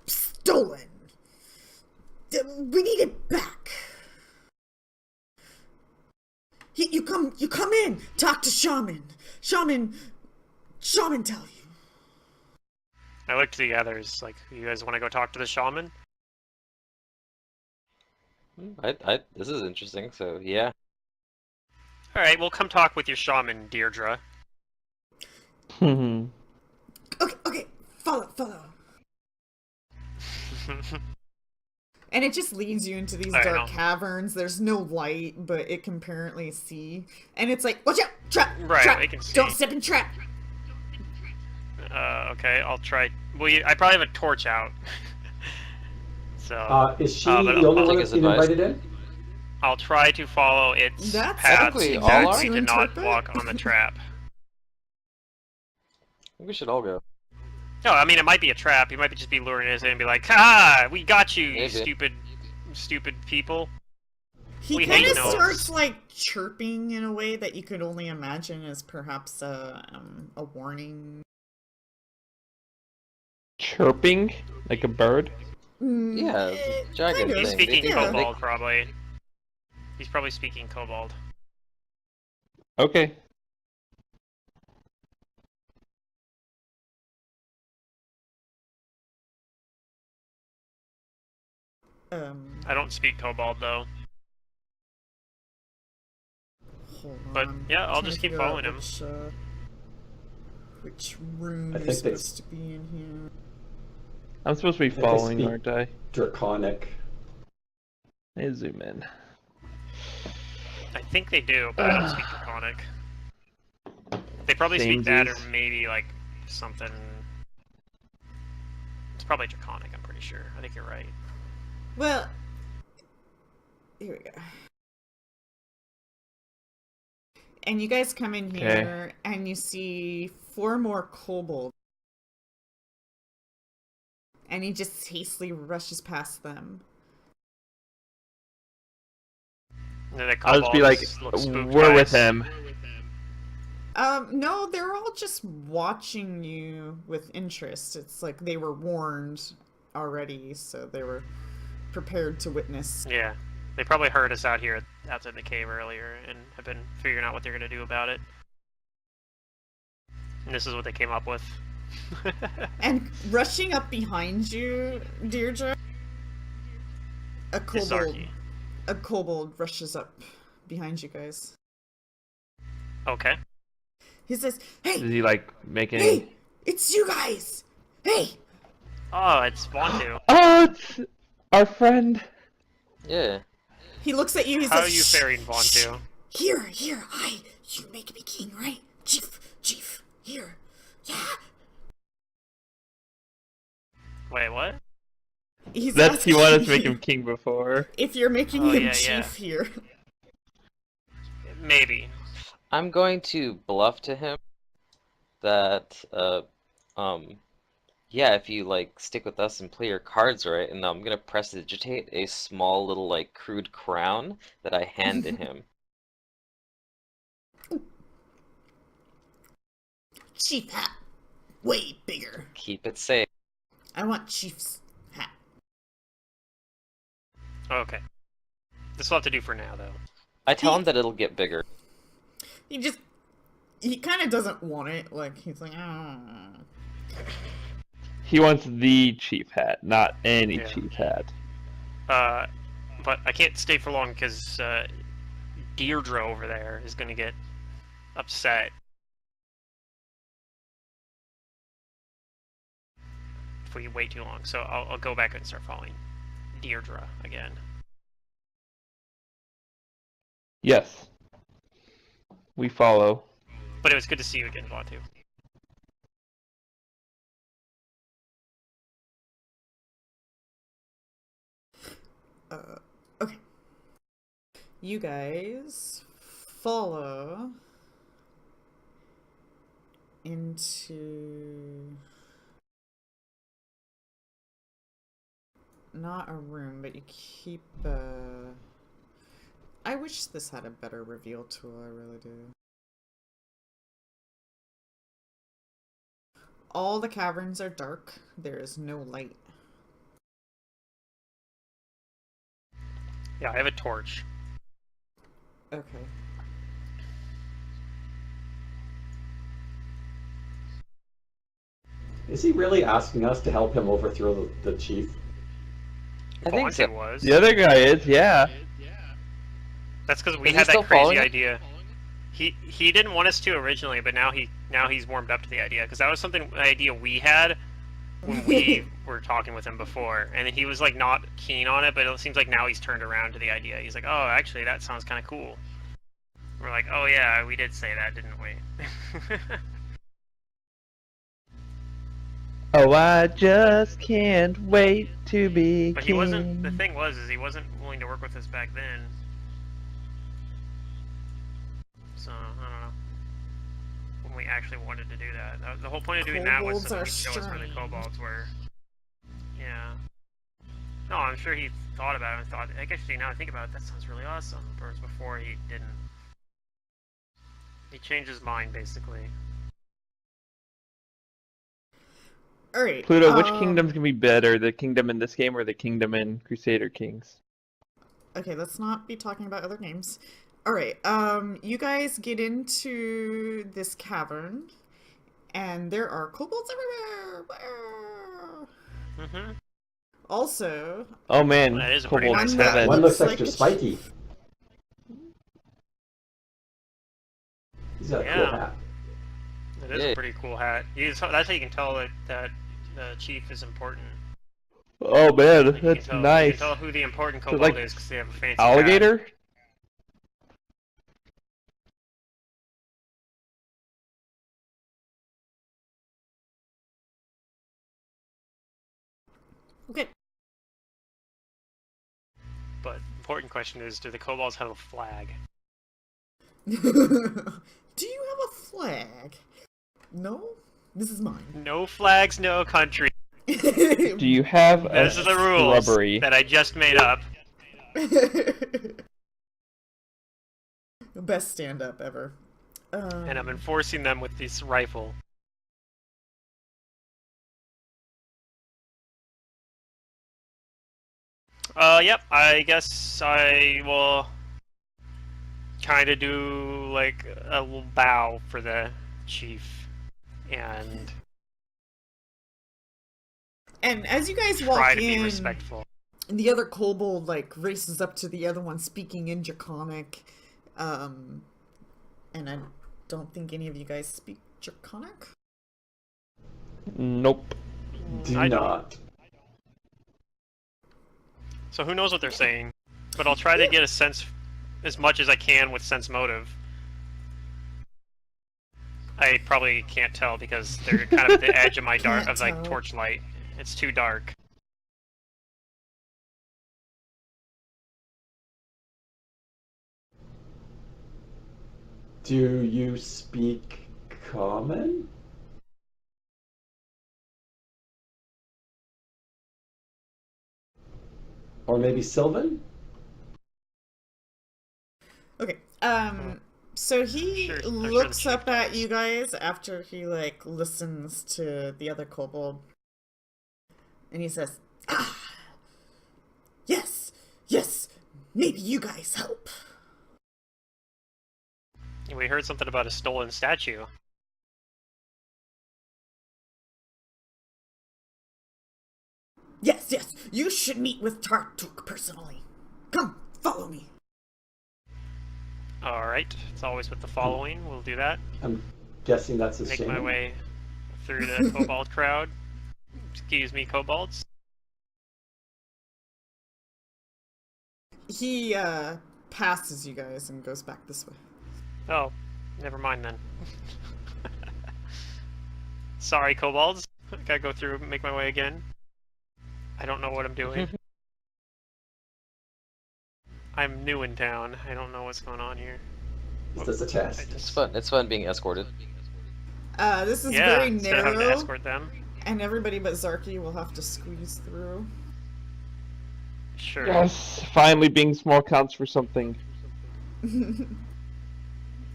Stolen! We need it back! You come in! Talk to Shaman! Shaman tell you! I look to the others. Like, you guys want to go talk to the shaman? This is interesting. So yeah. All right, well, come talk with your shaman, Deirdre. Okay, follow. And it just leads you into these I dark know. caverns. There's no light, but it can apparently see. And it's like, watch out! Trap! Right, Trap! I can see. Don't step in trap! Okay, I'll try. Well, I probably have a torch out. So. Is she but the I'll only one take that's his been advice. invited in? I'll try to follow its That's path up Technically, to all are? exactly you to not interpret. walk on the trap. I think we should all go. No, I mean, it might be a trap. He might just be luring us in and be like, "Ha! We got you, you Maybe. stupid people." He We kind hate of gnomes. starts like chirping in a way that you could only imagine as perhaps a warning. Chirping like a bird. Yeah, it's a dragon kind of. He's thing. speaking They- kobold, probably. He's probably speaking kobold. Okay. I don't speak kobold though. Hold But, on. yeah, I'll Trying just to keep figure out following him. Which room I is think supposed to be in here? I'm supposed to be I think they following, speak- aren't I? Draconic. I zoom in. I think they do, but I don't speak Draconic. They probably speak that, or Samesies. maybe like something. It's probably Draconic. I'm pretty sure. I think you're right. Well, here we go. And you guys come in here, and you see 4 more kobolds. And he just hastily rushes past them. And then the I'll just be like, kobolds look spooked we're by with us. him. No, they're all just watching you with interest. It's like they were warned already, so they were prepared to witness. Yeah, they probably heard us out here outside the cave earlier and have been figuring out what they're gonna do about it. And this is what they came up with. And rushing up behind you, Deirdre, a It's kobold, Zarky. a kobold rushes up behind you guys. Okay. He says, Does "Hey, he like make any? hey, it's you guys. Hey." Oh, it's Vontu. Oh, it's our friend. Yeah. He looks at you. He How says, are you "Shh, faring, shh. Vontu? Here, you make me king, right? Chief, here, yeah." Wait, what? He's That's he wanted asking to make you him king before. if you're making Oh, him yeah, chief here. Maybe. I'm going to bluff to him that, yeah, if you, like, stick with us and play your cards right, and I'm gonna prestidigitate a small little, like, crude crown that I hand to him. Chief hat, way bigger. Keep it safe. I want chief's hat. Okay. This will have to do for now, though. I tell him that it'll get bigger. He kind of doesn't want it. Like, he's like, ah. He wants the chief hat, not any Yeah. chief hat. But I can't stay for long because Deirdre over there is gonna get upset. If we wait too long, so I'll go back and start following Deirdre again. Yes. We follow. But it was good to see you again, Vontu. Okay. You guys follow into not a room, but you keep I wish this had a better reveal tool, I really do. All the caverns are dark. There is no light. Yeah, I have a torch. Okay. Is he really asking us to help him overthrow the chief? I think so. Vontu was. The other guy is, yeah. That's because we Is he had still that crazy following it? idea. He didn't want us to originally, but now he's warmed up to the idea because that was an idea we had when we were talking with him before, and he was like not keen on it, but it seems like now he's turned around to the idea. He's like, oh, actually, that sounds kind of cool. We're like, oh yeah, we did say that, didn't we? Oh, I just can't wait to be But king. he wasn't. The thing was, is he wasn't willing to work with us back then. So I don't know. When we actually wanted to do that, the whole point of doing that was so that Kobolds he are could show us where the strange. kobolds were. Yeah. No, I'm sure he thought about it and thought, actually, now I think about it, that sounds really awesome. Whereas before he didn't. He changed his mind, basically. Alright. Pluto, which kingdom's gonna be better, the kingdom in this game or the kingdom in Crusader Kings? Okay, let's not be talking about other games. Alright, you guys get into this cavern, and there are kobolds everywhere! Mm-hmm. Also, Oh man, That is a pretty kobolds nice hat. heaven. One looks like extra a- spiky. He's got a cool Yeah. hat. It is Yeah. a pretty cool hat. That's how you can tell that the chief is important. Oh man, You can that's tell, You nice. can tell who the important So, kobold like, is because they have a fancy hat. Alligator? okay. But important question is, do the kobolds have a flag? Do you have a flag? No? This is mine. No flags, no country. Do you have a Those are the rules shrubbery? that I just made up. Best stand-up ever. And I'm enforcing them with this rifle. Yep, I guess I will kind of do like a little bow for the chief. and as you guys try walk to be in, respectful. the other kobold like races up to the other one, speaking in Draconic, and I don't think any of you guys speak Draconic. Nope. Do I don't. not. So who knows what they're saying? But I'll try to get a sense, as much as I can with sense motive. I probably can't tell because they're kind of at the edge of my Can't tell. torchlight. It's too dark. Do you speak common? Or maybe Sylvan? Okay. So he I'm sure the looks chief up at does. you guys after he like listens to the other kobold, and he says, "Ah, yes, yes. Maybe you guys help." We heard something about a stolen statue. Yes, yes. You should meet with Tartuk personally. Come, follow me. Alright, it's always with the following. We'll do that. I'm guessing that's a Make shame. my way through the kobold crowd. Excuse me, kobolds. He passes you guys and goes back this way. Oh, never mind then. Sorry, kobolds. I gotta go through and make my way again. I don't know what I'm doing. I'm new in town. I don't know what's going on here. Is this a test? It's fun. It's fun being escorted. This is Yeah, very instead of having to narrow, escort them. and everybody but Zarky will have to squeeze through. Sure. Yes, finally being small counts for something.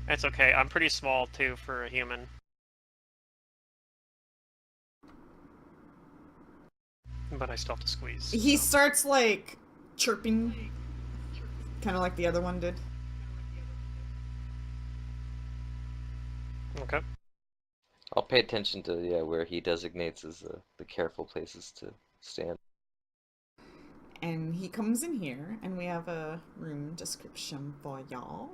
It's okay. I'm pretty small too for a human. But I still have to squeeze. He starts like chirping, kind of like the other one did. Okay. I'll pay attention to where he designates as the careful places to stand. And he comes in here, and we have a room description for y'all.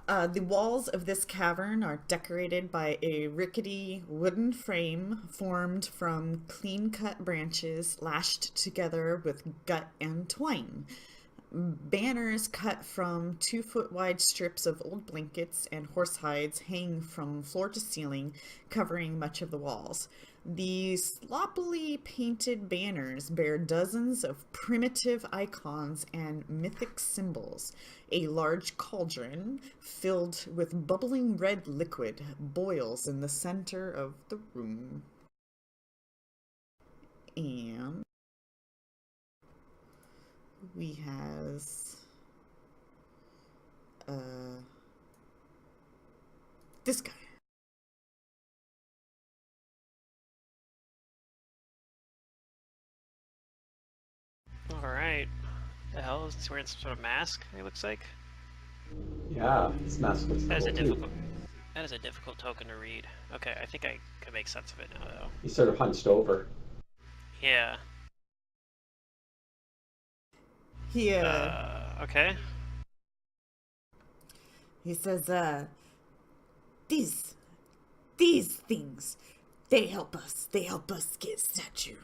The walls of this cavern are decorated by a rickety wooden frame formed from clean-cut branches lashed together with gut and twine. Banners cut from 2-foot-wide strips of old blankets and horse hides hang from floor to ceiling, covering much of the walls. These sloppily painted banners bear dozens of primitive icons and mythic symbols. A large cauldron filled with bubbling red liquid boils in the center of the room. And we has this guy. Alright. The hell is he wearing some sort of mask, it looks like? Yeah, this mask looks That is cool a too. difficult token to read. Okay, I think I can make sense of it now though. He's sort of hunched over. Yeah. He Okay. he says, these things, they help us get a statue.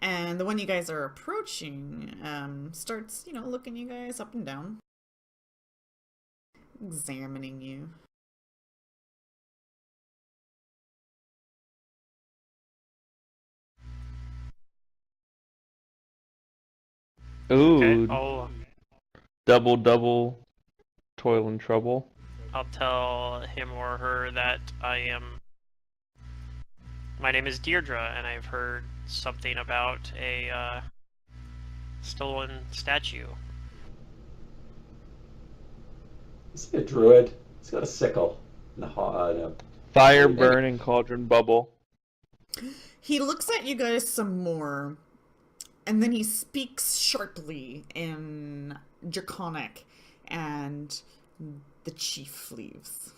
And the one you guys are approaching starts, looking you guys up and down, examining you. Ooh, Okay, double, toil and trouble. I'll tell him or her that my name is Deirdre, and I've heard something about a stolen statue. Is he a druid? He's got a sickle and a Fire burn and cauldron bubble. He looks at you guys some more, and then he speaks sharply in Draconic, and the chief leaves.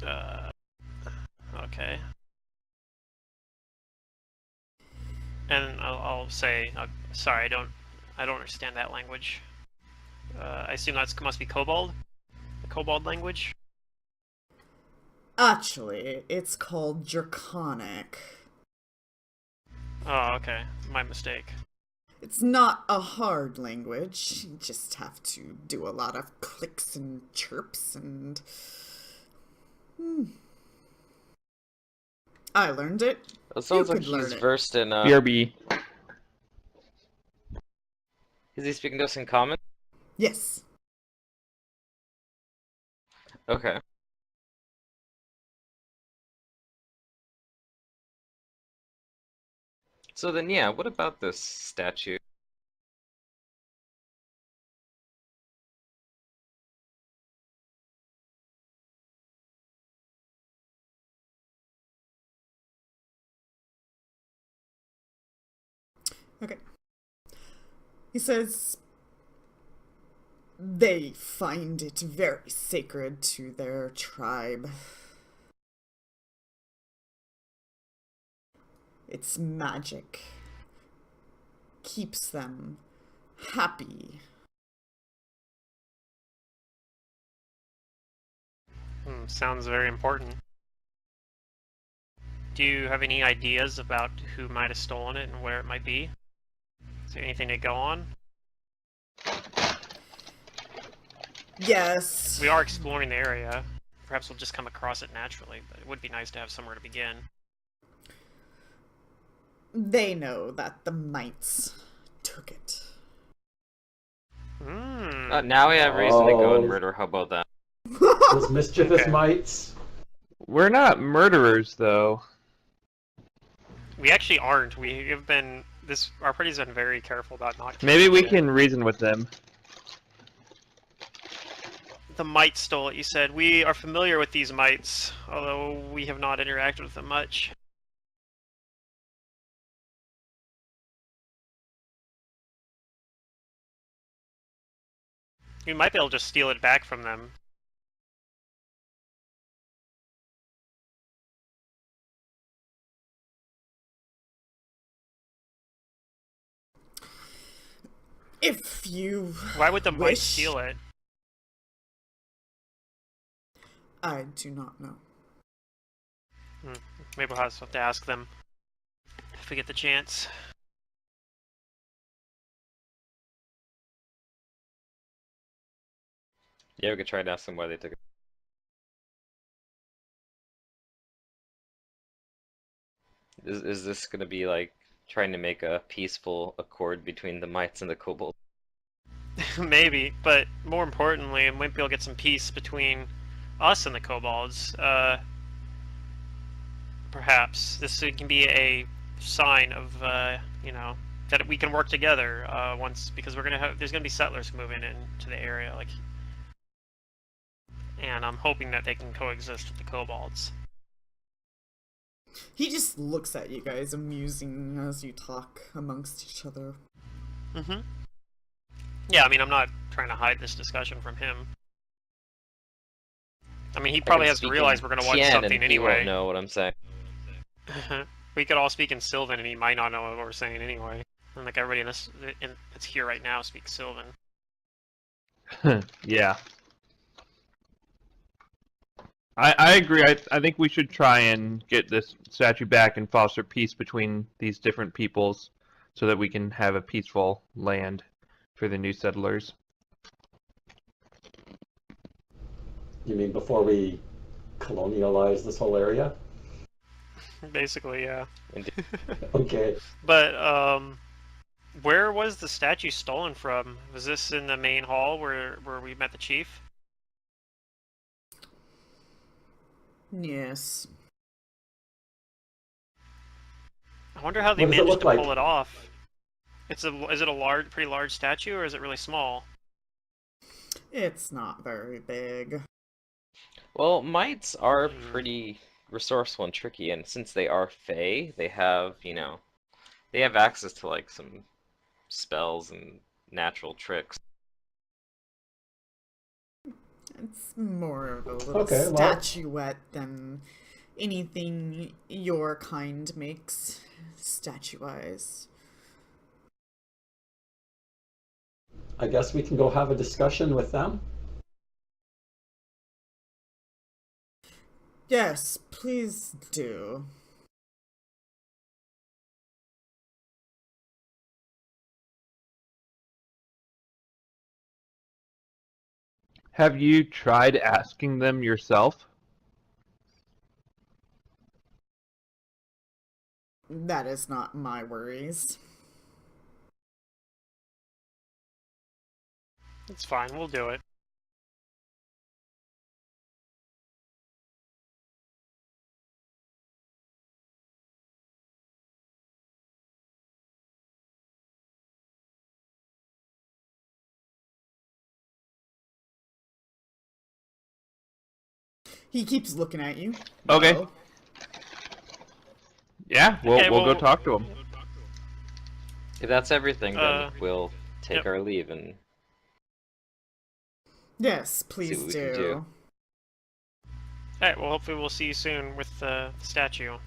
Okay. And I'll say, sorry, I don't understand that language. I assume that must be Kobold? The Kobold language? Actually, it's called Draconic. Oh, okay. My mistake. It's not a hard language. You just have to do a lot of clicks and chirps and... I learned it. It sounds You like could learn he's it. versed in, BRB. Is he speaking to us in common? Yes. Okay. So then, yeah, what about this statue? Okay. He says they find it very sacred to their tribe. Its magic keeps them happy. Sounds very important. Do you have any ideas about who might have stolen it and where it might be? Is there anything to go on? Yes. We are exploring the area. Perhaps we'll just come across it naturally, but it would be nice to have somewhere to begin. They know that the mites took it. Now we have reason to go and Oh. murder. How about that? Those mischievous Okay. mites. We're not murderers, though. We actually aren't. We have been our party's been very careful about not killing Maybe we shit. can reason with them. The mites stole it, you said. We are familiar with these mites, although we have not interacted with them much. We might be able to just steal it back from them. If you Why would the mites wish, steal it? I do not know. Maybe we'll have to ask them if we get the chance. Yeah, we could try and ask them why they took it. Is this gonna be like trying to make a peaceful accord between the mites and the kobolds? Maybe, but more importantly, maybe we'll get some peace between us and the kobolds. Perhaps this can be a sign of, you know, that we can work together because there's gonna be settlers moving into the area, and I'm hoping that they can coexist with the kobolds. He just looks at you guys, amusing as you talk amongst each other. Yeah, I mean, I'm not trying to hide this discussion from him. I mean, he probably has to realize we're gonna want something anyway. He won't know what I'm saying. We could all speak in Sylvan, and he might not know what we're saying anyway. And like everybody that's here right now speaks Sylvan. Yeah. I agree. I think we should try and get this statue back and foster peace between these different peoples so that we can have a peaceful land for the new settlers. You mean before we colonialize this whole area? Basically, yeah. Okay. But where was the statue stolen from? Was this in the main hall where we met the chief? Yes. I wonder how they What does it managed look to like? pull it off. Is it a pretty large statue, or is it really small? It's not very big. Well, mites are pretty resourceful and tricky, and since they are Fae, they have, you know, they have access to like some spells and natural tricks. It's more of a little Okay, well- statuette than anything your kind makes statue-wise. I guess we can go have a discussion with them. Yes, please do. Have you tried asking them yourself? That is not my worries. It's fine. We'll do it. He keeps looking at you. Okay. Well, Yeah, we'll Okay, we'll go well- talk to him. If that's everything, then Uh, we'll take yep. our leave and yes, please what we do. can do. Alright, well, hopefully we'll see you soon with the statue.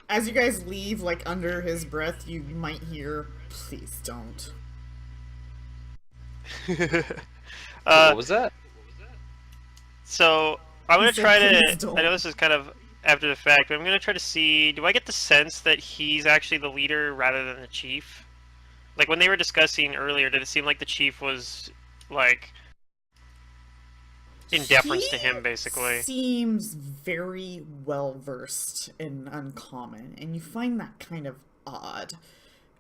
As you guys leave, like under his breath, you might hear, "Please don't." what was that? So I'm He gonna said, try "Please to. don't." I know this is kind of after the fact, but I'm gonna try to see. Do I get the sense that he's actually the leader rather than the chief? Like when they were discussing earlier, did it seem like the chief was like in deference to him, basically? Seems very well versed in uncommon, and you find that kind of odd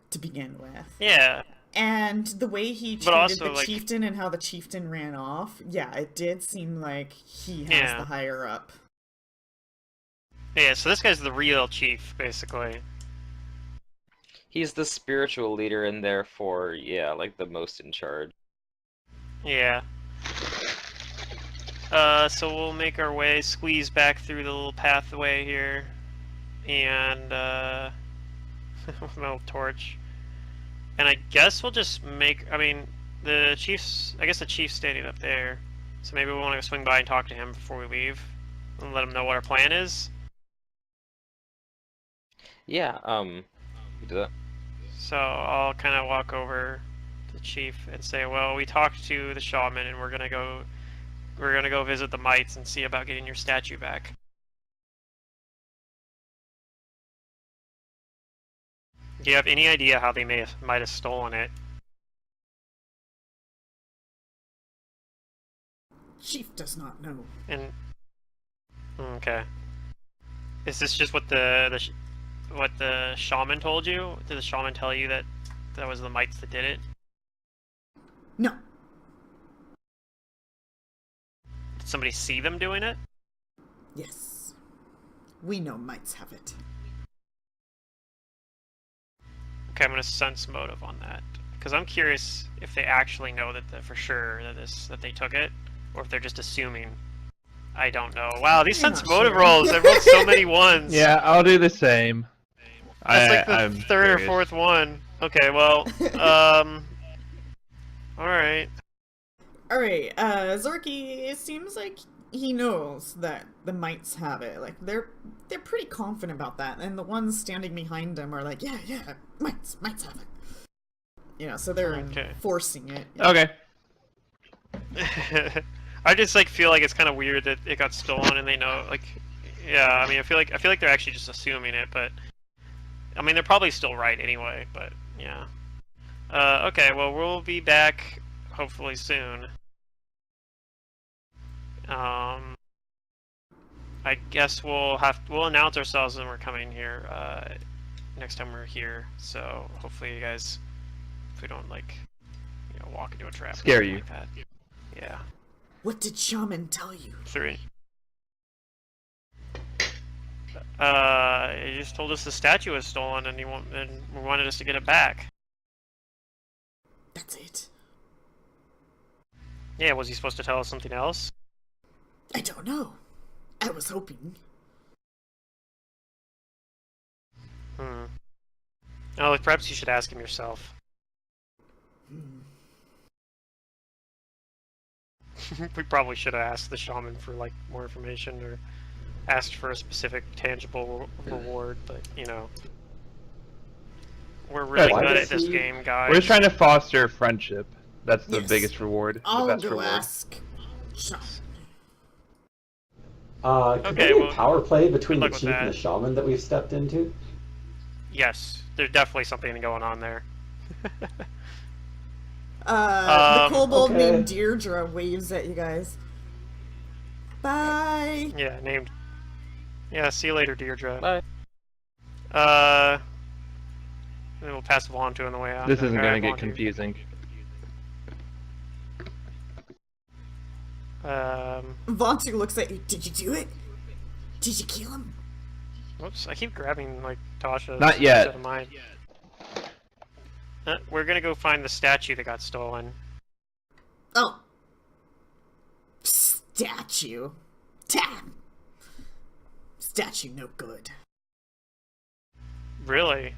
to begin with. Yeah. And the way he But treated also, the like- chieftain and how the chieftain ran off, yeah, it did seem like he has Yeah. the higher up. Yeah. So this guy's the real chief, basically. He's the spiritual leader and therefore, yeah, like the most in charge. Yeah. So we'll make our way, squeeze back through the little pathway here, and with my little torch. And I guess we'll just make. I mean, the chief's. I guess the chief's standing up there, so maybe we want to swing by and talk to him before we leave, and let him know what our plan is. Yeah, we do that. So I'll kind of walk over to the chief and say, "Well, we talked to the shaman, and we're gonna go visit the mites and see about getting your statue back." Do you have any idea how they might have stolen it? Chief does not know. And okay, is this just what what the shaman told you? Did the shaman tell you that that was the mites that did it? No. Did somebody see them doing it? Yes. We know mites have it. Okay, I'm gonna sense motive on that because I'm curious if they actually know that for sure that they took it, or if they're just assuming. I don't know. Wow, these You're sense not motive sure. rolls. I rolled so many ones. Yeah, I'll do the same. That's like the I'm third curious. or fourth one. Okay, well, all right. Alright, Zorky, it seems like he knows that the mites have it. Like, they're pretty confident about that, and the ones standing behind him are like, yeah, mites have it. You know, so they're Okay. enforcing it. Okay. I just like feel like it's kind of weird that it got stolen and they know. Like, yeah, I mean, I feel like they're actually just assuming it, but I mean, they're probably still right anyway. But yeah. Okay, well, we'll be back hopefully soon. I guess we'll announce ourselves when we're coming here next time we're here. So hopefully you guys, if we don't like, walk into a trap, or Scare something you. like that. Yeah. What did Shaman tell you? 3. He just told us the statue was stolen, and we wanted us to get it back. That's it. Yeah, was he supposed to tell us something else? I don't know. I was hoping. Hmm. Oh, perhaps you should ask him yourself. We probably should have asked the shaman for like more information or asked for a specific tangible reward, but you know. We're really Why good does at this he- game, guys. We're just trying to foster friendship. That's the Yes. biggest reward, the I'll best go reward. ask. Shaman. Could Okay, there be a well, power play between good the luck with chief and the that. shaman that we've stepped into? Yes, there's definitely something going on there. The kobold okay. named Deirdre waves at you guys. Bye. Yeah, named. Yeah, see you later, Deirdre. Bye. Then we'll pass Vaughn to on the way out. This Then isn't go going to ahead, get Vaughn, too. confusing. Vontu looks at you. Did you do it? Did you kill him? Whoops, I keep grabbing like Tasha's Not yet. instead of mine. We're gonna go find the statue that got stolen. Oh. Statue. Damn. Statue no good. Really?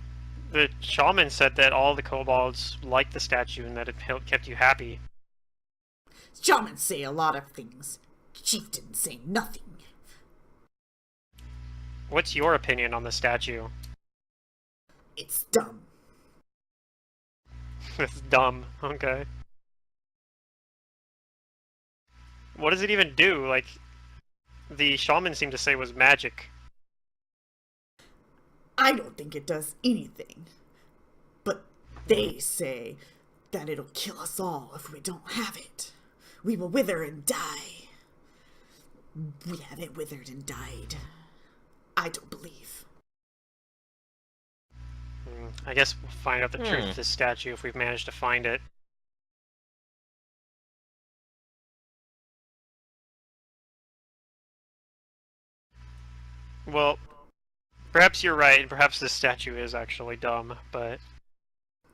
The shaman said that all the kobolds liked the statue and that it kept you happy. Shamans say a lot of things. Chieftains say nothing. What's your opinion on the statue? It's dumb. It's dumb. Okay. What does it even do? Like, the shaman seemed to say it was magic. I don't think it does anything. But they say that it'll kill us all if we don't have it. We will wither and die. We have it withered and died. I don't believe. I guess we'll find out the truth of this statue if we've managed to find it. Well, perhaps you're right, and perhaps this statue is actually dumb, but...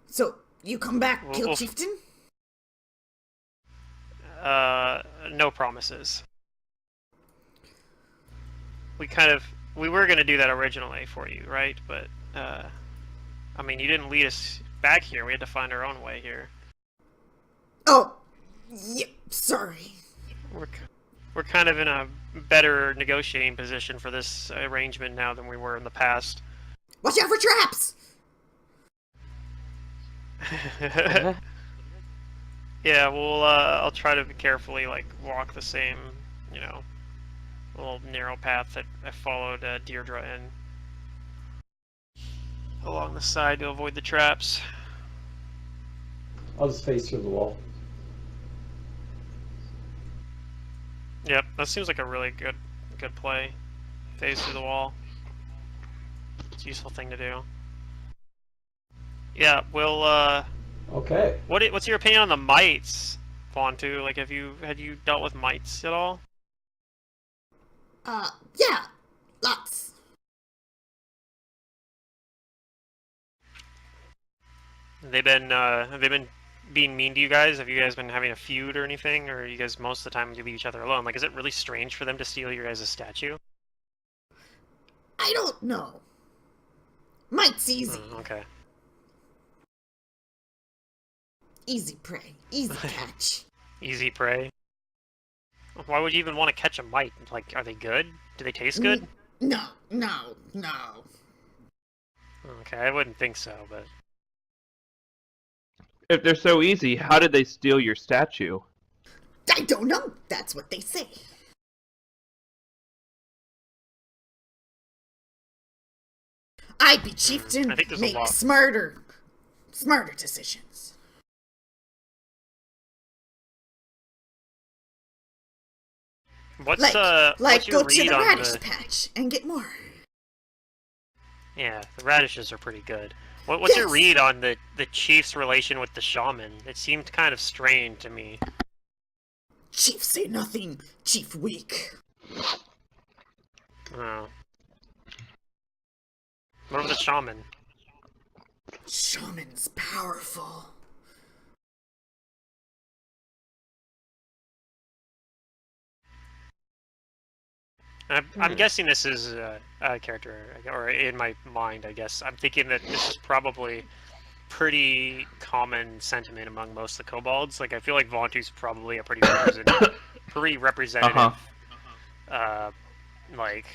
So, you come back, We'll- kill we'll- Chieftain? No promises. We were gonna do that originally for you, right? But, I mean, you didn't lead us back here. We had to find our own way here. Oh, yep, sorry. We're kind of in a better negotiating position for this arrangement now than we were in the past. Watch out for traps! Yeah, well, I'll try to carefully, like, walk the same, you know, little narrow path that I followed Deirdre in. Along the side to avoid the traps. I'll just face through the wall. Yep, that seems like a really good play. Phase through the wall. It's a useful thing to do. Yeah, we'll, Okay. what's your opinion on the mites, Fontu? Like, had you dealt with mites at all? Yeah, lots. Have they been being mean to you guys? Have you guys been having a feud or anything? Or you guys most of the time leave each other alone? Like, is it really strange for them to steal your guys' statue? I don't know. Might's easy. Okay. Easy prey. Easy catch. Easy prey. Why would you even want to catch a mite? Like, are they good? Do they taste good? No. Okay, I wouldn't think so, but... If they're so easy, how did they steal your statue? I don't know. That's what they say. I be chieftain. I think there's a Make lot. smarter decisions. What's Like your go to read the on radish patch and get more. Yeah, the radishes are pretty good. What's your Yes. read on the chief's relation with the shaman? It seemed kind of strained to me. Chief say nothing. Chief weak. Oh. What about the shaman? Shaman's powerful. I'm guessing this is a character, or in my mind, I guess. I'm thinking that this is probably pretty common sentiment among most of the kobolds. Like, I feel like Vontu's probably a pretty representative, like,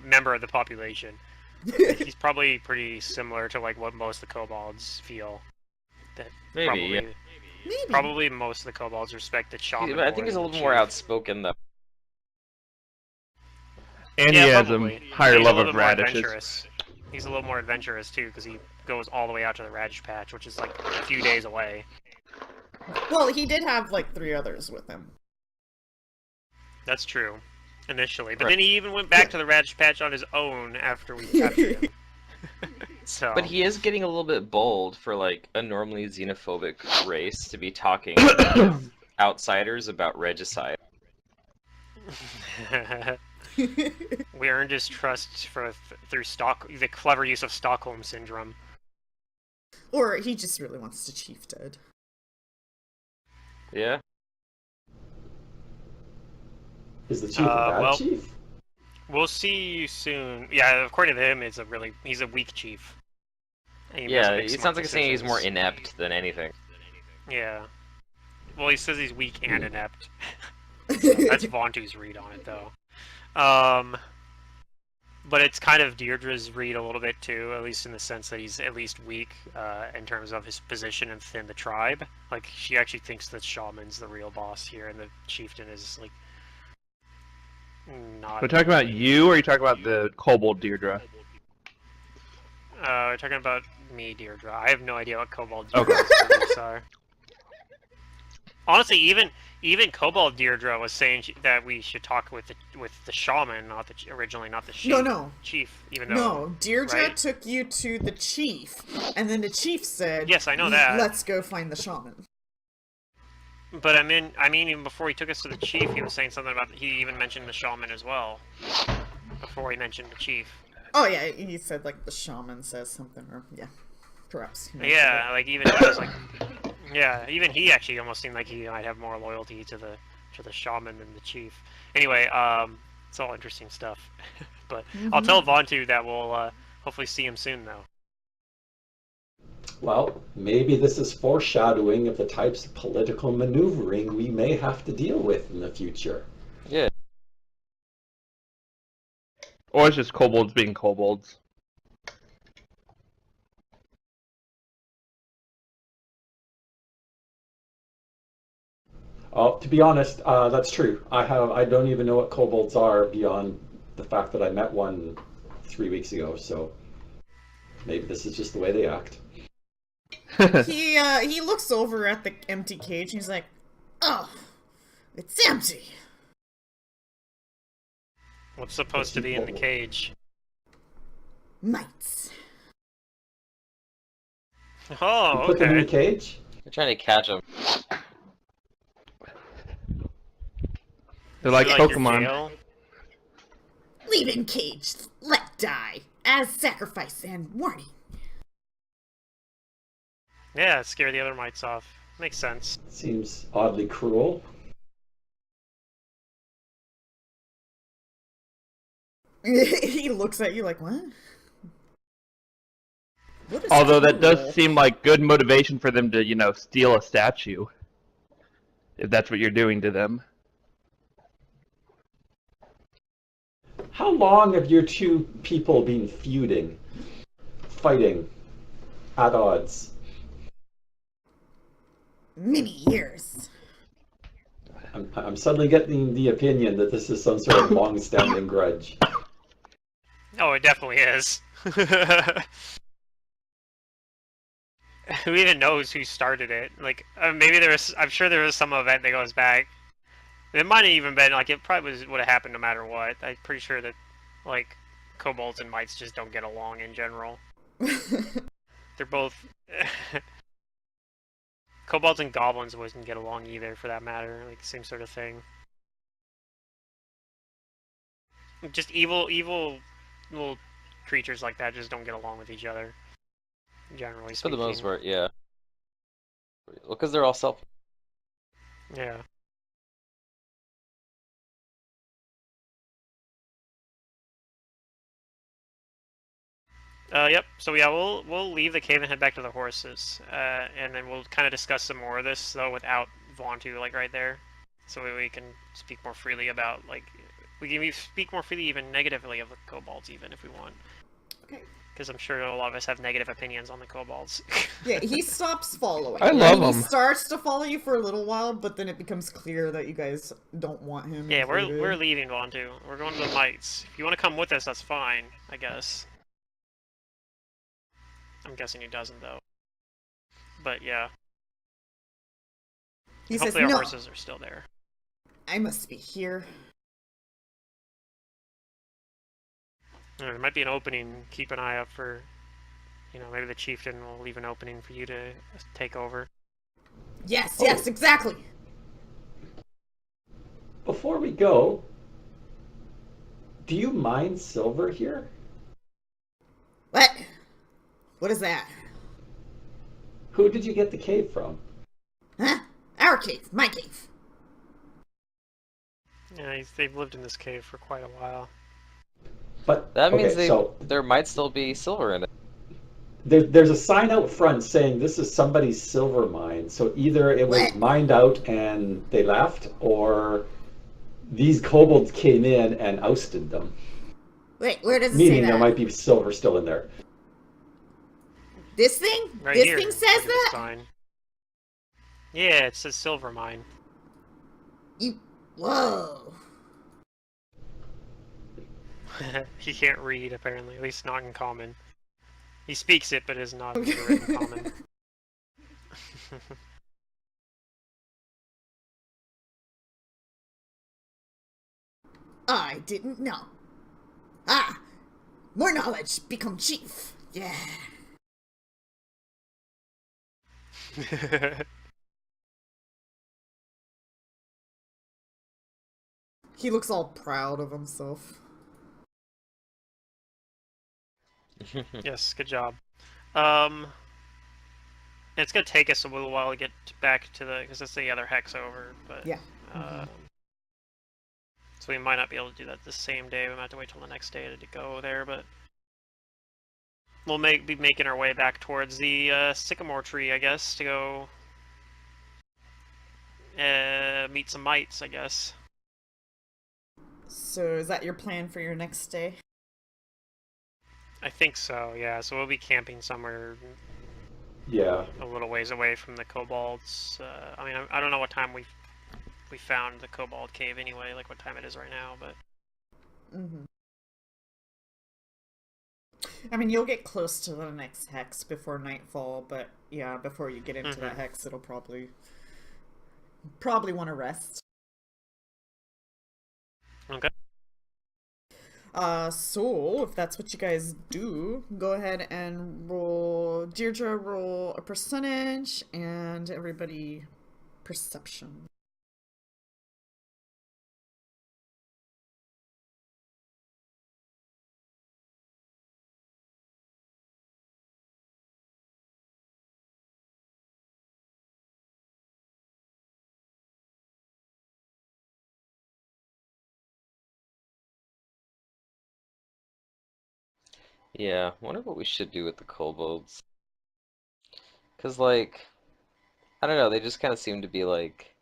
member of the population. Like, he's probably pretty similar to like what most of the kobolds feel. That Maybe. probably most of the kobolds respect the shaman. But I think he's a little more outspoken though. And yeah, he has probably. a higher He's love a little of bit more radishes. adventurous. He's a little more adventurous too, because he goes all the way out to the radish patch, which is like a few days away. Well, he did have like 3 others with him. That's true, initially. But then he even went back to the radish patch on his own after we captured him. So. But he is getting a little bit bold for like a normally xenophobic race to be talking to outsiders about regicide. We earned his trust through the clever use of Stockholm syndrome. Or he just really wants the chief dead. Is the chief a bad well, chief? We'll see you soon. Yeah, according to him, he's a weak chief. Yeah, it sounds like he's saying he's more inept than anything. Yeah. Well, he says he's weak and inept. That's Vontu's read on it, though. But it's kind of Deirdre's read a little bit too, at least in the sense that he's at least weak in terms of his position within the tribe. Like, she actually thinks that Shaman's the real boss here, and the chieftain is like not. We're talking about you, or are you talking about the kobold Deirdre? We're talking about me, Deirdre. I have no idea what kobold Deirdre's beliefs are. Honestly, even Kobold Deirdre was saying that we should talk with the shaman, not the chief. No. Chief, even though. No, Deirdre right? took you to the chief, and then the chief said, "Yes, I know that. Let's go find the shaman." But I mean, even before he took us to the chief, he was saying something about. He even mentioned the shaman as well. Before he mentioned the chief. Oh yeah, he said like the shaman says something, or yeah, perhaps. Yeah, like even he was like. Yeah, even he actually almost seemed like he might have more loyalty to the shaman than the chief. Anyway, it's all interesting stuff. But I'll tell Vontu that we'll hopefully see him soon, though. Well, maybe this is foreshadowing of the types of political maneuvering we may have to deal with in the future. Yeah. Or it's just kobolds being kobolds. To be honest, that's true. I don't even know what kobolds are beyond the fact that I met one 3 weeks ago. So maybe this is just the way they act. He looks over at the empty cage and he's like, "Oh, it's empty." What's supposed to be in the cage? Mites. Oh, You put them in the okay. cage? They're trying to catch him. They're like Your Pokemon. jail? Leave in cage, let die, as sacrifice and warning. Yeah, scare the other mites off. Makes sense. Seems oddly cruel. He looks at you like, what? What is Although that cruel? does seem like good motivation for them to, steal a statue. If that's what you're doing to them. How long have your two people been feuding, fighting, at odds? Many years. I'm suddenly getting the opinion that this is some sort of long-standing grudge. Oh, it definitely is. Who even knows who started it? Like, maybe I'm sure there was some event that goes back. It might have even been, like, it probably would have happened no matter what. I'm pretty sure that, like, kobolds and mites just don't get along in general. They're both... Kobolds and goblins wouldn't get along either, for that matter. Like, same sort of thing. Just evil little creatures like that just don't get along with each other. Generally For speaking. the most part, yeah. Well, because they're all self. Yeah. Yep. So yeah, we'll leave the cave and head back to the horses, and then we'll kind of discuss some more of this though without Vontu like right there, so we can speak more freely about like we can speak more freely even negatively of the kobolds even if we want. Okay. Because I'm sure a lot of us have negative opinions on the kobolds. Yeah, he stops following. I you. love He him. starts to follow you for a little while, but then it becomes clear that you guys don't want him. Yeah, included. we're leaving Vontu. We're going to the Mites. If you want to come with us, that's fine, I guess. I'm guessing he doesn't though. But yeah. He says, Hopefully our "No, horses are still there. I must be here." There might be an opening. Keep an eye out for, maybe the chieftain will leave an opening for you to take over. Yes, Oh. yes, exactly. Before we go, do you mine silver here? What? What is that? Who did you get the cave from? Huh? Our cave, my cave. Yeah, they've lived in this cave for quite a while. But That means okay, so there might still be silver in it. there's a sign out front saying this is somebody's silver mine. So either it was What? mined out and they left, or these kobolds came in and ousted them. Wait, where does it say Meaning that? there might be silver still in there. This thing? Right This here. thing says look at this that? sign. Yeah, it says silver mine. You. Whoa. He can't read apparently, at least not in common. He speaks it, but is not in the written common. I didn't know. Ah, more knowledge, become chief. Yeah. He looks all proud of himself. Yes, good job. It's gonna take us a little while to get back to because it's the other hex over, but Yeah. so we might not be able to do that the same day. We might have to wait till the next day to go there, but we'll be making our way back towards the sycamore tree, I guess, to go meet some mites, I guess. So is that your plan for your next day? I think so, yeah. So we'll be camping somewhere Yeah. a little ways away from the kobolds. I mean, I don't know what time we found the kobold cave anyway, like what time it is right now, but Mm-hmm. I mean, you'll get close to the next hex before nightfall, but yeah, before you get into that hex, it'll probably want to rest. okay. So if that's what you guys do, go ahead and roll. Deirdre, roll a percentage, and everybody perception. Yeah, wonder what we should do with the kobolds. Cause like, I don't know, they just kind of seem to be like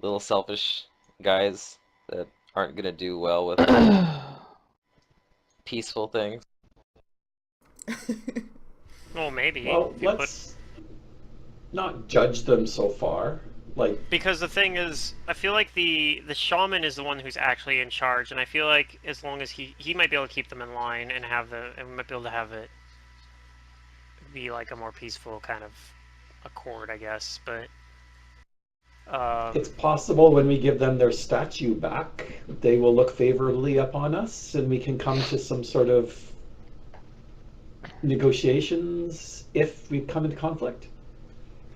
little selfish guys that aren't gonna do well with peaceful things. Well, maybe. Well, if you put- let's not judge them so far. Like, Because the thing is, I feel like the shaman is the one who's actually in charge, and I feel like as long as he might be able to keep them in line and might be able to have it be like a more peaceful kind of accord, I guess. But it's possible when we give them their statue back, they will look favorably upon us and we can come to some sort of negotiations if we come into conflict.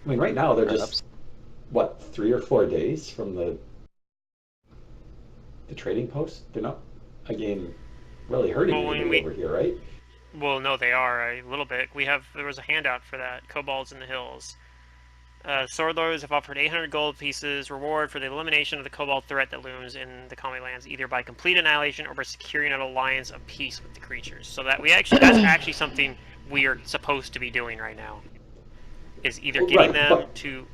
I mean, right now they're just, what, 3 or 4 days from the trading post? They're not, again, really hurting Well, anybody over here, right? well, no, they are a little bit. There was a handout for that, kobolds in the hills. Sword Lords have offered 800 gold pieces reward for the elimination of the Kobold threat that looms in the Kami lands, either by complete annihilation or by securing an alliance of peace with the creatures. So that that's actually something we are supposed to be doing right now. Is either Well, getting right, them but to.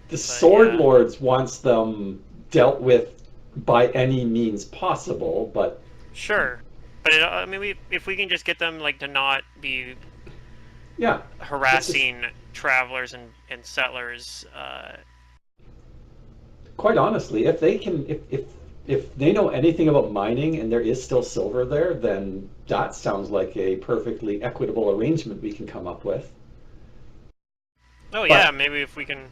the Sword Yeah. Lords wants them dealt with by any means possible, but Sure, but I mean, if we can just get them like to not be yeah, harassing travelers and settlers. quite honestly, if they can, if they know anything about mining and there is still silver there, then that sounds like a perfectly equitable arrangement we can come up with. Oh But- yeah, maybe if we can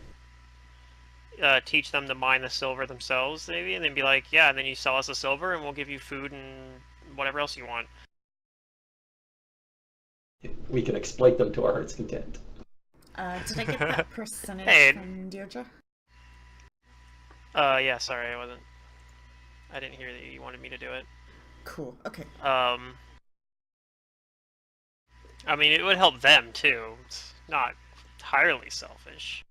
teach them to mine the silver themselves, maybe, and then be like, yeah, and then you sell us the silver, and we'll give you food and whatever else you want. We can exploit them to our heart's content. Did I get that percentage Hey. from Deirdre? Yeah, sorry, I didn't hear that you wanted me to do it. Cool. Okay. I mean, it would help them too. It's not entirely selfish.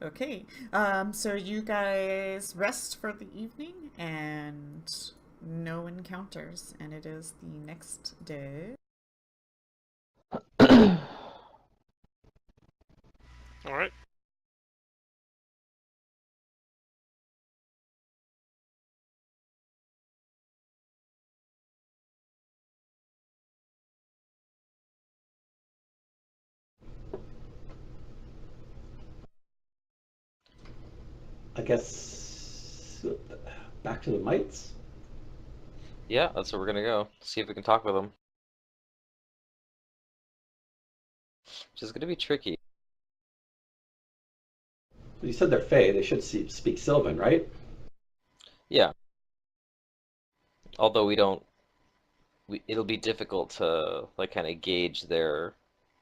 Okay. So you guys rest for the evening and no encounters, and it is the next day. All right. I guess back to the mites. Yeah, that's where we're gonna go. See if we can talk with them. Which is gonna be tricky. You said they're Fey. They should speak Sylvan, right? Yeah. Although it'll be difficult to like kind of gauge their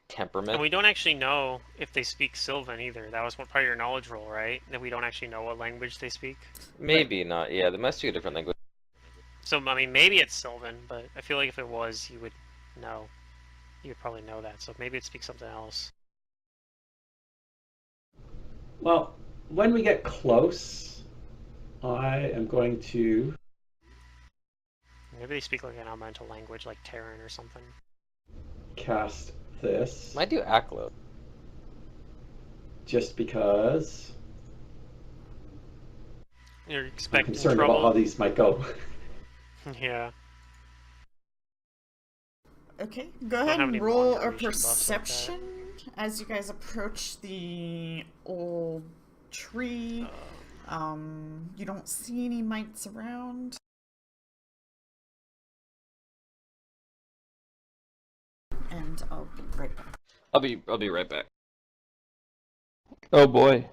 temperament. And we don't actually know if they speak Sylvan either. That was one part of your knowledge roll, right? That we don't actually know what language they speak. Maybe not. Yeah, they must speak a different language. So, I mean, maybe it's Sylvan, but I feel like if it was, you would know. You would probably know that. So maybe it speaks something else. Well, when we get close, I am going to Maybe they speak like an elemental language, like Terran or something. cast this Might do Aklo. just because You're I'm expecting concerned trouble. about how these might go. Yeah. Okay, go Don't ahead have any and roll Bond a creation buffs like that. perception as you guys approach the old tree. You don't see any mites around. And I'll be right back. I'll be right back. Oh boy.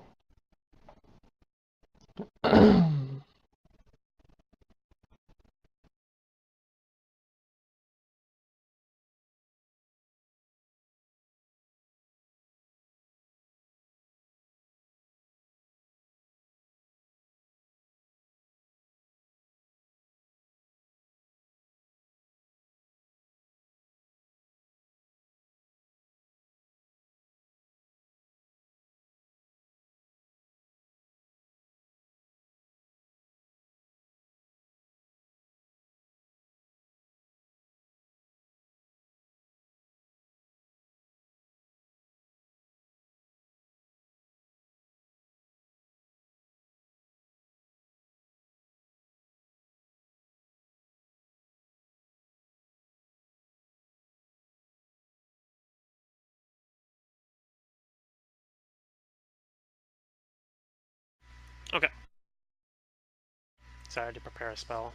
Okay. So I had to prepare a spell.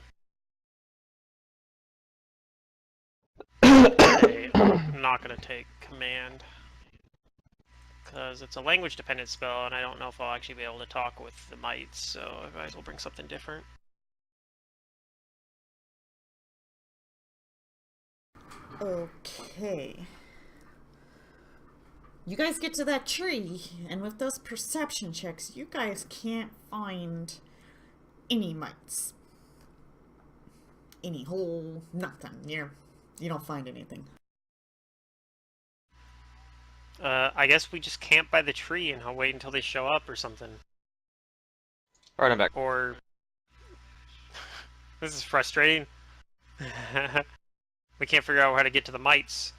I'm not gonna take command because it's a language-dependent spell, and I don't know if I'll actually be able to talk with the mites. So I might as well bring something different. Okay. You guys get to that tree, and with those perception checks, you guys can't find any mites. Any hole, nothing. You don't find anything. I guess we just camp by the tree and I'll wait until they show up or something. Alright, I'm back. Or this is frustrating. We can't figure out how to get to the mites.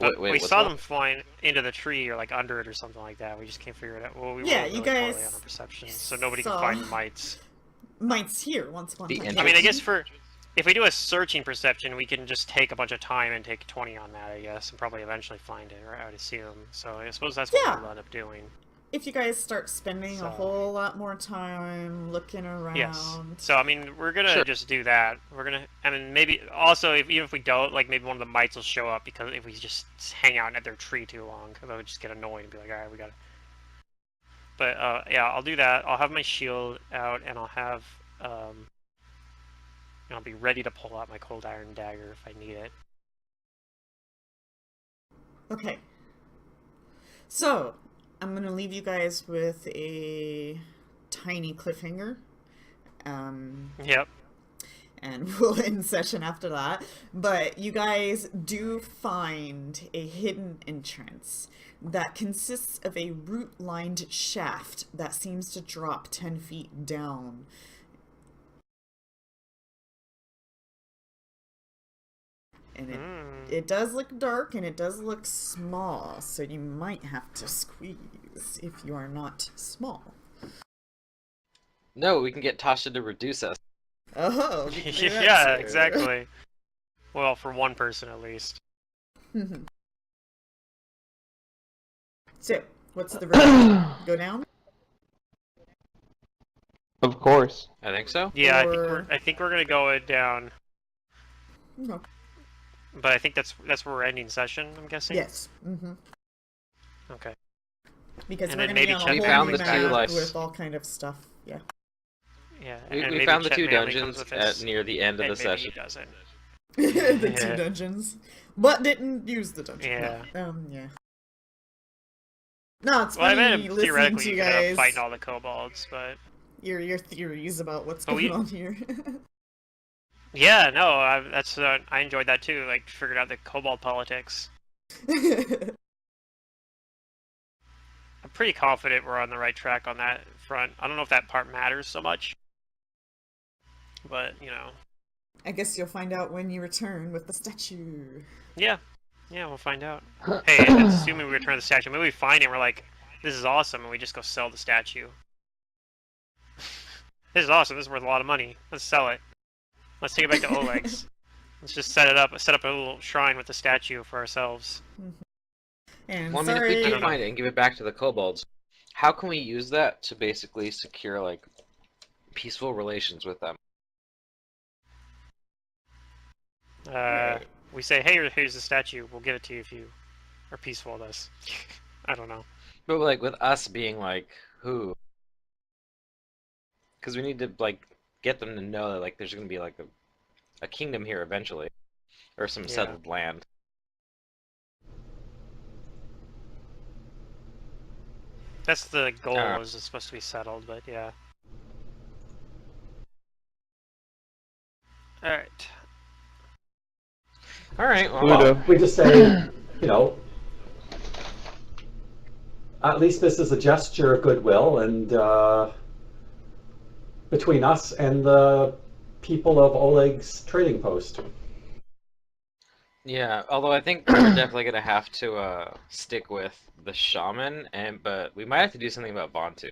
Wait, We what's saw that? them flying into the tree or like under it or something like that. We just can't figure it out. Well, we Yeah, rolled you really poorly guys on our perception, so nobody saw- can find the mites. Mites here once upon a The time. entrance. I mean, I guess if we do a searching perception, we can just take a bunch of time and take 20 on that, I guess, and probably eventually find it, or I would assume. So I suppose that's what Yeah. we'll end up doing. If you guys start spending So- a whole lot more time looking around. Yes. So I mean, we're gonna Sure. just do that. We're gonna. I mean, maybe also even if we don't, like maybe one of the mites will show up because if we just hang out at their tree too long, they'll just get annoyed and be like, all right, we got it. But yeah, I'll do that. I'll have my shield out and I'll have I'll be ready to pull out my cold iron dagger if I need it. Okay. So, I'm going to leave you guys with a tiny cliffhanger. Yep. And we'll end session after that. But you guys do find a hidden entrance that consists of a root-lined shaft that seems to drop 10 feet down. And it does look dark and it does look small, so you might have to squeeze if you are not small. No, we can get Tasha to reduce us. Oh, we can do that Yeah, too. exactly. Well, for one person at least. So, what's the route? Go down? Of course. I think so. Yeah, Or- I think we're gonna go down, No. but I think that's where we're ending session. I'm guessing. Yes. Okay. Because And we're then going to be maybe on a check whole We found new the map two, like- with all kind of stuff. Yeah. Yeah. We and maybe found the Chet two Manley dungeons comes with us, near the end of and the maybe session. he doesn't. The Yeah. two dungeons. But didn't use the dungeon. Yeah. Yeah. No, it's Well, I funny mean, listening theoretically, to you you could have guys. fighting all the kobolds, but Your theories about what's But going we- on here. yeah, no, I enjoyed that too. Like, figured out the kobold politics. I'm pretty confident we're on the right track on that front. I don't know if that part matters so much, but you know, I guess you'll find out when you return with the statue. yeah, we'll find out. Hey, it's assuming we return the statue, maybe we find it and we're like, this is awesome, and we just go sell the statue. This is awesome. This is worth a lot of money. Let's sell it. Let's take it back to Oleg's. Let's just set up a little shrine with the statue for ourselves. And Well, I mean, sorry, if we I do don't know. find it and give it back to the kobolds, how can we use that to basically secure like peaceful relations with them? We say, hey, here's the statue. We'll give it to you if you are peaceful with us. I don't know. But like with us being like who? Because we need to like get them to know that like there's gonna be like a kingdom here eventually, or some Yeah. settled land. That's the goal. Ah. Is it's supposed to be settled, but yeah. All right. All right. Well, Pluto. We just say, you know, at least this is a gesture of goodwill, and between us and the people of Oleg's trading post. yeah. Although I think we're definitely gonna have to stick with the shaman, but we might have to do something about Vaughn too.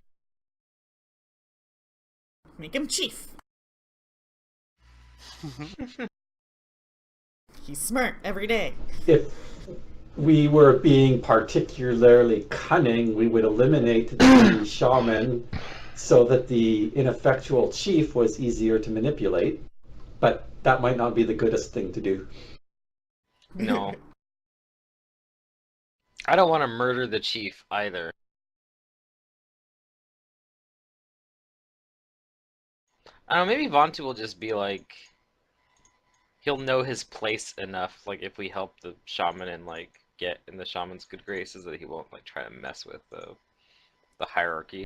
make him chief. He's smart every day. If we were being particularly cunning, we would eliminate the shaman so that the ineffectual chief was easier to manipulate. But that might not be the goodest thing to do. No. I don't want to murder the chief either. I don't know, maybe Vontu will just be like, he'll know his place enough. Like if we help the shaman and like get in the shaman's good graces, that he won't like try to mess with the hierarchy.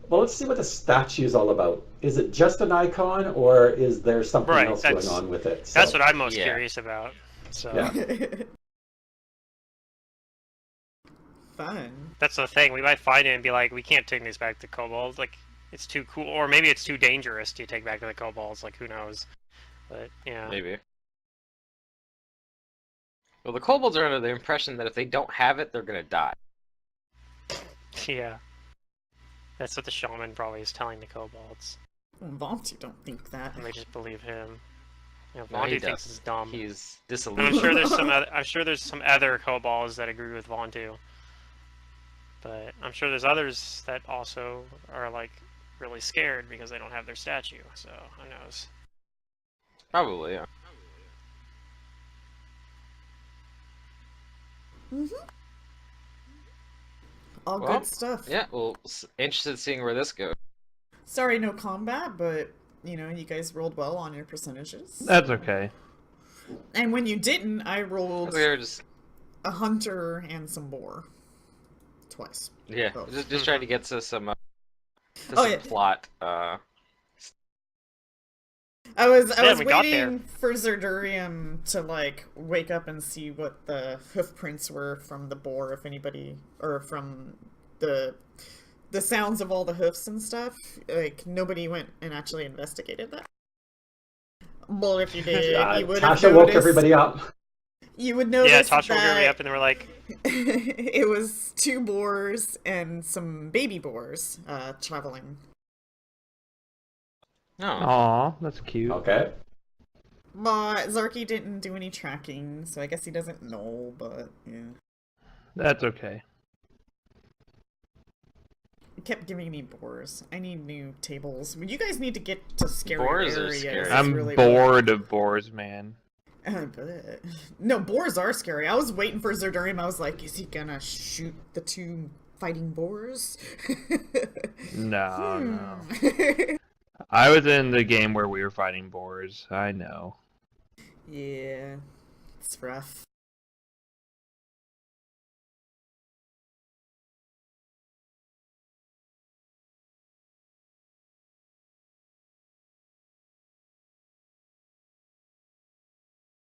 Well, let's see what the statue is all about. Is it just an icon, or is there something Right, else going on with it? That's So, what I'm most Yeah. curious about. So Yeah. Fun. that's the thing. We might find it and be like, we can't take these back to kobolds. Like, it's too cool, or maybe it's too dangerous to take back to the kobolds. Like, who knows? But yeah, Maybe. Well, the kobolds are under the impression that if they don't have it, they're gonna die. yeah. That's what the shaman probably is telling the kobolds, Vontu don't think that. and they just believe him. You know, No, he Vontu thinks does. it's dumb. He's And disillusioned. I'm sure there's some. I'm sure there's some other kobolds that agree with Vontu, but I'm sure there's others that also are like really scared because they don't have their statue. So who knows? Probably, yeah. All Well, good stuff. Yeah, well, interested in seeing where this goes. Sorry, no combat, but you know, you guys rolled well on your percentages. That's okay. And when you didn't, I rolled We were just, a hunter and some boar. Twice. yeah, Oh. just trying to get to some, Oh, yeah. plot. I was Yeah, we got there. waiting for Zerdurium to like wake up and see what the hoof prints were from the boar, if anybody, or from the sounds of all the hoofs and stuff. Like nobody went and actually investigated that. Well, if you did, you would have Tasha woke noticed. everybody up. You would notice Yeah, Tasha woke me that up and they were like, it was 2 boars and some baby boars traveling. No. Aw, that's cute. Okay. But Zarky didn't do any tracking, so I guess he doesn't know, but yeah. That's okay. He kept giving me boars. I need new tables. You guys need to get to scary Boars are areas. scary. I'm really bored of boars, man. I bet. No, boars are scary. I was waiting for Zerdurium. I was like, is he gonna shoot the 2 fighting boars? No, no. Hmm. I was in the game where we were fighting boars. I know. Yeah, it's rough.